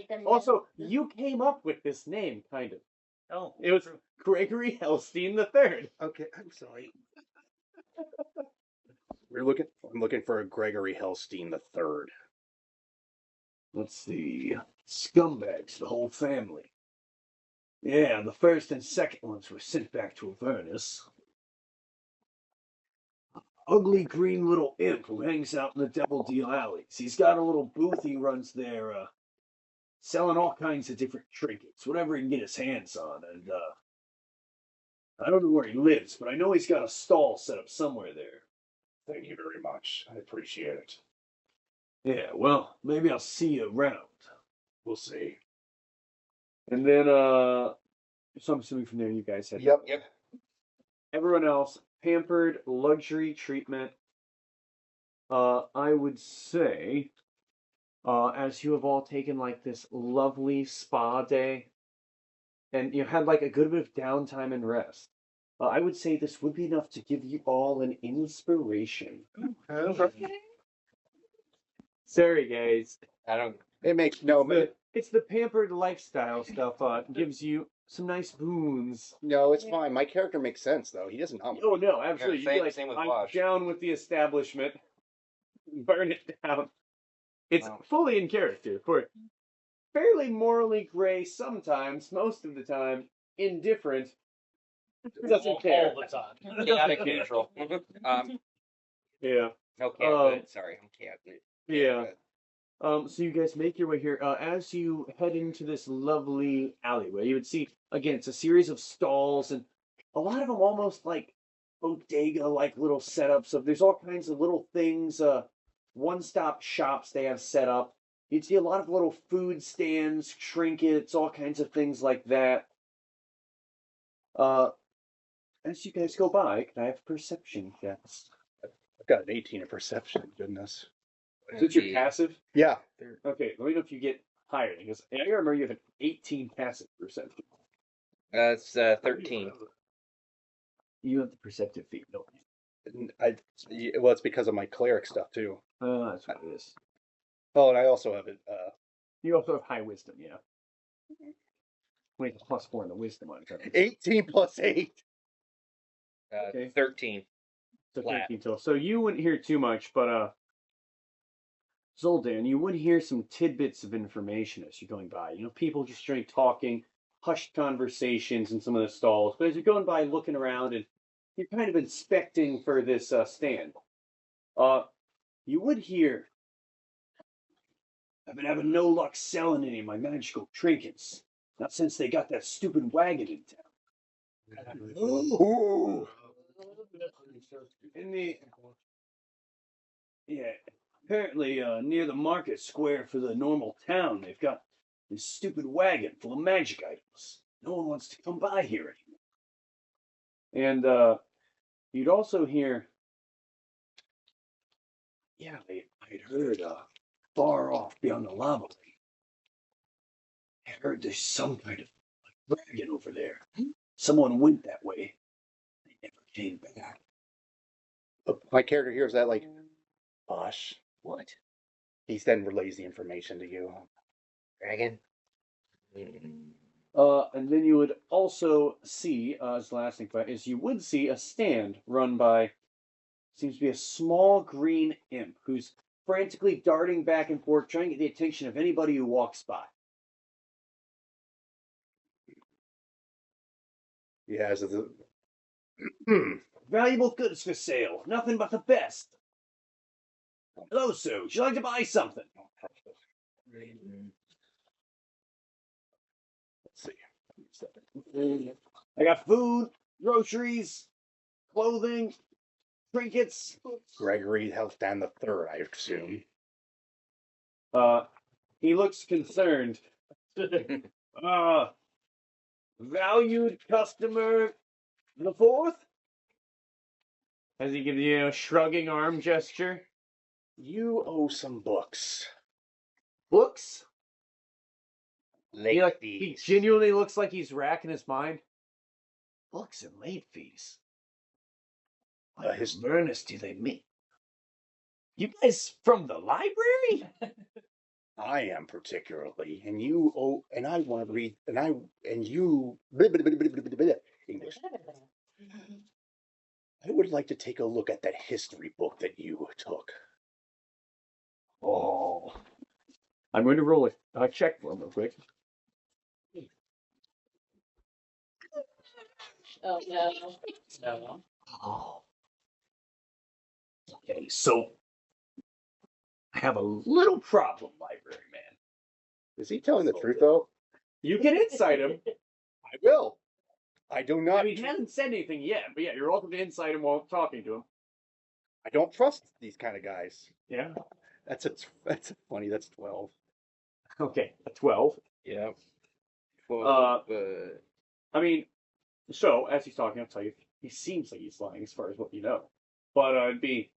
[SPEAKER 4] down.
[SPEAKER 1] Also, you came up with this name, kind of.
[SPEAKER 9] Oh,
[SPEAKER 1] It was Gregory Helstein III.
[SPEAKER 5] Okay, I'm sorry. I'm looking for a Gregory Helstein III.
[SPEAKER 1] Let's see. Scumbags, the whole family. Yeah, the first and second ones were sent back to Avernus. Ugly green little imp who hangs out in the Devil Deal alleys. He's got a little booth he runs there, selling all kinds of different trinkets, whatever he can get his hands on, and, I don't know where he lives, but I know he's got a stall set up somewhere there.
[SPEAKER 5] Thank you very much. I appreciate it.
[SPEAKER 1] Yeah, well, maybe I'll see you around.
[SPEAKER 5] We'll see.
[SPEAKER 1] And then, so I'm assuming from there you guys had
[SPEAKER 5] Yep.
[SPEAKER 1] everyone else, pampered luxury treatment. I would say, as you have all taken like this lovely spa day, and you had like a good bit of downtime and rest, I would say this would be enough to give you all an inspiration. Sorry, guys.
[SPEAKER 6] I don't.
[SPEAKER 5] It makes no.
[SPEAKER 1] It's the pampered lifestyle stuff. Gives you some nice boons.
[SPEAKER 5] No, it's fine. My character makes sense though. He doesn't know.
[SPEAKER 1] Oh no, absolutely.
[SPEAKER 6] Yeah,
[SPEAKER 1] You'd be like,
[SPEAKER 6] same with
[SPEAKER 1] I'm
[SPEAKER 6] Voash.
[SPEAKER 1] down with the establishment. Burn it down. It's
[SPEAKER 6] Wow.
[SPEAKER 1] fully in character for fairly morally gray sometimes, most of the time, indifferent. Doesn't care.
[SPEAKER 2] All the time.
[SPEAKER 6] Chaotic neutral.
[SPEAKER 1] Yeah.
[SPEAKER 6] No cat. Sorry, I'm cat.
[SPEAKER 1] Yeah. So you guys make your way here. As you head into this lovely alleyway, you would see, again, it's a series of stalls, and a lot of them almost like bodega-like little setups of, there's all kinds of little things, one-stop shops they have set up. You'd see a lot of little food stands, trinkets, all kinds of things like that. As you guys go by, can I have perception checks?
[SPEAKER 5] I've got an 18 in perception. Goodness.
[SPEAKER 1] Is it your passive?
[SPEAKER 5] Yeah.
[SPEAKER 1] Okay, let me know if you get higher, because I remember you have an 18 passive perception.
[SPEAKER 6] It's 13.
[SPEAKER 1] You have the perceptive feat, don't you?
[SPEAKER 5] Well, it's because of my cleric stuff too.
[SPEAKER 1] That's what it is.
[SPEAKER 5] Oh, and I also have it.
[SPEAKER 1] You also have high wisdom, yeah. Wait, +4 in the wisdom on it.
[SPEAKER 5] 18 plus 8.
[SPEAKER 1] Okay.
[SPEAKER 6] 13.
[SPEAKER 1] So
[SPEAKER 6] flat.
[SPEAKER 1] 13 total. So you wouldn't hear too much, but
[SPEAKER 7] Zuldan, you would hear some tidbits of information as you're going by. You know, people just straight talking, hushed conversations in some of the stalls. But as you're going by, looking around, and you're kind of inspecting for this stand, you would hear, "I've been having no luck selling any of my magical trinkets. Not since they got that stupid wagon in town."
[SPEAKER 5] Ooh.
[SPEAKER 7] In the Yeah, apparently near the market square for the normal town, they've got this stupid wagon full of magic items. No one wants to come by here anymore. And you'd also hear, yeah, I'd heard far off beyond the lava lake. I heard there's some kind of dragon over there. Someone went that way. They never came back.
[SPEAKER 5] My character hears that like, Vosh.
[SPEAKER 6] What?
[SPEAKER 5] He then relays the information to you.
[SPEAKER 6] Dragon?
[SPEAKER 7] And then you would also see, as the last thing, is you would see a stand run by, seems to be a small green imp who's frantically darting back and forth, trying to get the attention of anybody who walks by.
[SPEAKER 5] Yeah, so the
[SPEAKER 7] Valuable goods for sale, nothing but the best. Hello, sir. Would you like to buy something?
[SPEAKER 5] Let's see.
[SPEAKER 7] I got food, groceries, clothing, trinkets.
[SPEAKER 5] Gregory Healthdan the Third, I assume.
[SPEAKER 7] He looks concerned. Valued customer the fourth? As he gives you a shrugging arm gesture.
[SPEAKER 5] You owe some books.
[SPEAKER 7] Books?
[SPEAKER 6] Late
[SPEAKER 7] He
[SPEAKER 6] fees.
[SPEAKER 7] genuinely looks like he's racking his mind. Books and late fees. What in earnest do they mean? You guys from the library?
[SPEAKER 5] I am particularly, and you owe, and I want to read, and you, English. I would like to take a look at that history book that you took.
[SPEAKER 7] Oh. I'm going to roll a check for him real quick.
[SPEAKER 8] Oh no.
[SPEAKER 2] No.
[SPEAKER 7] Oh. Okay, so I have a little problem, library man.
[SPEAKER 5] Is he telling the truth, though?
[SPEAKER 7] You can insight him.
[SPEAKER 5] I will. I do
[SPEAKER 7] I
[SPEAKER 5] not.
[SPEAKER 7] mean, he hasn't said anything yet, but yeah, you're welcome to insight him while talking to him.
[SPEAKER 5] I don't trust these kind of guys.
[SPEAKER 7] Yeah.
[SPEAKER 5] That's funny. That's 12.
[SPEAKER 7] Okay, a 12.
[SPEAKER 6] Yeah.
[SPEAKER 7] I mean, so as he's talking, I'll tell you, he seems like he's lying as far as what you know. But it'd be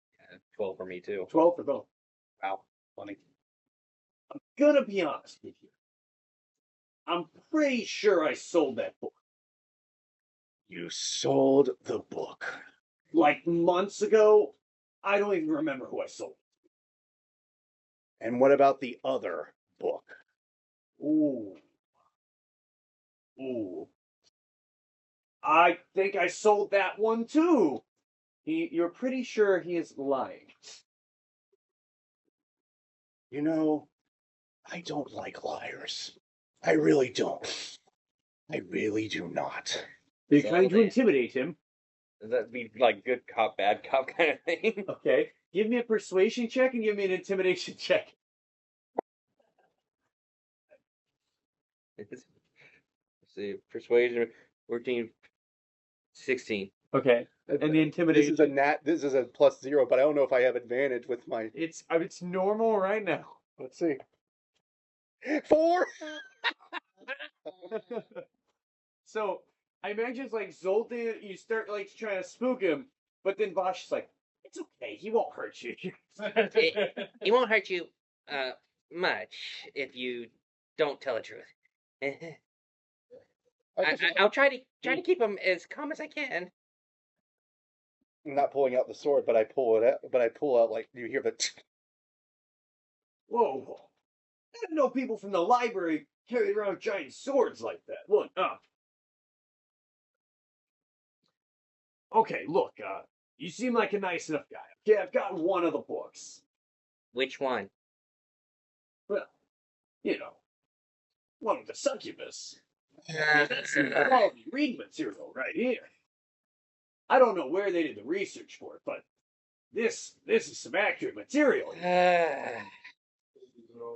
[SPEAKER 6] 12 for me, too.
[SPEAKER 7] 12 for both.
[SPEAKER 5] Wow, funny.
[SPEAKER 7] I'm gonna be honest with you. I'm pretty sure I sold that book.
[SPEAKER 5] You sold the book.
[SPEAKER 7] Like months ago. I don't even remember who I sold.
[SPEAKER 5] And what about the other book?
[SPEAKER 7] Ooh. Ooh. I think I sold that one too. You're pretty sure he is lying.
[SPEAKER 5] You know, I don't like liars. I really don't. I really do not.
[SPEAKER 7] You're
[SPEAKER 6] So
[SPEAKER 7] trying to
[SPEAKER 6] they-
[SPEAKER 7] intimidate him.
[SPEAKER 6] Does that be like good cop, bad cop kind of thing?
[SPEAKER 7] Okay. Give me a persuasion check and give me an intimidation check.
[SPEAKER 6] Let's see, persuasion, 14, 16.
[SPEAKER 7] Okay. And the
[SPEAKER 5] This
[SPEAKER 7] intimidation.
[SPEAKER 5] is a This is a +0, but I don't know if I have advantage with my.
[SPEAKER 7] It's normal right now.
[SPEAKER 5] Let's see. 4.
[SPEAKER 7] So I imagine it's like Zuldan, you start like trying to spook him, but then Vosh is like, it's okay, he won't hurt you.
[SPEAKER 6] He won't hurt you much if you don't tell the truth. I'll try to keep him as calm as I can.
[SPEAKER 5] I'm not pulling out the sword, but I pull it out. But I pull out like you hear the.
[SPEAKER 7] Whoa. I didn't know people from the library carried around giant swords like that. Look, okay, look, you seem like a nice enough guy. Okay, I've got one of the books.
[SPEAKER 6] Which one?
[SPEAKER 7] Well, you know, one of the succubus.
[SPEAKER 6] Uh,
[SPEAKER 7] That's some quality reading material right here. I don't know where they did the research for it, but this is some accurate material.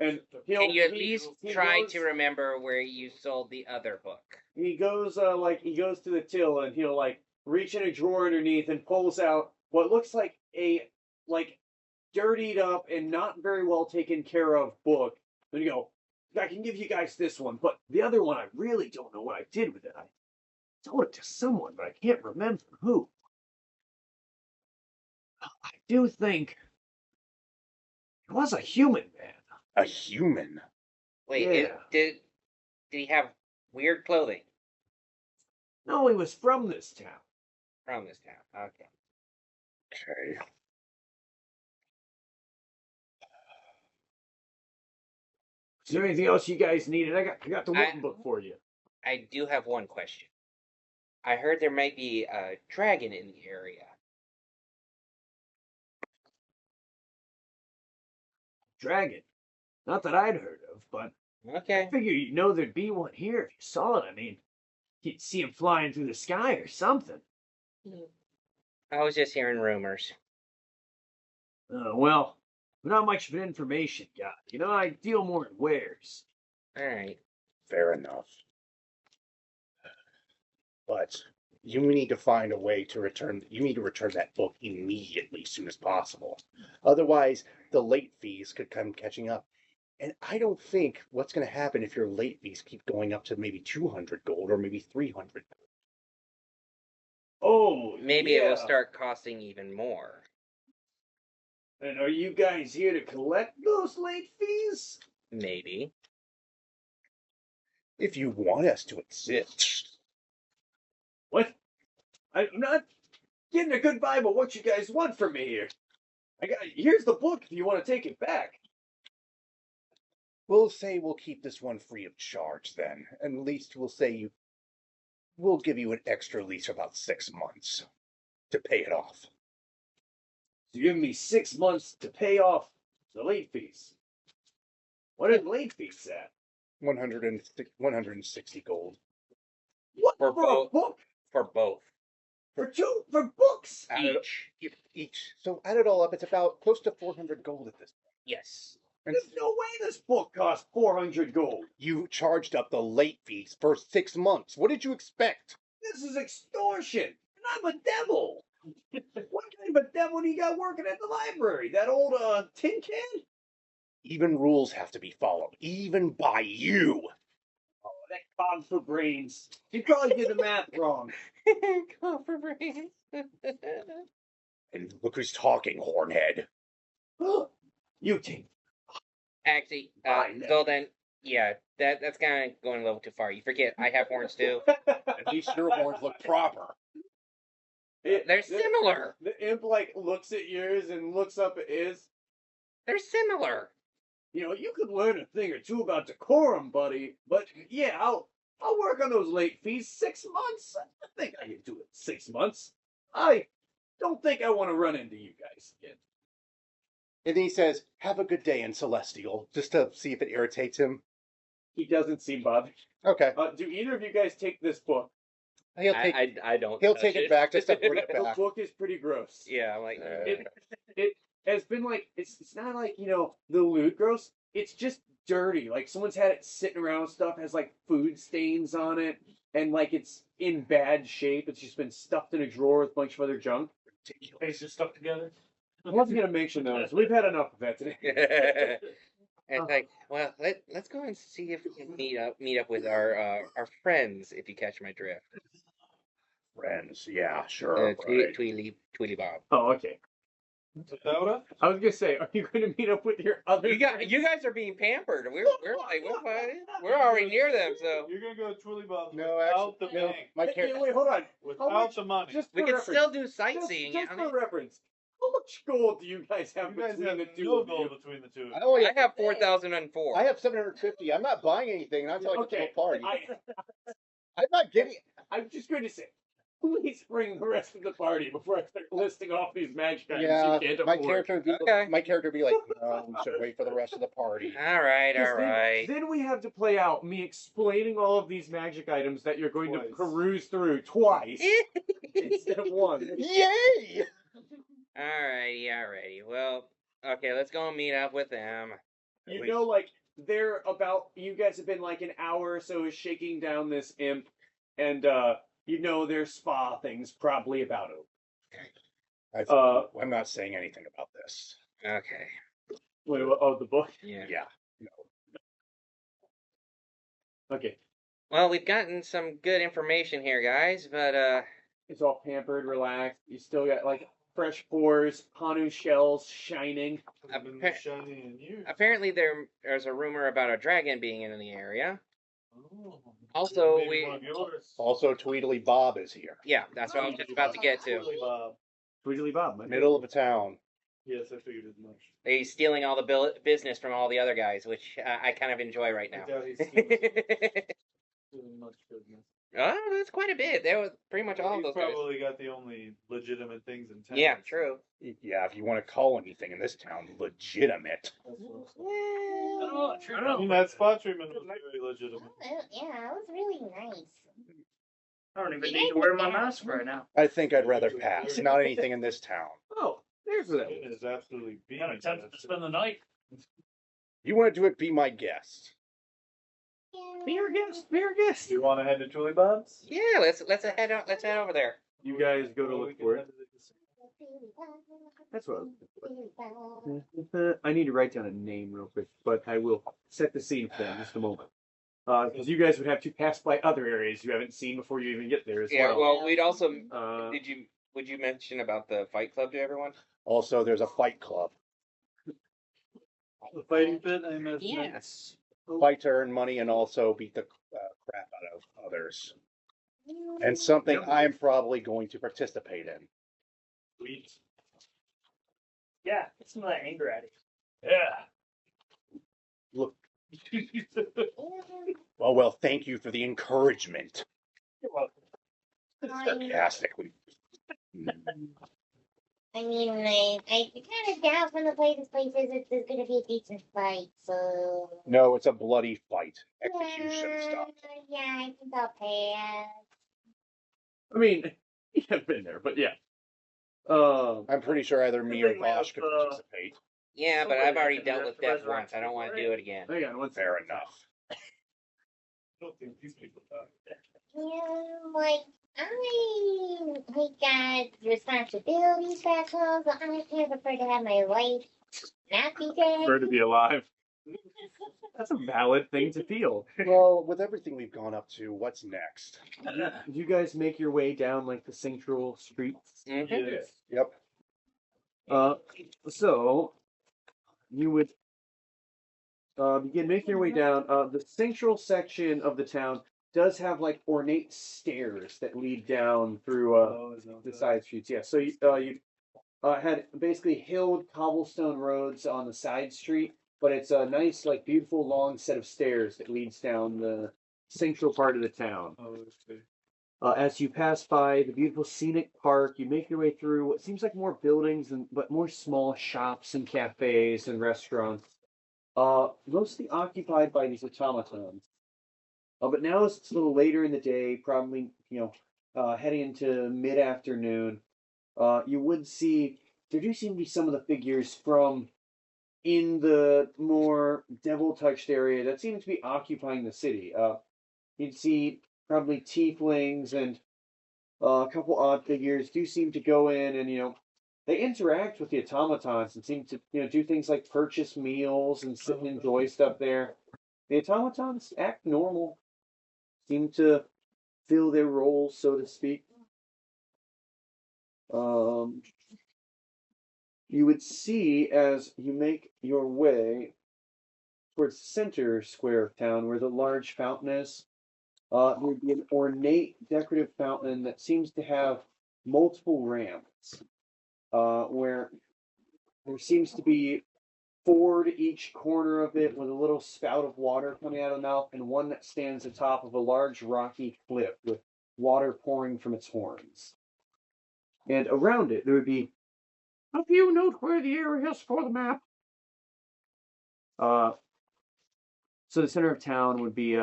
[SPEAKER 7] And
[SPEAKER 6] can you at least try to remember where you sold the other book?
[SPEAKER 7] He goes he goes to the till and he'll reach in a drawer underneath and pulls out what looks like a dirtied up and not very well taken care of book. And you go, I can give you guys this one, but the other one I really don't know what I did with it. I told it to someone, but I can't remember who. I do think it was a human man.
[SPEAKER 5] A human?
[SPEAKER 6] Wait,
[SPEAKER 7] Yeah.
[SPEAKER 6] did he have weird clothing
[SPEAKER 7] No, he was from this town.
[SPEAKER 6] from this town? Okay.
[SPEAKER 5] Okay.
[SPEAKER 7] Is there anything else you guys needed? I got the
[SPEAKER 6] I-
[SPEAKER 7] written book for you.
[SPEAKER 6] I do have one question. I heard there might be a dragon in the area.
[SPEAKER 7] Dragon. Not that I'd heard of, but
[SPEAKER 6] Okay.
[SPEAKER 7] I figure you'd know there'd be one here if you saw it. I mean, you'd see him flying through the sky or something.
[SPEAKER 6] I was just hearing rumors.
[SPEAKER 7] Well, I'm not much of an information guy. You know, I deal more in wares.
[SPEAKER 6] All right.
[SPEAKER 5] Fair enough. But you need to find a way to return. You need to return that book immediately, as soon as possible. Otherwise, the late fees could come catching up. And I don't think what's going to happen if your late fees keep going up to maybe 200 gold or maybe 300.
[SPEAKER 7] Oh,
[SPEAKER 6] Maybe it will start costing even more.
[SPEAKER 7] And are you guys here to collect those late fees?
[SPEAKER 6] Maybe.
[SPEAKER 5] If you want us to exist.
[SPEAKER 7] What? I'm not getting a good vibe of what you guys want from me here. Here's the book if you want to take it back.
[SPEAKER 5] We'll say we'll keep this one free of charge then. And at least we'll say we'll give you an extra lease of about 6 months to pay it off.
[SPEAKER 7] So you're giving me 6 months to pay off the late fees. What are the late fees at?
[SPEAKER 5] 160 gold.
[SPEAKER 7] What
[SPEAKER 6] For
[SPEAKER 7] a
[SPEAKER 6] both.
[SPEAKER 7] book?
[SPEAKER 6] For both.
[SPEAKER 7] For books?
[SPEAKER 6] Each.
[SPEAKER 5] So add it all up, it's about close to 400 gold at this point.
[SPEAKER 6] Yes.
[SPEAKER 5] And
[SPEAKER 7] There's no way this book costs 400 gold.
[SPEAKER 5] you charged up the late fees for 6 months. What did you expect?
[SPEAKER 7] This is extortion. And I'm a devil. What kind of a devil do you got working at the library? That old tin can?
[SPEAKER 5] Even rules have to be followed, even by you.
[SPEAKER 7] Oh, that cog for brains. You probably did the math wrong.
[SPEAKER 6] Go for brains.
[SPEAKER 5] And look who's talking, Hornhead.
[SPEAKER 7] You take.
[SPEAKER 6] Actually,
[SPEAKER 7] I know.
[SPEAKER 6] Zuldan, yeah, that's kind of going a little too far. You forget, I have horns too.
[SPEAKER 5] At least your horns look proper.
[SPEAKER 6] They're similar.
[SPEAKER 7] The imp looks at yours and looks up at his.
[SPEAKER 6] They're similar.
[SPEAKER 7] You know, you could learn a thing or two about decorum, buddy. But yeah, I'll work on those late fees. 6 months. I think I can do it. 6 months. I don't think I want to run into you guys again.
[SPEAKER 5] And then he says, have a good day in Celestial, just to see if it irritates him.
[SPEAKER 7] He doesn't seem bothered.
[SPEAKER 5] Okay.
[SPEAKER 7] Do either of you guys take this book?
[SPEAKER 5] He'll take,
[SPEAKER 6] I don't.
[SPEAKER 5] he'll
[SPEAKER 6] touch
[SPEAKER 5] take it back just to bring it
[SPEAKER 7] The
[SPEAKER 5] back.
[SPEAKER 7] book is pretty gross.
[SPEAKER 6] Yeah, I'm like.
[SPEAKER 7] It has been it's not the loot gross. It's just dirty. Like someone's had it sitting around, stuff has food stains on it, and it's in bad shape. It's just been stuffed in a drawer with a bunch of other junk.
[SPEAKER 9] Faces stuck together.
[SPEAKER 7] I wasn't gonna mention those. We've had enough of that today.
[SPEAKER 6] And it's like, well, let's go and see if we can meet up with our friends, if you catch my drift.
[SPEAKER 5] Friends, yeah, sure.
[SPEAKER 6] Tweely Bob.
[SPEAKER 7] Oh, okay.
[SPEAKER 3] Dakota?
[SPEAKER 7] I was gonna say, are you going to meet up with your other?
[SPEAKER 6] You guys are being pampered. We're fine. We're already near them, so
[SPEAKER 3] You're gonna go to Twilly Bob's
[SPEAKER 5] No,
[SPEAKER 3] without
[SPEAKER 5] actually,
[SPEAKER 3] the
[SPEAKER 5] no.
[SPEAKER 3] bank.
[SPEAKER 5] My
[SPEAKER 7] Hey,
[SPEAKER 5] character.
[SPEAKER 7] wait, hold on.
[SPEAKER 3] Without
[SPEAKER 7] much-
[SPEAKER 3] the money.
[SPEAKER 7] Just
[SPEAKER 6] we
[SPEAKER 7] for
[SPEAKER 6] can
[SPEAKER 7] reference.
[SPEAKER 6] still do
[SPEAKER 7] Just,
[SPEAKER 6] sightseeing.
[SPEAKER 7] just
[SPEAKER 6] on it.
[SPEAKER 7] for reference. How much gold do you guys have
[SPEAKER 3] You guys
[SPEAKER 7] between
[SPEAKER 3] have
[SPEAKER 7] the two
[SPEAKER 3] no
[SPEAKER 7] of
[SPEAKER 3] goal
[SPEAKER 7] you?
[SPEAKER 3] between the two.
[SPEAKER 5] I only
[SPEAKER 6] I have 4,004.
[SPEAKER 5] I have 750. I'm not buying anything, not until I get to
[SPEAKER 7] Okay,
[SPEAKER 5] a party.
[SPEAKER 7] I,
[SPEAKER 5] I'm not getting.
[SPEAKER 7] I'm just going to say,
[SPEAKER 1] Please bring the rest of the party before I start listing off these magic items
[SPEAKER 5] Yeah,
[SPEAKER 1] you can't
[SPEAKER 5] my
[SPEAKER 1] afford.
[SPEAKER 5] character would be
[SPEAKER 6] Okay.
[SPEAKER 5] my character would be like, no, we should wait for the rest of the party.
[SPEAKER 6] All right, all
[SPEAKER 1] 'Cause then-
[SPEAKER 6] right.
[SPEAKER 1] Then we have to play out me explaining all of these magic items that you're going to
[SPEAKER 3] Twice.
[SPEAKER 1] peruse through twice instead of once.
[SPEAKER 5] Yay!
[SPEAKER 6] Alrighty. Well, okay, let's go and meet up with them.
[SPEAKER 1] You know, like, they're about, you guys have been like an hour or so shaking down this imp, and, you know their spa thing's probably about over.
[SPEAKER 5] I'm not saying anything about this.
[SPEAKER 6] Okay.
[SPEAKER 1] Wait, oh, the book?
[SPEAKER 6] Yeah.
[SPEAKER 5] Yeah. No.
[SPEAKER 1] Okay.
[SPEAKER 6] Well, we've gotten some good information here, guys, but
[SPEAKER 1] It's all pampered, relaxed. You still got, like, fresh pores, Hanu shells shining.
[SPEAKER 3] Hasn't been
[SPEAKER 6] Appa-
[SPEAKER 3] shiny in years.
[SPEAKER 6] apparently there's a rumor about a dragon being in the area.
[SPEAKER 3] Oh.
[SPEAKER 6] Also,
[SPEAKER 3] Maybe
[SPEAKER 6] we
[SPEAKER 3] one of yours.
[SPEAKER 5] Also, Tweedly Bob is here.
[SPEAKER 6] yeah, that's what I was just about to get to.
[SPEAKER 3] Tweedly Bob.
[SPEAKER 1] Tweedly Bob.
[SPEAKER 5] Middle of a town.
[SPEAKER 3] Yes, I figured as much.
[SPEAKER 6] He's stealing all the business from all the other guys, which I kind of enjoy right now.
[SPEAKER 3] I doubt he's doing much business.
[SPEAKER 6] Oh, that's quite a bit. There was pretty much all of
[SPEAKER 3] He's
[SPEAKER 6] those guys.
[SPEAKER 3] probably got the only legitimate things in town.
[SPEAKER 6] Yeah, true.
[SPEAKER 5] Yeah, if you want to call anything in this town legitimate.
[SPEAKER 3] That's what I'm saying.
[SPEAKER 2] Oh, true.
[SPEAKER 3] I mean, that spot treatment was very legitimate.
[SPEAKER 4] Yeah, it was really nice.
[SPEAKER 9] I don't even need to wear my mask right now.
[SPEAKER 5] I think I'd rather pass. Not anything in this town.
[SPEAKER 1] Oh, there's that.
[SPEAKER 3] It is absolutely
[SPEAKER 2] I'm
[SPEAKER 3] beaming.
[SPEAKER 2] tempted to spend the night.
[SPEAKER 5] You want to do it? Be my guest.
[SPEAKER 1] Be our guest. Be our guest.
[SPEAKER 3] Do you want to head to Julie Bob's?
[SPEAKER 6] Yeah, let's head out. Let's head over there.
[SPEAKER 1] You guys go to
[SPEAKER 3] Or we
[SPEAKER 1] look
[SPEAKER 3] can
[SPEAKER 1] for
[SPEAKER 3] head
[SPEAKER 1] it.
[SPEAKER 3] to the casino.
[SPEAKER 1] That's what I was looking for. I need to write down a name real quick, but I will set the scene for that in just a moment. Because you guys would have to pass by other areas you haven't seen before you even get there as
[SPEAKER 6] Yeah.
[SPEAKER 1] well.
[SPEAKER 6] Well, we'd also.
[SPEAKER 1] Uh,
[SPEAKER 6] Would you mention about the fight club to everyone?
[SPEAKER 5] Also, there's a fight club.
[SPEAKER 3] The fighting pit, I imagine.
[SPEAKER 6] Yes.
[SPEAKER 5] Fight to earn money and also beat the crap out of others. And something I'm probably going to participate in.
[SPEAKER 3] Sweet.
[SPEAKER 9] Yeah, get some of that anger at it.
[SPEAKER 2] Yeah.
[SPEAKER 5] Look. Oh, well, thank you for the encouragement.
[SPEAKER 9] You're welcome.
[SPEAKER 5] Sarcastically.
[SPEAKER 4] I mean, I kind of doubt from the way this place is that there's going to be a decent fight, so.
[SPEAKER 5] No, it's a bloody fight. Execution stuff.
[SPEAKER 4] Yeah, I think I'll pass.
[SPEAKER 1] I mean, you haven't been there, but yeah.
[SPEAKER 5] I'm pretty sure either me or Vosh could participate.
[SPEAKER 6] Yeah, but
[SPEAKER 9] Somebody
[SPEAKER 6] I've already
[SPEAKER 9] can
[SPEAKER 6] dealt
[SPEAKER 9] have
[SPEAKER 6] with
[SPEAKER 9] to
[SPEAKER 6] death
[SPEAKER 9] resurrect
[SPEAKER 6] once. I don't want to
[SPEAKER 9] people,
[SPEAKER 6] do it again.
[SPEAKER 1] hang on one second.
[SPEAKER 5] Fair enough.
[SPEAKER 3] I don't think these people talk.
[SPEAKER 4] Yeah, like, I got responsibilities back home, so I kind of prefer to have my life not be dead.
[SPEAKER 1] Prefer to be alive. That's a valid thing to feel.
[SPEAKER 5] Well, with everything we've gone up to, what's next?
[SPEAKER 1] You guys make your way down like the central streets.
[SPEAKER 6] Mhm.
[SPEAKER 3] Yes.
[SPEAKER 5] Yep.
[SPEAKER 1] So you would begin making your way down. The central section of the town does have like ornate stairs that lead down through the side streets. Yeah. So you had basically hilled cobblestone roads on the side street, but it's a nice, like, beautiful long set of stairs that leads down the central part of the town.
[SPEAKER 3] Oh, okay.
[SPEAKER 1] As you pass by the beautiful scenic park, you make your way through what seems like more buildings, but more small shops and cafes and restaurants, mostly occupied by these automatons. But now it's a little later in the day, probably, heading into mid-afternoon. You would see, there do seem to be some of the figures from in the more devil-touched area that seem to be occupying the city. You'd see probably tieflings and a couple odd figures do seem to go in and, they interact with the automatons and seem to, do things like purchase meals and sit and enjoy stuff there. The automatons act normal, seem to fill their roles, so to speak. You would see as you make your way towards the center square of town where the large fountain is. There would be an ornate decorative fountain that seems to have multiple ramps, where there seems to be 4 to each corner of it with a little spout of water coming out of the mouth, and one that stands atop of a large rocky cliff with
[SPEAKER 7] water pouring from its horns. And around it, there would be a few noteworthy areas for the map. So the center of town would be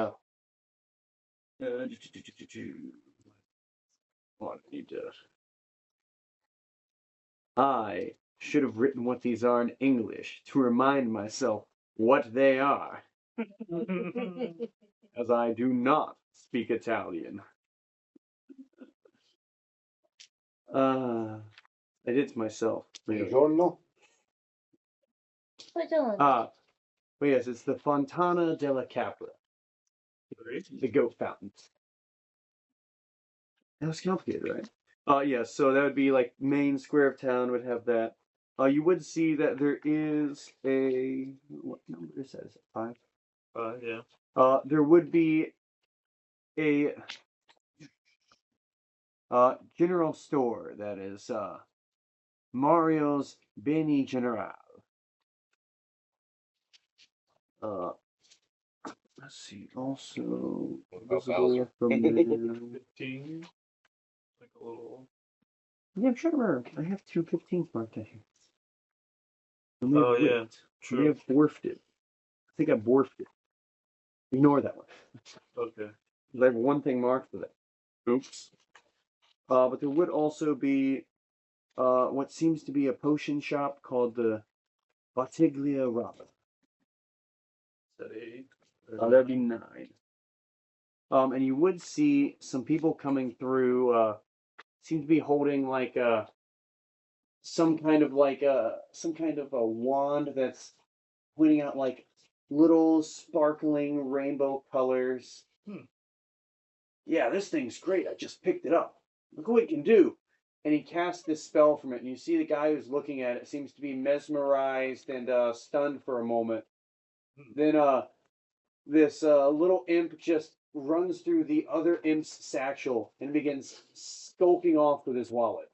[SPEAKER 7] I should have written what these are in English to remind myself what they are, as I do not speak Italian. I did it myself. Really.
[SPEAKER 5] Buongiorno.
[SPEAKER 4] What's on?
[SPEAKER 7] But yes, it's the Fontana della Capra, the goat fountain. That was complicated, right? Yeah, so that would be like main square of town would have that. You would see that there is a, what number is that? Is it 5?
[SPEAKER 3] Yeah.
[SPEAKER 7] There would be a general store that is Mario's Beni General. Let's see. Also, visible from there.
[SPEAKER 3] 15. Like a little.
[SPEAKER 7] Yeah, I'm sure I have 2 15s marked out here.
[SPEAKER 3] Oh, yeah.
[SPEAKER 7] We
[SPEAKER 3] True.
[SPEAKER 7] have borfed it. I think I borfed it. Ignore that one.
[SPEAKER 3] Okay.
[SPEAKER 7] I have one thing marked for that. Oops. But there would also be what seems to be a potion shop called the Bottiglia Raba.
[SPEAKER 3] Is that 8?
[SPEAKER 7] That'd be 9. And you would see some people coming through. Seem to be holding like some kind of a wand that's pointing out like little sparkling rainbow colors. Yeah, this thing's great. I just picked it up. Look what it can do. And he casts this spell from it, and you see the guy who's looking at it seems to be mesmerized and stunned for a moment. Then this little imp just runs through the other imp's satchel and begins skulking off with his wallet.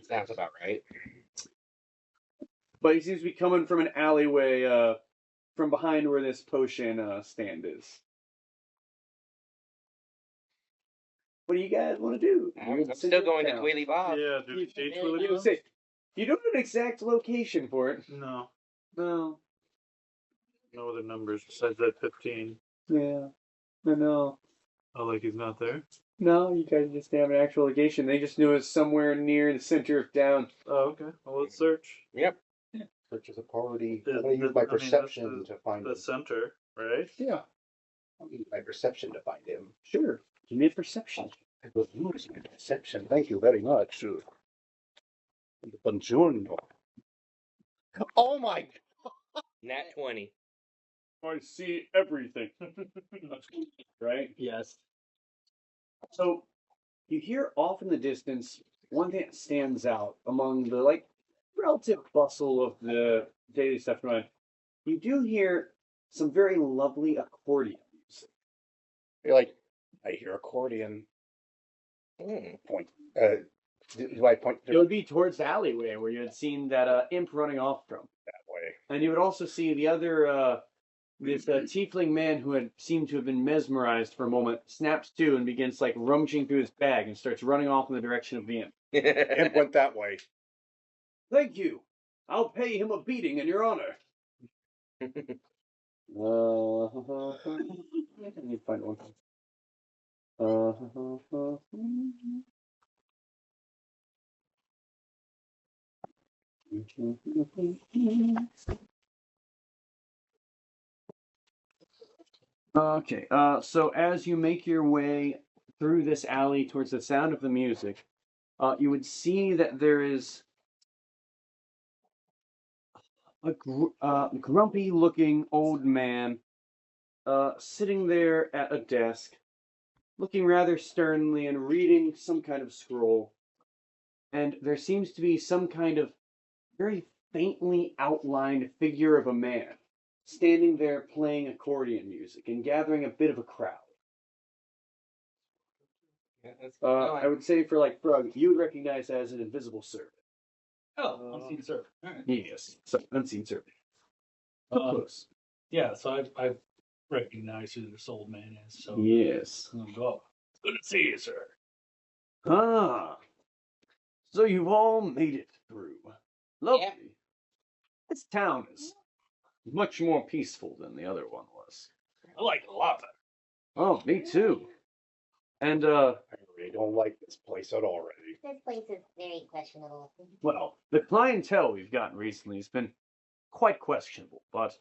[SPEAKER 6] Sounds about right.
[SPEAKER 7] But he seems to be coming from an alleyway from behind where this potion stand is. What do you guys want to do?
[SPEAKER 6] I'm still going to Queely Bob.
[SPEAKER 3] Yeah, do H will
[SPEAKER 7] You
[SPEAKER 3] it?
[SPEAKER 7] say you don't have an exact location for it.
[SPEAKER 3] No.
[SPEAKER 7] No.
[SPEAKER 3] No other numbers besides that 15.
[SPEAKER 7] Yeah. No.
[SPEAKER 3] Oh, like he's not there?
[SPEAKER 7] No, you guys just have an actual location. They just knew it was somewhere near the center of town.
[SPEAKER 3] Oh, okay. Well, let's search.
[SPEAKER 6] Yep.
[SPEAKER 5] Search is a priority.
[SPEAKER 3] The-
[SPEAKER 5] I'm going to use
[SPEAKER 3] the-
[SPEAKER 5] my
[SPEAKER 3] I mean, that's
[SPEAKER 5] perception to find
[SPEAKER 3] The
[SPEAKER 5] him.
[SPEAKER 3] center, right?
[SPEAKER 7] Yeah.
[SPEAKER 5] I'll use my perception to find him.
[SPEAKER 7] Sure. Give me a perception.
[SPEAKER 5] I will use my perception. Thank you very much. Buongiorno. Oh my!
[SPEAKER 6] Nat 20.
[SPEAKER 7] I see everything. Right?
[SPEAKER 2] Yes.
[SPEAKER 7] So you hear off in the distance one thing that stands out among the like relative bustle of the daily stuff going on. You do hear some very lovely accordion music.
[SPEAKER 5] You're like, I hear accordion. Point. Do I point
[SPEAKER 7] It would be towards the alleyway where you had seen that imp running off from.
[SPEAKER 5] that way?
[SPEAKER 7] And you would also see the other this tiefling man who had seemed to have been mesmerized for a moment snaps to and begins like rummaging through his bag and starts running off in the direction of the imp.
[SPEAKER 5] Imp went that way.
[SPEAKER 7] Thank you. I'll pay him a beating in your honor. Let me find one. Okay, so as you make your way through this alley towards the sound of the music, you would see that there is a grumpy-looking old man sitting there at a desk, looking rather sternly and reading some kind of scroll. And there seems to be some kind of very faintly outlined figure of a man standing there playing accordion music and gathering a bit of a crowd. I would say for like Frog, you would recognize that as an invisible servant.
[SPEAKER 2] Oh, unseen servant. All right.
[SPEAKER 7] Yes, so unseen servant. Up close.
[SPEAKER 2] Yeah, so I recognize who this old man is. So
[SPEAKER 7] Yes.
[SPEAKER 2] go. Good to see you, sir.
[SPEAKER 7] Ah. So you've all made it through. Lovely.
[SPEAKER 6] Yeah.
[SPEAKER 7] This town is much more peaceful than the other one was.
[SPEAKER 2] I like it a lot better.
[SPEAKER 7] Oh, me too. And
[SPEAKER 5] I really don't like this place at all already.
[SPEAKER 4] This place is very questionable.
[SPEAKER 7] well, the clientele we've gotten recently has been quite questionable, but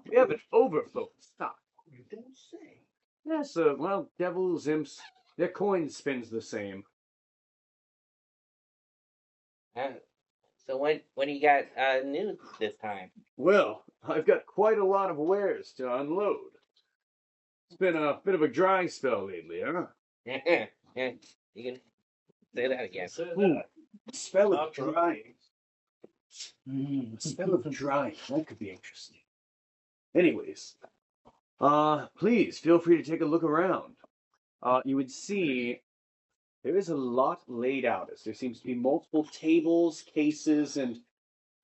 [SPEAKER 7] we have an overflow of stock.
[SPEAKER 5] You don't say.
[SPEAKER 7] Yes, well, devils, imps, their coin spins the same.
[SPEAKER 6] So when you got new this time?
[SPEAKER 7] Well, I've got quite a lot of wares to unload. It's been a bit of a dry spell lately, huh?
[SPEAKER 6] You can say that again.
[SPEAKER 2] Say
[SPEAKER 7] Ooh,
[SPEAKER 2] that.
[SPEAKER 7] spell
[SPEAKER 2] Not
[SPEAKER 7] of drying. A spell of drying. That could be interesting. Anyways, please feel free to take a look around. You would see there is a lot laid out. As there seems to be multiple tables, cases, and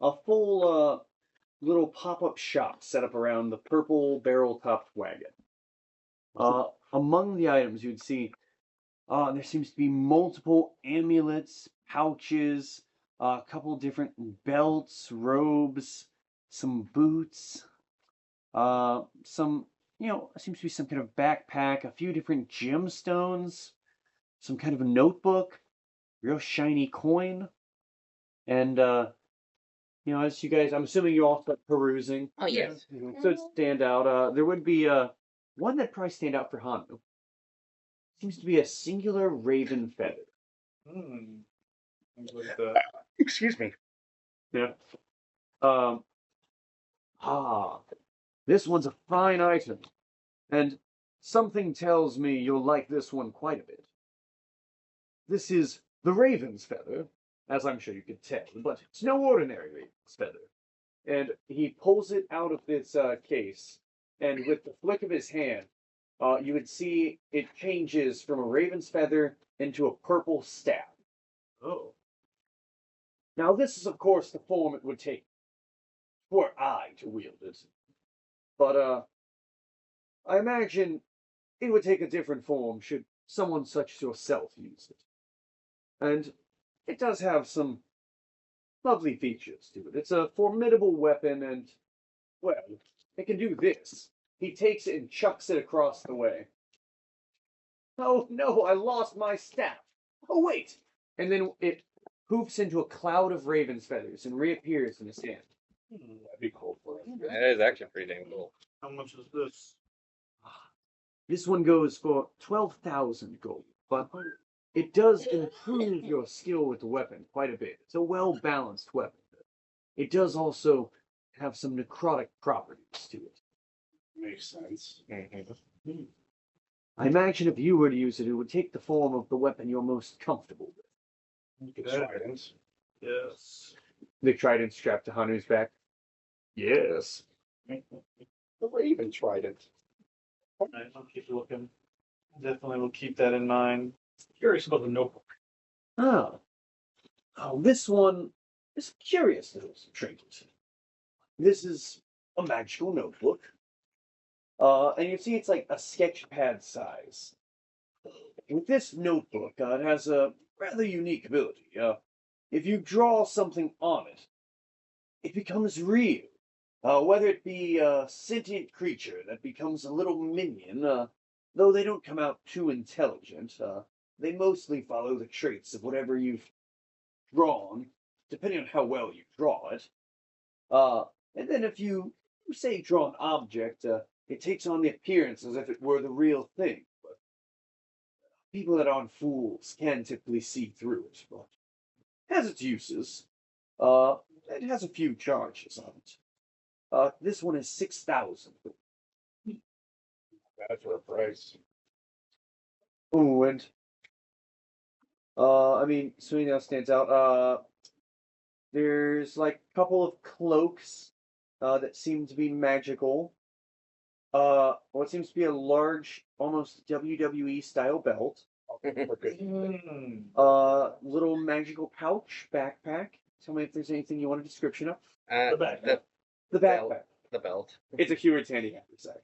[SPEAKER 7] a full little pop-up shop set up around the purple barrel-topped wagon. Among the items you would see, there seems to be multiple amulets, pouches, a couple different belts, robes, some boots, some, seems to be some kind of backpack, a few different gemstones, some kind of a notebook, real shiny coin, and, as you guys, I'm assuming you all start perusing.
[SPEAKER 6] Oh yes.
[SPEAKER 7] So it stand out. There would be one that probably stand out for Hanu. Seems to be a singular raven feather.
[SPEAKER 3] Like that.
[SPEAKER 5] Excuse me.
[SPEAKER 7] Yeah. This one's a fine item, and something tells me you'll like this one quite a bit. This is the raven's feather, as I'm sure you could tell, but it's no ordinary raven's feather. And he pulls it out of its case, and with the flick of his hand, you would see it changes from a raven's feather into a purple staff.
[SPEAKER 3] Oh.
[SPEAKER 7] Now, this is, of course, the form it would take for I to wield it. But, I imagine it would take a different form should someone such as yourself use it. And it does have some lovely features to it. It's a formidable weapon, and, well, it can do this. He takes it and chucks it across the way. Oh no, I lost my staff. Oh wait! And then it poofs into a cloud of raven's feathers and reappears in his hand.
[SPEAKER 5] That'd be cool for us.
[SPEAKER 6] That is actually pretty damn cool.
[SPEAKER 3] How much is this?
[SPEAKER 7] This one goes for 12,000 gold, but it does improve your skill with the weapon quite a bit. It's a well-balanced weapon. It does also have some necrotic properties to it.
[SPEAKER 5] Makes sense.
[SPEAKER 7] I imagine if you were to use it, it would take the form of the weapon you're most comfortable with.
[SPEAKER 5] The trident.
[SPEAKER 3] Yes.
[SPEAKER 7] The trident strapped to Hanu's back. Yes.
[SPEAKER 5] The raven trident.
[SPEAKER 3] Alright, I'll keep looking. Definitely will keep that in mind.
[SPEAKER 2] Curious about the notebook.
[SPEAKER 7] Oh. Oh, this one is curious little trinket. This is a magical notebook. And you see it's like a sketch pad size. With this notebook, it has a rather unique ability. If you draw something on it, it becomes real. Whether it be a sentient creature that becomes a little minion, though they don't come out too intelligent, they mostly follow the traits of whatever you've drawn, depending on how well you draw it. And then if you say draw an object, it takes on the appearance as if it were the real thing. But people that aren't fools can typically see through it, but it has its uses. It has a few charges on it. This one is 6,000.
[SPEAKER 5] That's for a price.
[SPEAKER 7] Oh, and something else stands out. There's like a couple of cloaks that seem to be magical. What seems to be a large, almost WWE style belt. Little magical pouch, backpack. Tell me if there's anything you want a description of.
[SPEAKER 2] The backpack.
[SPEAKER 7] The backpack.
[SPEAKER 6] The belt.
[SPEAKER 7] It's a Hewitt's handy sack.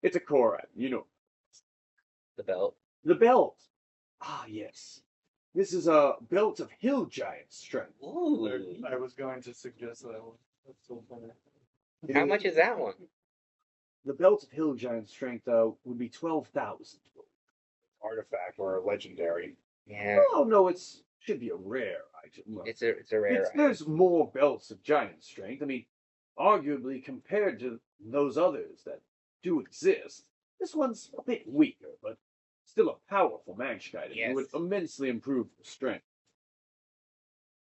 [SPEAKER 7] It's a core item, you know.
[SPEAKER 6] The belt.
[SPEAKER 7] The belt. Ah, yes. This is a belt of hill giant strength.
[SPEAKER 6] Ooh.
[SPEAKER 3] I was going to suggest that one. That's so funny.
[SPEAKER 6] How much is that one?
[SPEAKER 7] The belt of hill giant strength would be 12,000.
[SPEAKER 5] Artifact or a legendary.
[SPEAKER 6] Yeah,
[SPEAKER 7] Oh no, should be a rare item. Look,
[SPEAKER 6] it's a rare. item.
[SPEAKER 7] there's more belts of giant strength. I mean, arguably compared to those others that do exist, this one's a bit weaker, but still a powerful magic item. It would
[SPEAKER 6] Yes.
[SPEAKER 7] immensely improve the strength.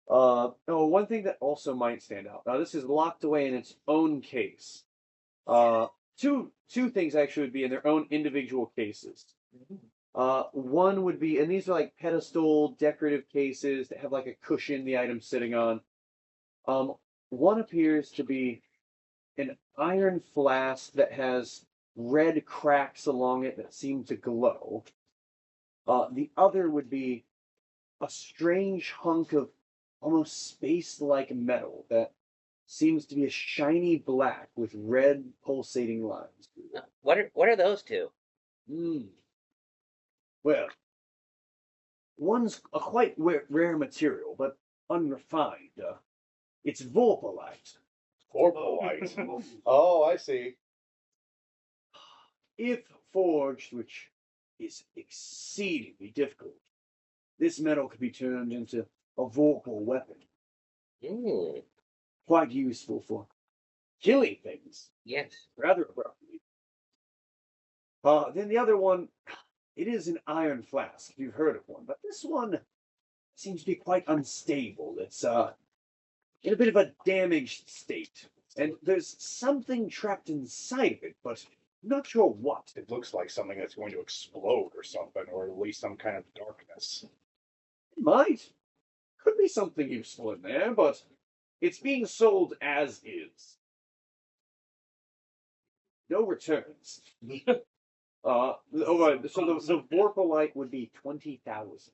[SPEAKER 7] One thing that also might stand out. Now, this is locked away in its own case. Two things actually would be in their own individual cases. One would be, and these are like pedestal decorative cases that have like a cushion the item's sitting on. One appears to be an iron flask that has red cracks along it that seem to glow. The other would be a strange hunk of almost space-like metal that seems to be a shiny black with red pulsating lines.
[SPEAKER 6] What are those two?
[SPEAKER 7] Well, one's a quite rare material, but unrefined. It's vorpalite.
[SPEAKER 5] Vorpalite. Oh, I see.
[SPEAKER 7] If forged, which is exceedingly difficult, this metal could be turned into a vorpal weapon.
[SPEAKER 6] Ooh,
[SPEAKER 7] Quite useful for killing things
[SPEAKER 6] yes.
[SPEAKER 7] rather abruptly. Then the other one, it is an iron flask, if you've heard of one, but this one seems to be quite unstable. It's in a bit of a damaged state, and there's something trapped inside of it, but I'm not sure what.
[SPEAKER 5] It looks like something that's going to explode or something, or at least some kind of darkness.
[SPEAKER 7] It might. Could be something useful in there, but it's being sold as is. No returns. So the Vorpalite would be 20,000.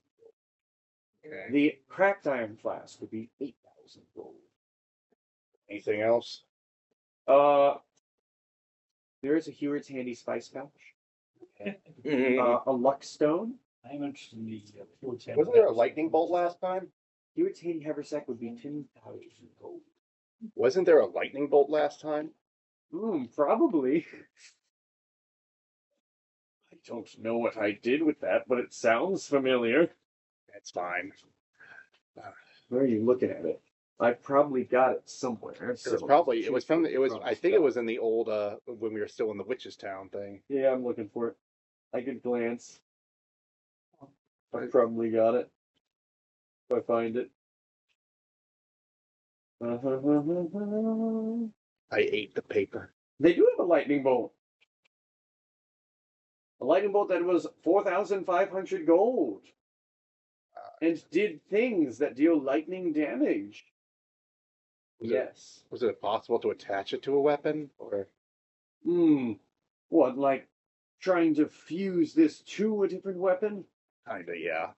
[SPEAKER 6] Okay.
[SPEAKER 7] The cracked iron flask would be 8,000 gold.
[SPEAKER 5] Anything else?
[SPEAKER 7] There is a Hewitt's handy spice pouch.
[SPEAKER 6] Mhm.
[SPEAKER 7] A luck stone.
[SPEAKER 2] I'm interested in the
[SPEAKER 5] Wasn't there a lightning bolt last time?
[SPEAKER 7] Hewitt's handy haversack would be 10,000 gold.
[SPEAKER 5] Wasn't there a lightning bolt last time?
[SPEAKER 7] Probably. I don't know what I did with that, but it sounds familiar.
[SPEAKER 5] That's fine.
[SPEAKER 7] Where are you looking at it? I probably got it somewhere.
[SPEAKER 5] I think it was in the old when we were still in the Witches Town thing.
[SPEAKER 7] Yeah, I'm looking for it. I could glance. I probably got it. If I find it.
[SPEAKER 5] I ate the paper.
[SPEAKER 7] They do have a lightning bolt. A lightning bolt that was 4,500 gold. And did things that deal lightning damage. Yes.
[SPEAKER 5] Was it possible to attach it to a weapon? Or
[SPEAKER 7] What, like trying to fuse this to a different weapon?
[SPEAKER 5] kinda, yeah.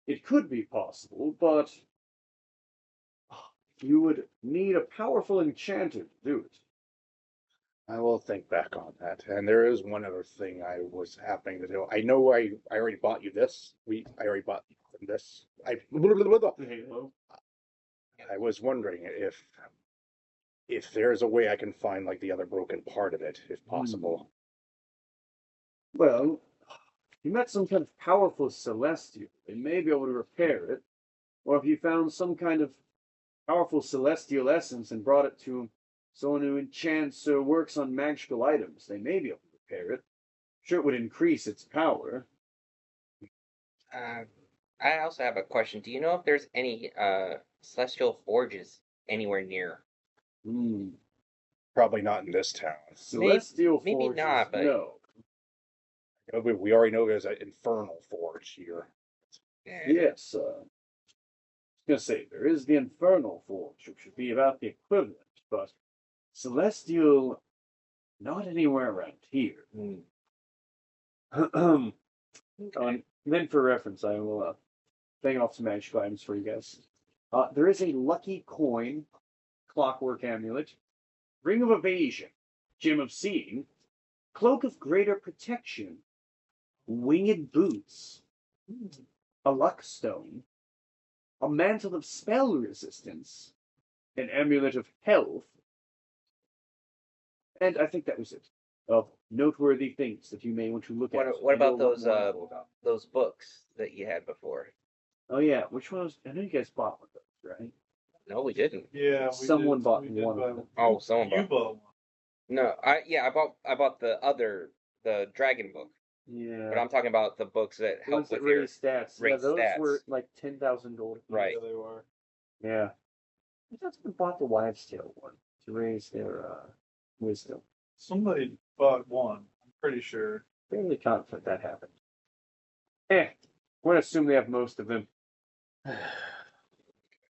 [SPEAKER 7] It could be possible, but you would need a powerful enchanter to do it.
[SPEAKER 5] I will think back on that. And there is one other thing I was happening to do. I know I already bought you this. I already bought this. I was wondering if there's a way I can find like the other broken part of it, if possible.
[SPEAKER 7] Well, if you met some kind of powerful celestial, they may be able to repair it. Or if you found some kind of powerful celestial essence and brought it to someone who enchants or works on magical items, they may be able to repair it. Sure, it would increase its power.
[SPEAKER 6] I also have a question. Do you know if there's any celestial forges anywhere near?
[SPEAKER 5] Probably not in this town.
[SPEAKER 7] Celestial
[SPEAKER 6] maybe
[SPEAKER 7] forges,
[SPEAKER 6] not, but-
[SPEAKER 7] no.
[SPEAKER 5] We already know there's an infernal forge here.
[SPEAKER 7] Yes, I was gonna say there is the infernal forge, which would be about the equivalent, but celestial, not anywhere around here. Then, for reference, I will bang off some magic items for you guys. There is a lucky coin, clockwork amulet, ring of evasion, gem of seeing, Cloak of Greater Protection, Winged Boots, a Luck Stone, a Mantle of Spell Resistance, an Amulet of Health, and I think that was it. Of noteworthy things that you may want to look at.
[SPEAKER 6] What about
[SPEAKER 7] You'll
[SPEAKER 6] those
[SPEAKER 7] want more info about.
[SPEAKER 6] those books that you had before?
[SPEAKER 7] Oh yeah, which one was? I know you guys bought one of those, right?
[SPEAKER 6] No, we didn't.
[SPEAKER 3] Yeah,
[SPEAKER 7] Someone bought
[SPEAKER 3] we did
[SPEAKER 7] one
[SPEAKER 3] buy
[SPEAKER 7] of them.
[SPEAKER 6] Oh, someone
[SPEAKER 3] You
[SPEAKER 6] bought.
[SPEAKER 3] bought one.
[SPEAKER 6] No, I bought the dragon book,
[SPEAKER 7] Yeah.
[SPEAKER 6] but I'm talking about the books that
[SPEAKER 7] The
[SPEAKER 6] help
[SPEAKER 7] ones that
[SPEAKER 6] with your
[SPEAKER 7] raise stats. Yeah,
[SPEAKER 6] raise
[SPEAKER 7] those
[SPEAKER 6] stats.
[SPEAKER 7] were like 10,000 gold.
[SPEAKER 6] right.
[SPEAKER 3] Yeah, they were.
[SPEAKER 7] Yeah. I thought someone bought the Wives' Tale one to raise their wisdom.
[SPEAKER 3] Somebody bought one. I'm pretty sure.
[SPEAKER 7] Fairly confident that happened. I'm going to assume they have most of them.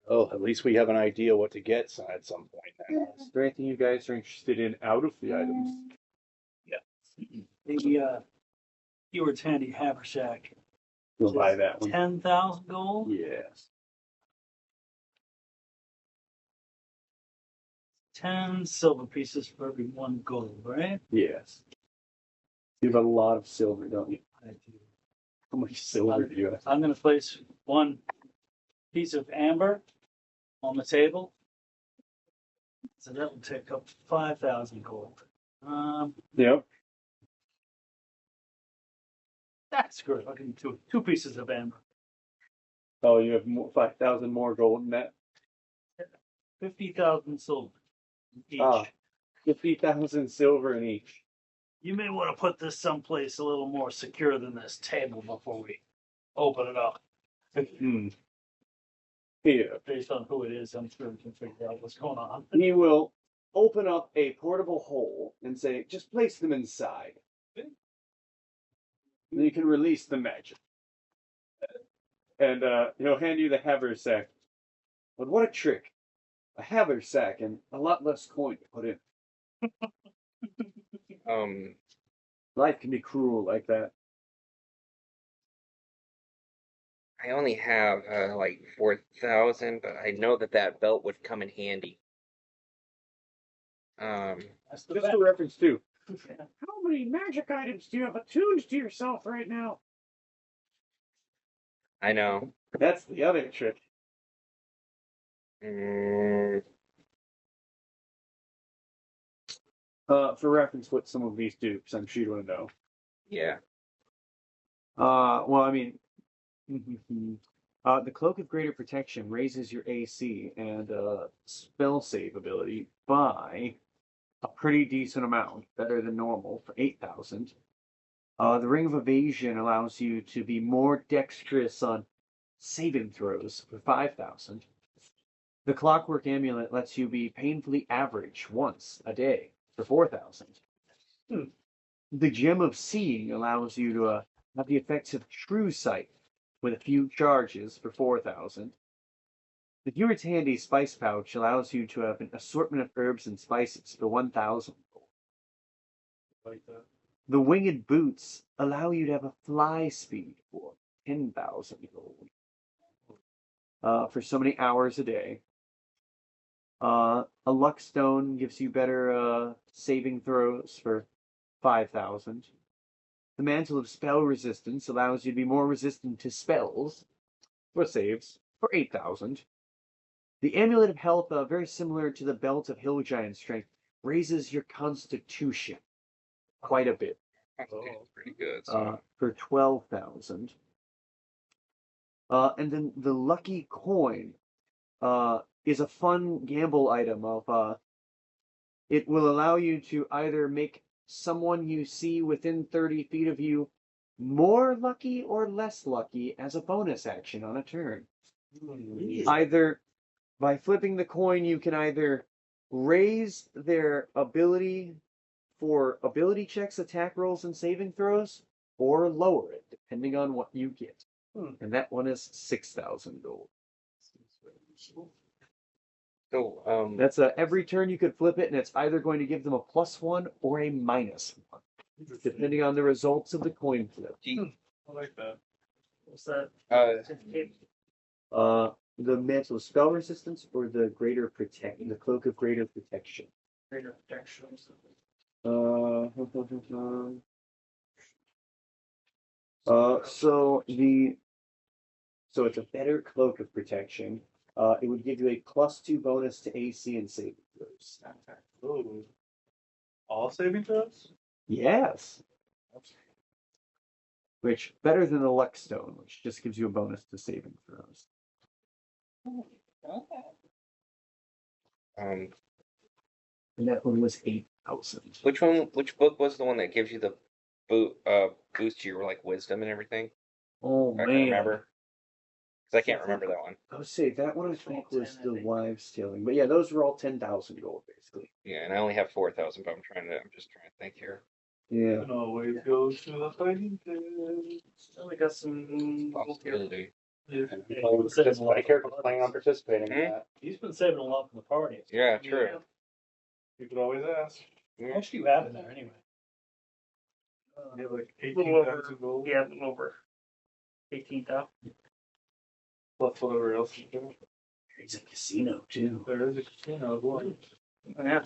[SPEAKER 5] Oh, at least we have an idea what to get at some point. Then.
[SPEAKER 7] Is there anything you guys are interested in out of the items?
[SPEAKER 2] The Keyword's Handy Haversack.
[SPEAKER 7] We'll buy that one.
[SPEAKER 2] 10,000 gold.
[SPEAKER 7] Yes.
[SPEAKER 2] 10 silver pieces for every 1 gold, right?
[SPEAKER 7] Yes. You have a lot of silver, don't you?
[SPEAKER 2] I do.
[SPEAKER 7] How much silver do you have?
[SPEAKER 2] I'm going to place 1 piece of amber on the table. So that will take up 5,000 gold.
[SPEAKER 7] Yep.
[SPEAKER 2] That's good. I'll give you 2 pieces of amber.
[SPEAKER 7] Oh, you have 5,000 more gold than that?
[SPEAKER 2] 50,000 silver each.
[SPEAKER 7] Ah. 50,000 silver in each.
[SPEAKER 2] You may want to put this someplace a little more secure than this table before we open it up.
[SPEAKER 7] Hmm. Here.
[SPEAKER 2] Based on who it is, I'm sure we can figure out what's going on.
[SPEAKER 7] He will open up a portable hole and say, just place them inside. Then you can release the magic. And he'll hand you the haversack. But what a trick. A haversack and a lot less coin to put in. Life can be cruel like that.
[SPEAKER 6] I only have like 4,000, but I know that belt would come in handy.
[SPEAKER 2] That's the
[SPEAKER 7] Just
[SPEAKER 2] best.
[SPEAKER 7] for reference too. How many magic items do you have attuned to yourself right now?
[SPEAKER 6] I know.
[SPEAKER 7] That's the other trick. For reference, what some of these do, because I'm sure you want to know.
[SPEAKER 6] Yeah.
[SPEAKER 7] Well, I mean, the Cloak of Greater Protection raises your AC and spell save ability by a pretty decent amount, better than normal, for 8,000. The Ring of Evasion allows you to be more dexterous on saving throws for 5,000. The Clockwork Amulet lets you be painfully average once a day for 4,000. The Gem of Seeing allows you to have the effects of True Sight with a few charges for 4,000. The Keyword's Handy Spice Pouch allows you to have an assortment of herbs and spices for 1,000 gold.
[SPEAKER 3] Like that.
[SPEAKER 7] The Winged Boots allow you to have a fly speed for 10,000 gold. For so many hours a day. A Luck Stone gives you better saving throws for 5,000. The Mantle of Spell Resistance allows you to be more resistant to spells or saves for 8,000. The Amulet of Health, very similar to the Belt of Hill Giant Strength, raises your constitution quite a bit.
[SPEAKER 6] Constitution's pretty good. So.
[SPEAKER 7] For 12,000. And then the Lucky Coin is a fun gamble item of it will allow you to either make someone you see within 30 feet of you more lucky or less lucky as a bonus action on a turn. Either by flipping the coin, you can either raise their ability for ability checks, attack rolls, and saving throws, or lower it, depending on what you get. And that one is 6,000 gold.
[SPEAKER 6] So,
[SPEAKER 7] That's every turn you could flip it, and it's either going to give them a +1 or a -1, depending on the results of the coin flip.
[SPEAKER 3] I like that.
[SPEAKER 2] What's that?
[SPEAKER 7] The Mantle of Spell Resistance or the Cloak of Greater Protection.
[SPEAKER 2] Greater protection.
[SPEAKER 7] So it's a better cloak of protection. It would give you a +2 bonus to AC and saving throws.
[SPEAKER 3] Ooh. All saving throws?
[SPEAKER 7] Yes. Which better than the Luck Stone, which just gives you a bonus to saving throws.
[SPEAKER 8] Okay.
[SPEAKER 6] Um,
[SPEAKER 7] And that one was 8,000.
[SPEAKER 6] which book was the one that gives you the boost to your like wisdom and everything?
[SPEAKER 7] Oh
[SPEAKER 6] If I can
[SPEAKER 7] man.
[SPEAKER 6] remember. Because I can't remember that one.
[SPEAKER 7] I would say that one I think was
[SPEAKER 2] 10, I
[SPEAKER 7] the
[SPEAKER 2] think.
[SPEAKER 7] wives' tailing. But yeah, those were all 10,000 gold basically.
[SPEAKER 6] Yeah, and I only have 4,000, but I'm just trying to think here.
[SPEAKER 7] Yeah.
[SPEAKER 3] Can always go to the fighting pit.
[SPEAKER 2] So we got some gold here.
[SPEAKER 6] Possibility.
[SPEAKER 5] And
[SPEAKER 2] Yeah,
[SPEAKER 5] planning
[SPEAKER 2] he's been saving a lot
[SPEAKER 5] my
[SPEAKER 2] for
[SPEAKER 5] character's
[SPEAKER 2] the
[SPEAKER 5] planning on
[SPEAKER 2] parties.
[SPEAKER 5] participating in
[SPEAKER 6] Hmm?
[SPEAKER 5] that.
[SPEAKER 2] He's been saving a lot for the party.
[SPEAKER 6] Yeah, true.
[SPEAKER 3] Yeah. You could always ask.
[SPEAKER 2] How much do you have in there anyway?
[SPEAKER 3] You have like
[SPEAKER 9] A little over.
[SPEAKER 3] 18,000 gold.
[SPEAKER 9] Yeah, a little over 18,000.
[SPEAKER 3] Plus whatever else you do.
[SPEAKER 7] There's a casino too.
[SPEAKER 3] There is a casino as well.
[SPEAKER 9] Yeah.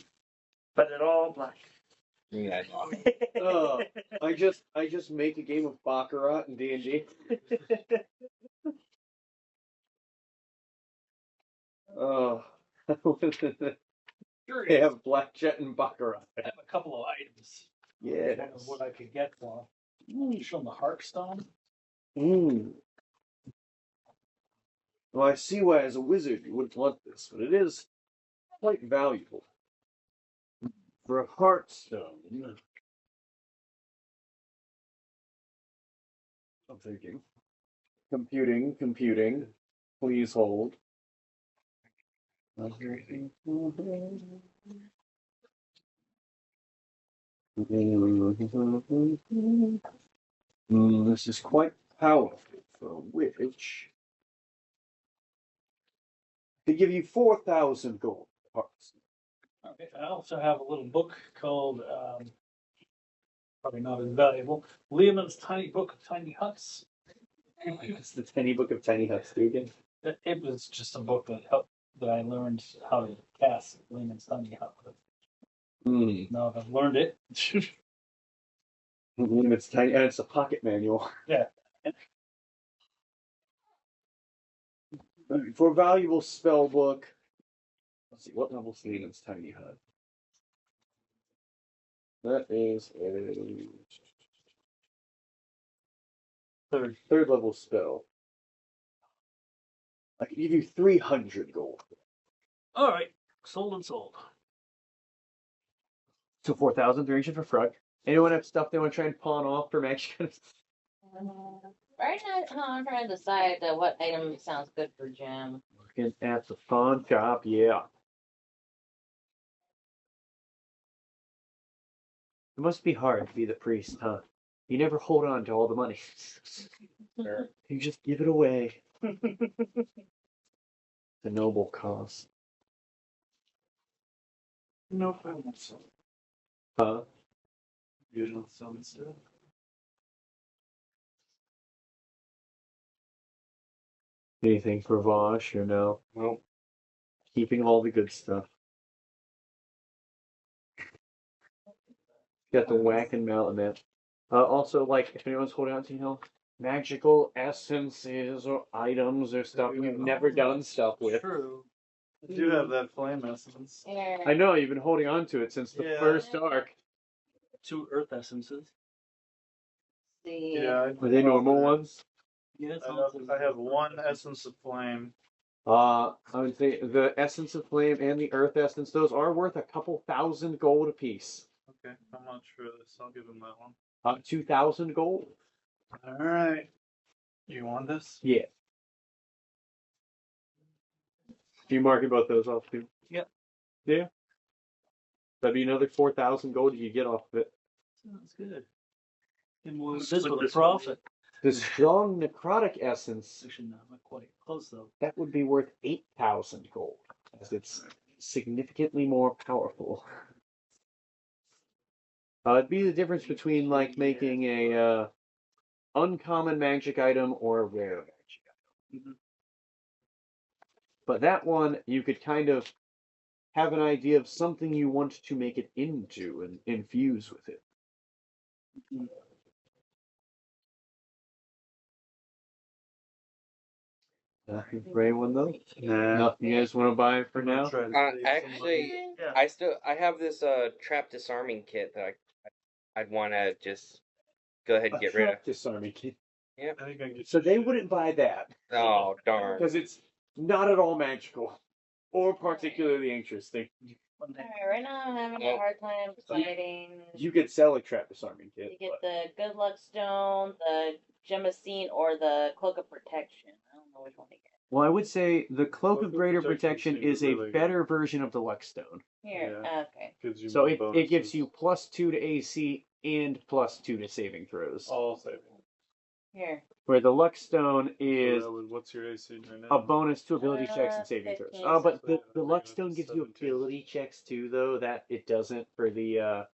[SPEAKER 9] But they're all black.
[SPEAKER 6] Yeah.
[SPEAKER 7] I just make a game of Baccarat in D&D. Oh. They have blackjack and Baccarat.
[SPEAKER 2] I have a couple of items.
[SPEAKER 7] Yes.
[SPEAKER 2] One of what I could get for him. Show him the Hearthstone.
[SPEAKER 7] Well, I see why as a wizard you wouldn't want this, but it is quite valuable. For a Hearthstone. I'm thinking. Computing. Please hold. This is quite powerful for a witch. They give you 4,000 gold.
[SPEAKER 2] Okay. I also have a little book called, probably not as valuable, Lehman's Tiny Book of Tiny Huts.
[SPEAKER 7] It's the Tiny Book of Tiny Huts, do again.
[SPEAKER 2] It was just a book that I learned how to cast Lehman's Tiny Hut with. Now that I've learned it.
[SPEAKER 7] It's tiny, and it's a pocket manual.
[SPEAKER 2] Yeah.
[SPEAKER 7] For a valuable spell book, let's see, what level's Lehman's Tiny Hut? That is a third level spell. I can give you 300 gold.
[SPEAKER 2] All right. Sold and sold.
[SPEAKER 7] So 4,000 300 for Frog. Anyone have stuff they want to try and pawn off for Mexican?
[SPEAKER 8] Right now, I'm trying to decide what item sounds good for Jim.
[SPEAKER 7] Looking at the pawn shop, yeah. It must be hard to be the priest, huh? You never hold on to all the money. You just give it away. The noble cause.
[SPEAKER 3] No problem.
[SPEAKER 7] Huh?
[SPEAKER 3] You don't sell stuff.
[SPEAKER 7] Anything for Vosh or no?
[SPEAKER 5] Nope.
[SPEAKER 7] Keeping all the good stuff. Got the whack and mallet man. Also, like, if anyone's holding on to, magical essences or items or stuff you've never done stuff with.
[SPEAKER 3] True. I do have that flame essence.
[SPEAKER 8] Here.
[SPEAKER 7] I know, you've been holding on to it since the
[SPEAKER 3] Yeah.
[SPEAKER 7] first arc.
[SPEAKER 2] 2 earth essences.
[SPEAKER 8] See.
[SPEAKER 3] Yeah.
[SPEAKER 7] Were they normal ones?
[SPEAKER 2] Yeah,
[SPEAKER 3] I have one essence of flame.
[SPEAKER 7] I would say the essence of flame and the earth essence, those are worth a couple thousand gold apiece.
[SPEAKER 3] Okay, how much for this? I'll give him that one.
[SPEAKER 7] 2,000 gold?
[SPEAKER 3] Alright. You want this?
[SPEAKER 7] Yeah. Do you mark both those off too?
[SPEAKER 2] Yep.
[SPEAKER 7] Yeah. That'd be another 4,000 gold you get off of it.
[SPEAKER 2] Sounds good. And we'll
[SPEAKER 9] Split
[SPEAKER 2] this with a
[SPEAKER 9] this
[SPEAKER 2] profit.
[SPEAKER 7] The strong necrotic essence,
[SPEAKER 2] Actually, no, not quite close though.
[SPEAKER 7] that would be worth 8,000 gold, as it's significantly more powerful. It'd be the difference between like making a uncommon magic item or a rare magic item. But that one you could kind of have an idea of something you want to make it into and infuse with it. Nothing for anyone though?
[SPEAKER 3] Nah.
[SPEAKER 7] Nothing you guys want to buy for
[SPEAKER 3] I'm gonna
[SPEAKER 7] now?
[SPEAKER 3] try to save some
[SPEAKER 6] Actually,
[SPEAKER 3] money.
[SPEAKER 9] Yeah.
[SPEAKER 6] I have this trap disarming kit that I'd want to just go ahead and get rid of.
[SPEAKER 7] Disarming kit.
[SPEAKER 6] Yep.
[SPEAKER 3] I think I can get
[SPEAKER 7] So
[SPEAKER 3] you
[SPEAKER 7] they
[SPEAKER 3] shit.
[SPEAKER 7] wouldn't buy that
[SPEAKER 6] Oh darn.
[SPEAKER 7] because it's not at all magical or particularly interesting.
[SPEAKER 8] Alright, right now I'm having a hard time deciding.
[SPEAKER 7] You could sell a trap disarming kit.
[SPEAKER 8] You get
[SPEAKER 7] but-
[SPEAKER 8] the Good Luck Stone, the Gemacine, or the Cloak of Protection. I don't know which one to get.
[SPEAKER 7] Well, I would say the Cloak of
[SPEAKER 3] Cloak of
[SPEAKER 7] Greater
[SPEAKER 3] Protection
[SPEAKER 7] Protection
[SPEAKER 3] seems
[SPEAKER 7] is a
[SPEAKER 3] really good.
[SPEAKER 7] better version of the Luckstone.
[SPEAKER 8] Here, okay.
[SPEAKER 3] Gives you
[SPEAKER 7] So
[SPEAKER 3] more
[SPEAKER 7] it gives
[SPEAKER 3] bonuses.
[SPEAKER 7] you +2 to AC and +2 to saving throws.
[SPEAKER 3] all saving.
[SPEAKER 8] Here.
[SPEAKER 7] Where the Luckstone
[SPEAKER 3] So
[SPEAKER 7] is
[SPEAKER 3] that would- what's your AC right now?
[SPEAKER 7] a bonus to ability checks and saving throws.
[SPEAKER 8] 15.
[SPEAKER 7] Oh, but
[SPEAKER 3] So
[SPEAKER 7] the
[SPEAKER 3] yeah,
[SPEAKER 7] Luckstone gives you
[SPEAKER 3] 17.
[SPEAKER 7] ability checks too, though, that it doesn't for the
[SPEAKER 8] Oh.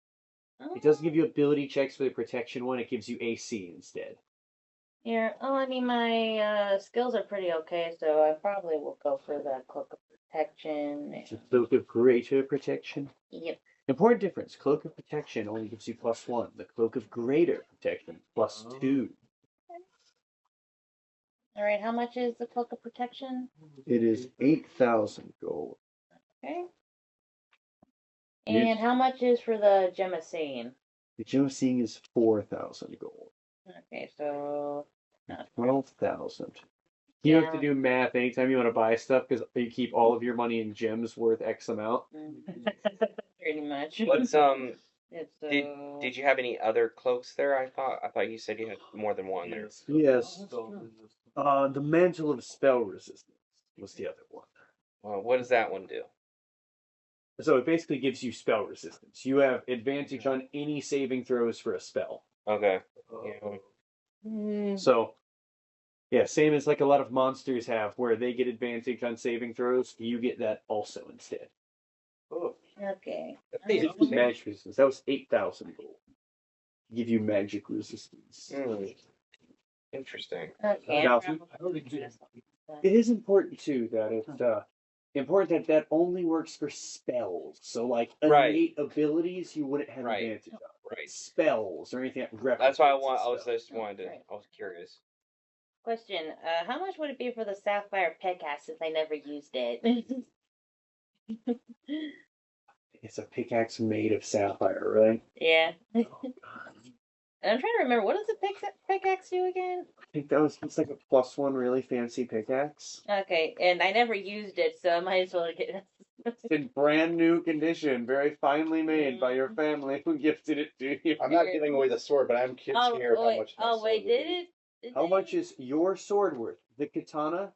[SPEAKER 7] it doesn't give you ability checks for the protection one, it gives you AC instead.
[SPEAKER 8] Here. Oh, I mean, my skills are pretty okay, so I probably will go for the Cloak of Protection.
[SPEAKER 7] The Cloak of Greater Protection.
[SPEAKER 8] Yep.
[SPEAKER 7] Important difference. Cloak of Protection only gives you +1. The Cloak of Greater Protection +2.
[SPEAKER 8] Alright, how much is the Cloak of Protection?
[SPEAKER 7] It is 8,000 gold.
[SPEAKER 8] Okay.
[SPEAKER 7] Yes.
[SPEAKER 8] And how much is for the Gemacine?
[SPEAKER 7] The Gemacine is 4,000 gold.
[SPEAKER 8] Okay, so
[SPEAKER 7] 12,000. You don't have to
[SPEAKER 8] Yeah.
[SPEAKER 7] do math anytime you want to buy stuff because you keep all of your money in gems worth X amount.
[SPEAKER 8] pretty much.
[SPEAKER 6] What's
[SPEAKER 8] It's
[SPEAKER 6] did you have any other cloaks there? I thought you said you had more than one there.
[SPEAKER 7] Yes. The Mantle of Spell Resistance was the other one.
[SPEAKER 6] Well, what does that one do?
[SPEAKER 7] So it basically gives you spell resistance. You have advantage on any saving throws for a spell.
[SPEAKER 6] Okay.
[SPEAKER 8] Mm,
[SPEAKER 7] So, yeah, same as like a lot of monsters have, where they get advantage on saving throws. You get that also instead.
[SPEAKER 8] okay.
[SPEAKER 7] Magic resistance. That was 8,000 gold. Give you magic resistance.
[SPEAKER 6] Interesting.
[SPEAKER 8] Okay.
[SPEAKER 7] Now,
[SPEAKER 8] probably
[SPEAKER 7] it is important too that it's important that only works for spells. So like
[SPEAKER 6] Right.
[SPEAKER 7] innate abilities, you wouldn't have
[SPEAKER 6] Right.
[SPEAKER 7] advantage on.
[SPEAKER 6] Right.
[SPEAKER 7] Spells or anything that
[SPEAKER 6] That's why I
[SPEAKER 7] replicates a spell.
[SPEAKER 6] just wanted to. I was curious.
[SPEAKER 8] Question: how much would it be for the sapphire pickaxe since I never used it?
[SPEAKER 7] It's a pickaxe made of sapphire, right?
[SPEAKER 8] Yeah. And I'm trying to remember, what does the pickaxe do again?
[SPEAKER 7] I think that was it's like a +1 really fancy pickaxe.
[SPEAKER 8] Okay, and I never used it, so I might as well get it.
[SPEAKER 7] It's in brand new condition, very finely made by your family who gifted it to you.
[SPEAKER 5] I'm not giving away the sword, but I'm curious how much. my sword would
[SPEAKER 8] did
[SPEAKER 5] be.
[SPEAKER 8] it? Did
[SPEAKER 7] How
[SPEAKER 8] they?
[SPEAKER 7] much is your sword worth? The katana?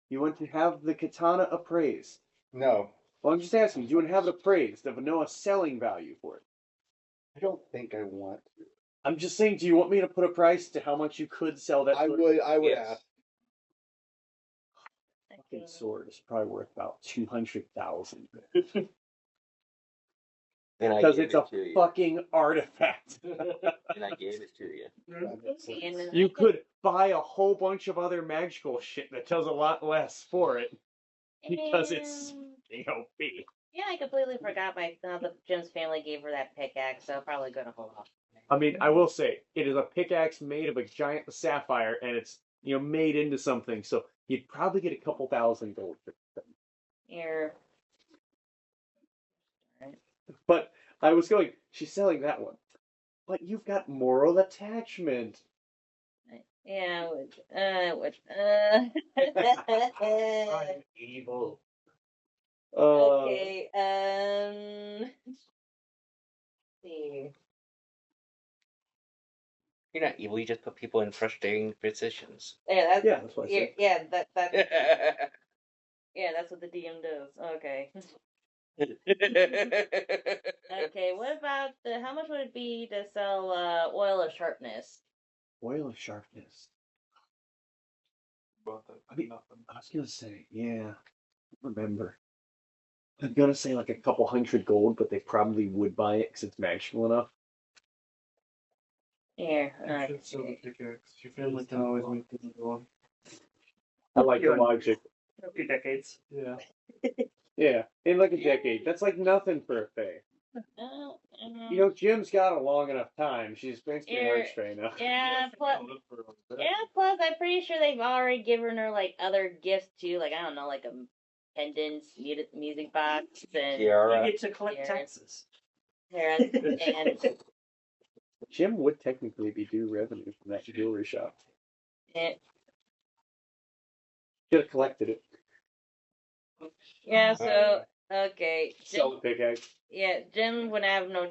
[SPEAKER 7] You want to have the katana appraised?
[SPEAKER 5] No,
[SPEAKER 7] Well, I'm just asking, do you want to have it appraised of no selling value for it?
[SPEAKER 5] I don't think I want to.
[SPEAKER 7] I'm just saying, do you want me to put a price to how much you could sell that
[SPEAKER 5] I
[SPEAKER 7] sword?
[SPEAKER 5] would
[SPEAKER 6] Yes.
[SPEAKER 5] ask.
[SPEAKER 7] Fucking sword is probably worth about 200,000
[SPEAKER 6] And I
[SPEAKER 7] because
[SPEAKER 6] gave
[SPEAKER 7] it's
[SPEAKER 6] it
[SPEAKER 7] a
[SPEAKER 6] to you.
[SPEAKER 7] fucking artifact.
[SPEAKER 6] And I gave it to you.
[SPEAKER 8] And then
[SPEAKER 7] You could buy a whole bunch of other magical shit that does a lot less for it because it's OP.
[SPEAKER 8] Yeah, I completely forgot how the Jim's family gave her that pickaxe, so I'm probably gonna hold off.
[SPEAKER 7] I mean, I will say it is a pickaxe made of a giant sapphire, and it's made into something. So you'd probably get a couple thousand gold for it.
[SPEAKER 8] Here.
[SPEAKER 7] But I was going, she's selling that one. But you've got moral attachment.
[SPEAKER 8] Yeah, which,
[SPEAKER 7] I'm evil.
[SPEAKER 8] okay, let's see.
[SPEAKER 6] You're not evil. You just put people in frustrating positions.
[SPEAKER 8] Yeah,
[SPEAKER 7] That's what I said.
[SPEAKER 8] yeah, yeah, that's what the DM does. Okay. Okay, what about how much would it be to sell oil of sharpness?
[SPEAKER 7] Oil of sharpness. I mean, I was gonna say, yeah, I don't remember. I'm gonna say like a couple hundred gold, but they probably would buy it because it's magical enough.
[SPEAKER 8] Here,
[SPEAKER 3] Your family can always make the other one.
[SPEAKER 7] I like the logic.
[SPEAKER 9] A few decades.
[SPEAKER 3] Yeah.
[SPEAKER 7] Yeah, in like a decade. That's like nothing for a Fae. You know, Jim's got a long enough time. She's basically an
[SPEAKER 8] You're-
[SPEAKER 7] archfey now.
[SPEAKER 8] Yeah, plus, I'm pretty sure they've already given her like other gifts too. Like I don't know, like a pendants, music box, and
[SPEAKER 2] You
[SPEAKER 6] Kiara.
[SPEAKER 2] get to collect
[SPEAKER 8] Yeah.
[SPEAKER 2] taxes.
[SPEAKER 8] and
[SPEAKER 7] Jim would technically be due revenue from that jewelry shop.
[SPEAKER 8] it,
[SPEAKER 7] Should have collected it.
[SPEAKER 8] yeah. So okay,
[SPEAKER 7] Sell
[SPEAKER 8] Jim,
[SPEAKER 7] the pickaxe.
[SPEAKER 8] yeah, Jim would have no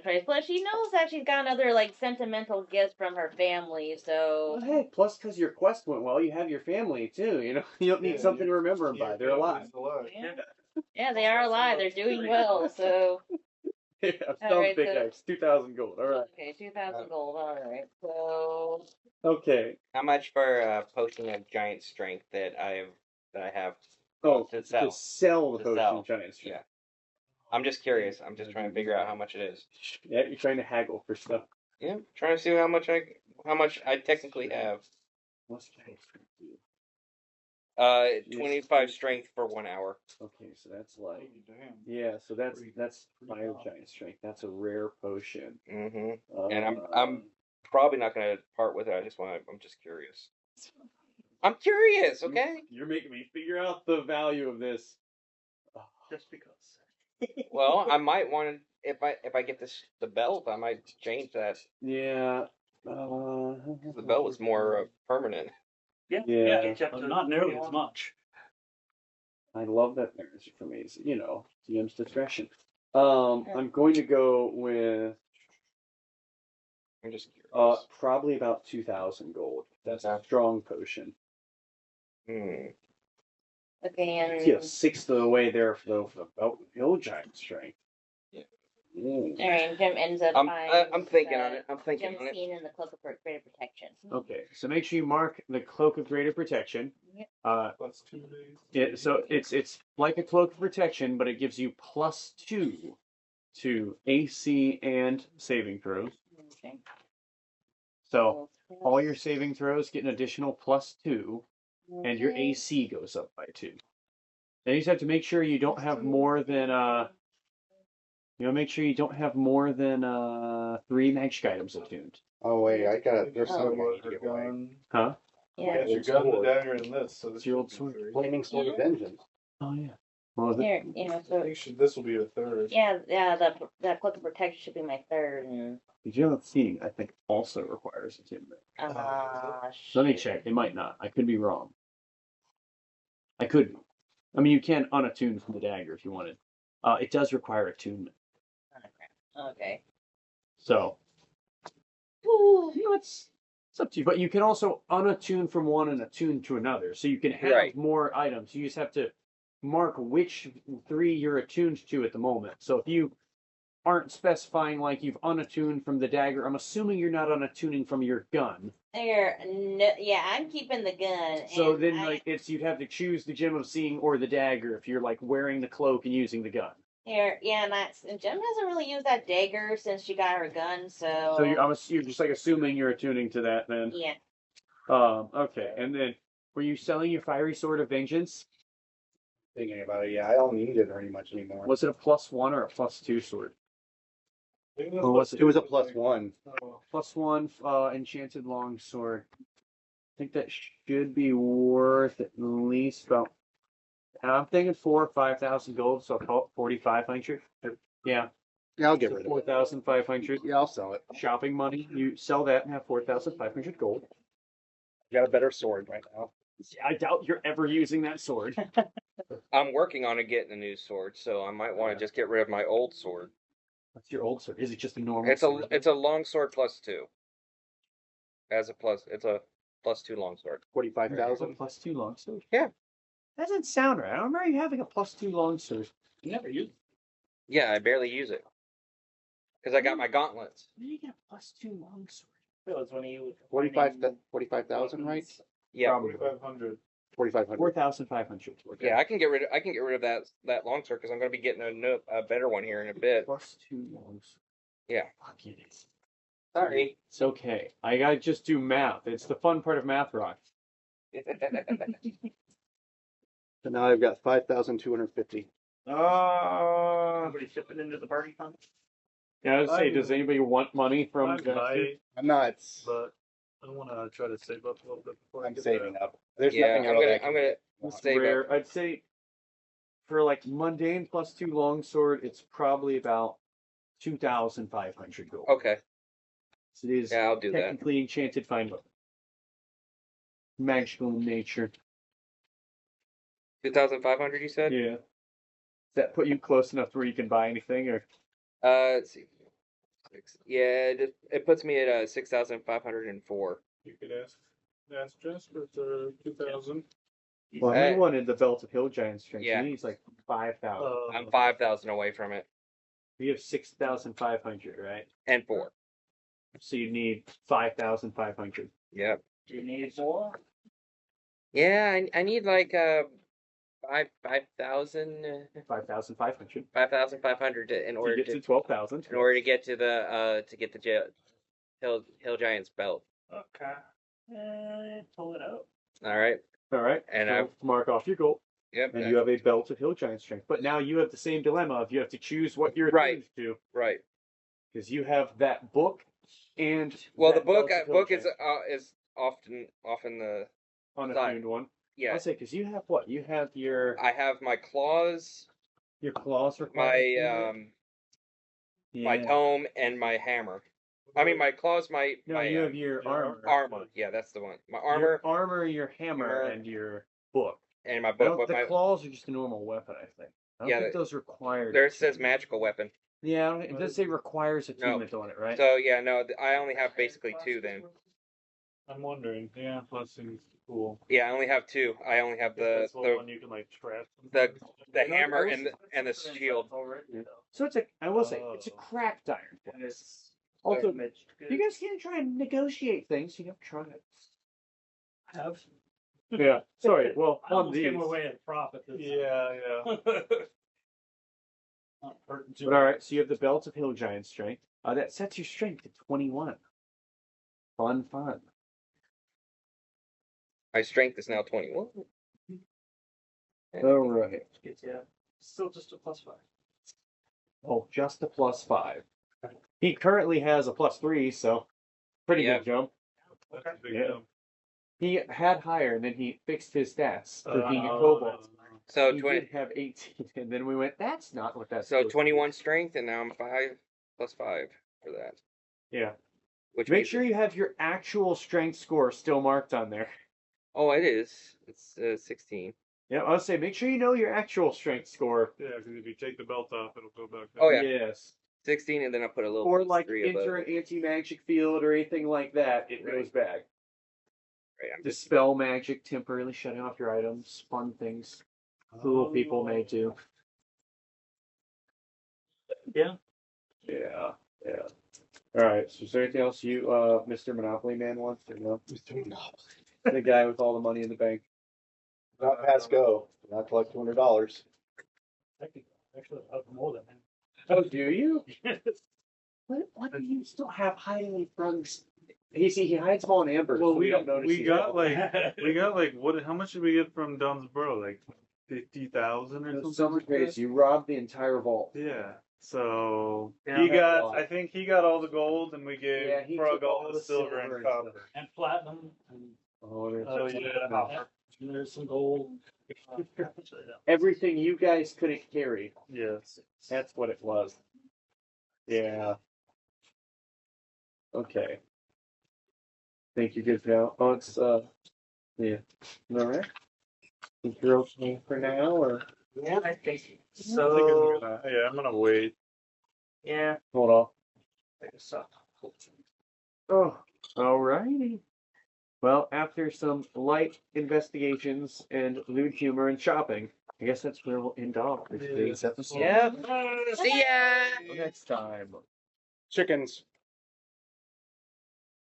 [SPEAKER 8] choice. Plus, she knows that she's gotten other like sentimental gifts from her family. So
[SPEAKER 7] Well, hey, plus because your quest went well, you have your family too. You know, you don't need something to remember them by. They're alive.
[SPEAKER 8] yeah, they are alive. They're doing well. So
[SPEAKER 7] Yeah,
[SPEAKER 8] All
[SPEAKER 7] sell
[SPEAKER 8] right,
[SPEAKER 7] the pickaxe. 2,000 gold. All right.
[SPEAKER 8] okay, 2,000 gold. All right. So
[SPEAKER 7] Okay.
[SPEAKER 6] How much for a potion of giant strength that I have?
[SPEAKER 7] Oh,
[SPEAKER 6] to sell.
[SPEAKER 7] To sell the
[SPEAKER 6] To
[SPEAKER 7] potion
[SPEAKER 6] sell.
[SPEAKER 7] of giant strength.
[SPEAKER 6] Yeah. I'm just curious. I'm just trying to figure out how much it is.
[SPEAKER 7] Yeah, you're trying to haggle for stuff.
[SPEAKER 6] Yeah, trying to see how much I technically have.
[SPEAKER 7] What's giant strength do?
[SPEAKER 6] 25 strength for 1 hour.
[SPEAKER 7] Okay, so that's like yeah, so that's bio giant strength. That's a rare potion.
[SPEAKER 6] Mm-hmm. And I'm probably not gonna part with it. I'm just curious. I'm curious, okay?
[SPEAKER 7] You're making me figure out the value of this.
[SPEAKER 2] Just because.
[SPEAKER 6] Well, I might want to if I get the belt, I might change that.
[SPEAKER 7] Yeah.
[SPEAKER 6] The belt is more permanent.
[SPEAKER 2] Yeah,
[SPEAKER 7] Yeah.
[SPEAKER 2] it's up to not nearly as much.
[SPEAKER 7] I love that there's for me. You know, DM's discretion. I'm going to go with
[SPEAKER 6] I'm just curious.
[SPEAKER 7] probably about 2,000 gold. That's a
[SPEAKER 6] Okay.
[SPEAKER 7] strong potion.
[SPEAKER 6] Hmm.
[SPEAKER 8] okay, and
[SPEAKER 7] See a sixth of the way there for the belt with hill giant strength.
[SPEAKER 6] Yeah.
[SPEAKER 7] Ooh.
[SPEAKER 8] all right, Jim ends up
[SPEAKER 6] I'm thinking on it. I'm thinking
[SPEAKER 8] Jim's
[SPEAKER 6] on it.
[SPEAKER 8] seen in the cloak of greater protection.
[SPEAKER 7] Okay, so make sure you mark the cloak of greater protection.
[SPEAKER 8] Yep.
[SPEAKER 3] That's 2 days.
[SPEAKER 7] Yeah, so it's like a cloak of protection, but it gives you +2 to AC and saving throws.
[SPEAKER 8] Okay.
[SPEAKER 7] So all your saving throws get an additional +2, and your
[SPEAKER 8] Okay.
[SPEAKER 7] AC goes up by 2. And you just have to make sure you don't have more than make sure you don't have more than 3 magic items attuned.
[SPEAKER 5] Oh wait, there's
[SPEAKER 8] Oh.
[SPEAKER 5] something I need to give away.
[SPEAKER 7] Huh?
[SPEAKER 8] Yeah.
[SPEAKER 3] It's your gun, the dagger, and this. So
[SPEAKER 7] It's your old sword.
[SPEAKER 5] Flaming Sword of Vengeance.
[SPEAKER 7] Oh yeah. Well,
[SPEAKER 8] Here, so
[SPEAKER 3] This will be a third.
[SPEAKER 8] yeah, that cloak of protection should be my third. And,
[SPEAKER 7] the Gem of Seeing, I think, also requires attunement. Let me check. It might not. I could be wrong. I could be. I mean, you can unattune from the dagger if you wanted. It does require attunement.
[SPEAKER 8] Okay.
[SPEAKER 7] So, you know, it's up to you. But you can also unattune from one and attune to another. So you can have
[SPEAKER 6] Right.
[SPEAKER 7] more items. You just have to mark which 3 you're attuned to at the moment. So if you aren't specifying like you've unattuned from the dagger, I'm assuming you're not unattuning from your gun.
[SPEAKER 8] Yeah, I'm keeping the gun.
[SPEAKER 7] So
[SPEAKER 8] and
[SPEAKER 7] then,
[SPEAKER 8] I-
[SPEAKER 7] you'd have to choose the Gem of Seeing or the dagger if you're like wearing the cloak and using the gun.
[SPEAKER 8] and Jem hasn't really used that dagger since she got her gun, so.
[SPEAKER 7] So you're just like assuming you're attuning to that then.
[SPEAKER 8] Yeah.
[SPEAKER 7] Okay, and then were you selling your fiery sword of vengeance?
[SPEAKER 5] Thinking about it, yeah, I don't need it very much anymore.
[SPEAKER 7] Was it a +1 or a +2 sword?
[SPEAKER 3] Or
[SPEAKER 7] was
[SPEAKER 5] It was a +1.
[SPEAKER 7] +1 enchanted long sword. I think that should be worth at least about. I'm thinking 4,000 or 5,000 gold, so I'll call it 4,500. Yeah,
[SPEAKER 5] Yeah, I'll get rid of it.
[SPEAKER 7] 4,500
[SPEAKER 5] Yeah, I'll sell it.
[SPEAKER 7] shopping money. You sell that and have 4,500 gold.
[SPEAKER 5] Got a better sword right now.
[SPEAKER 7] I doubt you're ever using that sword.
[SPEAKER 6] I'm working on getting a new sword, so I might want to just get rid of my old sword.
[SPEAKER 7] What's your old sword? Is it just a normal?
[SPEAKER 6] It's
[SPEAKER 7] sword?
[SPEAKER 6] a long sword +2. It's a +2 long sword.
[SPEAKER 5] 45,000.
[SPEAKER 7] +2 long sword.
[SPEAKER 6] Yeah.
[SPEAKER 7] That doesn't sound right. I don't remember you having a +2 long sword.
[SPEAKER 2] You never use it.
[SPEAKER 6] Yeah, I barely use it because I got my gauntlets.
[SPEAKER 7] Where do you get a +2 long sword?
[SPEAKER 2] That was when you
[SPEAKER 5] 45,000, right?
[SPEAKER 6] Yeah,
[SPEAKER 7] Probably.
[SPEAKER 3] 4,500.
[SPEAKER 5] 4,500.
[SPEAKER 7] 4,500. Okay.
[SPEAKER 6] yeah, I can get rid of that long sword because I'm going to be getting a better one here in a bit.
[SPEAKER 7] +2 long sword.
[SPEAKER 6] Yeah.
[SPEAKER 7] Fuck it.
[SPEAKER 6] Sorry.
[SPEAKER 7] It's okay. I gotta just do math. It's the fun part of Math Rock.
[SPEAKER 5] So now I've got 5,250.
[SPEAKER 9] Somebody shipping into the party fund?
[SPEAKER 1] Yeah, I was say, does anybody want money from
[SPEAKER 3] I
[SPEAKER 1] Jester?
[SPEAKER 3] might,
[SPEAKER 5] I'm not.
[SPEAKER 3] but I want to try to save up a little bit before I
[SPEAKER 5] I'm
[SPEAKER 3] get
[SPEAKER 5] saving
[SPEAKER 3] that.
[SPEAKER 5] up. There's
[SPEAKER 6] Yeah,
[SPEAKER 5] nothing
[SPEAKER 6] I'm
[SPEAKER 5] else I
[SPEAKER 6] gonna
[SPEAKER 5] can
[SPEAKER 6] I'm gonna
[SPEAKER 5] want.
[SPEAKER 1] It's
[SPEAKER 6] save up.
[SPEAKER 1] rare. I'd say for like mundane +2 longsword, it's probably about 2,500 gold.
[SPEAKER 6] Okay.
[SPEAKER 1] So it is
[SPEAKER 6] Yeah, I'll do that.
[SPEAKER 1] technically enchanted fine weapon. Magical in nature.
[SPEAKER 6] 2,500, you said?
[SPEAKER 1] Yeah. Does that put you close enough to where you can buy anything, or
[SPEAKER 6] Let's see. Yeah, it puts me at 6,504.
[SPEAKER 3] You could ask Jasper for 2,000.
[SPEAKER 1] well, he wanted the belt of hill giant strength.
[SPEAKER 6] Yeah.
[SPEAKER 1] He needs like 5,000.
[SPEAKER 6] I'm 5,000 away from it,
[SPEAKER 1] You have 6,500, right?
[SPEAKER 6] and 4.
[SPEAKER 1] So you need 5,500.
[SPEAKER 6] Yep.
[SPEAKER 2] Do you need more?
[SPEAKER 6] Yeah, I need like 5,000,
[SPEAKER 1] 5,500.
[SPEAKER 6] 5,500 in
[SPEAKER 1] You
[SPEAKER 6] order
[SPEAKER 1] get
[SPEAKER 6] to
[SPEAKER 1] to 12,000.
[SPEAKER 6] in order to get to the hill giant's belt.
[SPEAKER 2] Okay. Pull it out.
[SPEAKER 6] All right.
[SPEAKER 1] All right.
[SPEAKER 6] And
[SPEAKER 1] so mark off your goal.
[SPEAKER 6] Yep.
[SPEAKER 1] And you have a belt of hill giant strength. But now you have the same dilemma of you have to choose what you're
[SPEAKER 6] Right.
[SPEAKER 1] attuned to.
[SPEAKER 6] Right.
[SPEAKER 1] Because you have that book and
[SPEAKER 6] Well,
[SPEAKER 1] that
[SPEAKER 6] the book
[SPEAKER 1] belt of hill
[SPEAKER 6] book is
[SPEAKER 1] giant
[SPEAKER 6] often the
[SPEAKER 1] unattuned one.
[SPEAKER 6] yeah.
[SPEAKER 1] I'll say because you have what? You have your
[SPEAKER 6] I have my claws,
[SPEAKER 1] claws
[SPEAKER 6] my
[SPEAKER 1] required.
[SPEAKER 6] my tome, and my hammer. I mean, my claws, my
[SPEAKER 1] No,
[SPEAKER 6] my
[SPEAKER 1] you have your armor.
[SPEAKER 6] armor. Yeah, that's the one. My
[SPEAKER 1] Your
[SPEAKER 6] armor
[SPEAKER 1] armor, your hammer,
[SPEAKER 6] Hammer.
[SPEAKER 1] and your book.
[SPEAKER 6] and my
[SPEAKER 1] I
[SPEAKER 6] book.
[SPEAKER 1] don't-
[SPEAKER 6] But
[SPEAKER 1] the
[SPEAKER 6] my
[SPEAKER 1] claws are just a normal weapon, I think. I don't
[SPEAKER 6] Yeah,
[SPEAKER 1] think those require.
[SPEAKER 6] there it says magical weapon.
[SPEAKER 1] Yeah, I don't- it does say requires attunement on it, right?
[SPEAKER 6] So yeah, no, I only have basically 2 then.
[SPEAKER 3] I'm wondering. Yeah, plus seems cool.
[SPEAKER 6] Yeah, I only have 2. I only have
[SPEAKER 3] That's
[SPEAKER 6] the
[SPEAKER 3] one you can like trap.
[SPEAKER 6] the
[SPEAKER 1] No,
[SPEAKER 6] hammer
[SPEAKER 1] I
[SPEAKER 6] and the shield.
[SPEAKER 1] So it's I will say, it's a cracked iron.
[SPEAKER 2] And it's
[SPEAKER 1] Also,
[SPEAKER 2] damaged.
[SPEAKER 1] you guys can't try and negotiate things. You have to try it.
[SPEAKER 2] have.
[SPEAKER 1] Yeah. Sorry. Well,
[SPEAKER 2] I
[SPEAKER 1] on
[SPEAKER 2] almost
[SPEAKER 1] these.
[SPEAKER 2] gave away at profit this
[SPEAKER 3] Yeah, yeah.
[SPEAKER 2] time. Not hurting too
[SPEAKER 1] But all right. So you have the belt of hill giant strength. That sets your strength to 21. Fun.
[SPEAKER 6] My strength is now 21.
[SPEAKER 1] All right.
[SPEAKER 2] Yeah. Still just a +5.
[SPEAKER 1] Oh, just a +5. He currently has a +3, so pretty
[SPEAKER 6] Yeah.
[SPEAKER 1] good jump.
[SPEAKER 3] That's a big
[SPEAKER 1] Yeah.
[SPEAKER 3] jump.
[SPEAKER 1] He had higher, and then he fixed his stats for being a
[SPEAKER 3] Oh,
[SPEAKER 1] kobold.
[SPEAKER 6] So
[SPEAKER 1] He
[SPEAKER 6] 20.
[SPEAKER 1] did have 18, and then we went, that's not what that's
[SPEAKER 6] So
[SPEAKER 1] supposed to be."
[SPEAKER 6] 21 strength, and now I'm 5 plus 5 for that.
[SPEAKER 1] Yeah.
[SPEAKER 6] Which
[SPEAKER 1] Make
[SPEAKER 6] means
[SPEAKER 1] sure you have your actual strength score still marked on there.
[SPEAKER 6] Oh, it is. It's 16.
[SPEAKER 1] Yeah, I'll say make sure you know your actual strength score.
[SPEAKER 3] Yeah, because if you take the belt off, it'll go back down.
[SPEAKER 6] Oh, yeah.
[SPEAKER 1] Yes.
[SPEAKER 6] 16, and then I'll put a little
[SPEAKER 1] Or
[SPEAKER 6] plus
[SPEAKER 1] like
[SPEAKER 6] 3 above.
[SPEAKER 1] enter an anti-magic field or anything like that, it
[SPEAKER 6] Right.
[SPEAKER 1] goes back.
[SPEAKER 6] Right, I'm just
[SPEAKER 1] Dispel magic, temporarily shutting off your items, fun things cool people may do.
[SPEAKER 2] Yeah.
[SPEAKER 1] Yeah. Alright, so is there anything else you, Mr. Monopoly Man wants to know?
[SPEAKER 5] Mr. Monopoly.
[SPEAKER 1] The guy with all the money in the bank.
[SPEAKER 5] Not pass go. Not collect $200.
[SPEAKER 2] Actually, I have more than him.
[SPEAKER 1] Oh, do you? What do you still have hiding from? He hides them all in amber.
[SPEAKER 3] Well,
[SPEAKER 1] so
[SPEAKER 3] we
[SPEAKER 1] don't notice.
[SPEAKER 3] we
[SPEAKER 1] he's
[SPEAKER 3] got
[SPEAKER 1] got
[SPEAKER 3] like what? How much did we get from Dunsboro? Like 50,000 or something.
[SPEAKER 1] Someone
[SPEAKER 3] like
[SPEAKER 1] crazy. You robbed the entire vault.
[SPEAKER 3] that? Yeah. So
[SPEAKER 2] Yeah,
[SPEAKER 3] he
[SPEAKER 1] that's a
[SPEAKER 3] got.
[SPEAKER 1] lot.
[SPEAKER 3] I think he got all the gold, and we gave
[SPEAKER 1] Yeah, he
[SPEAKER 3] Frog
[SPEAKER 1] took
[SPEAKER 3] all the silver and
[SPEAKER 1] and
[SPEAKER 3] copper.
[SPEAKER 1] stuff.
[SPEAKER 2] And platinum. And,
[SPEAKER 1] Oh, there's
[SPEAKER 3] Oh, yeah.
[SPEAKER 2] and there's some gold.
[SPEAKER 1] everything you guys couldn't carry.
[SPEAKER 3] Yes.
[SPEAKER 1] That's what it was. Yeah. Okay. Think you're good now? Oh, it's yeah. All right. Think you're okay for now, or
[SPEAKER 2] Yeah, I think
[SPEAKER 3] I think
[SPEAKER 2] so.
[SPEAKER 3] I'm gonna wait.
[SPEAKER 2] Yeah.
[SPEAKER 1] hold on.
[SPEAKER 2] I guess so.
[SPEAKER 1] Oh, alrighty. Well, after some light investigations and lewd humor and shopping, I guess that's where we'll end off for today's episode.
[SPEAKER 6] Yep. See ya!
[SPEAKER 1] Next time.
[SPEAKER 5] Chickens.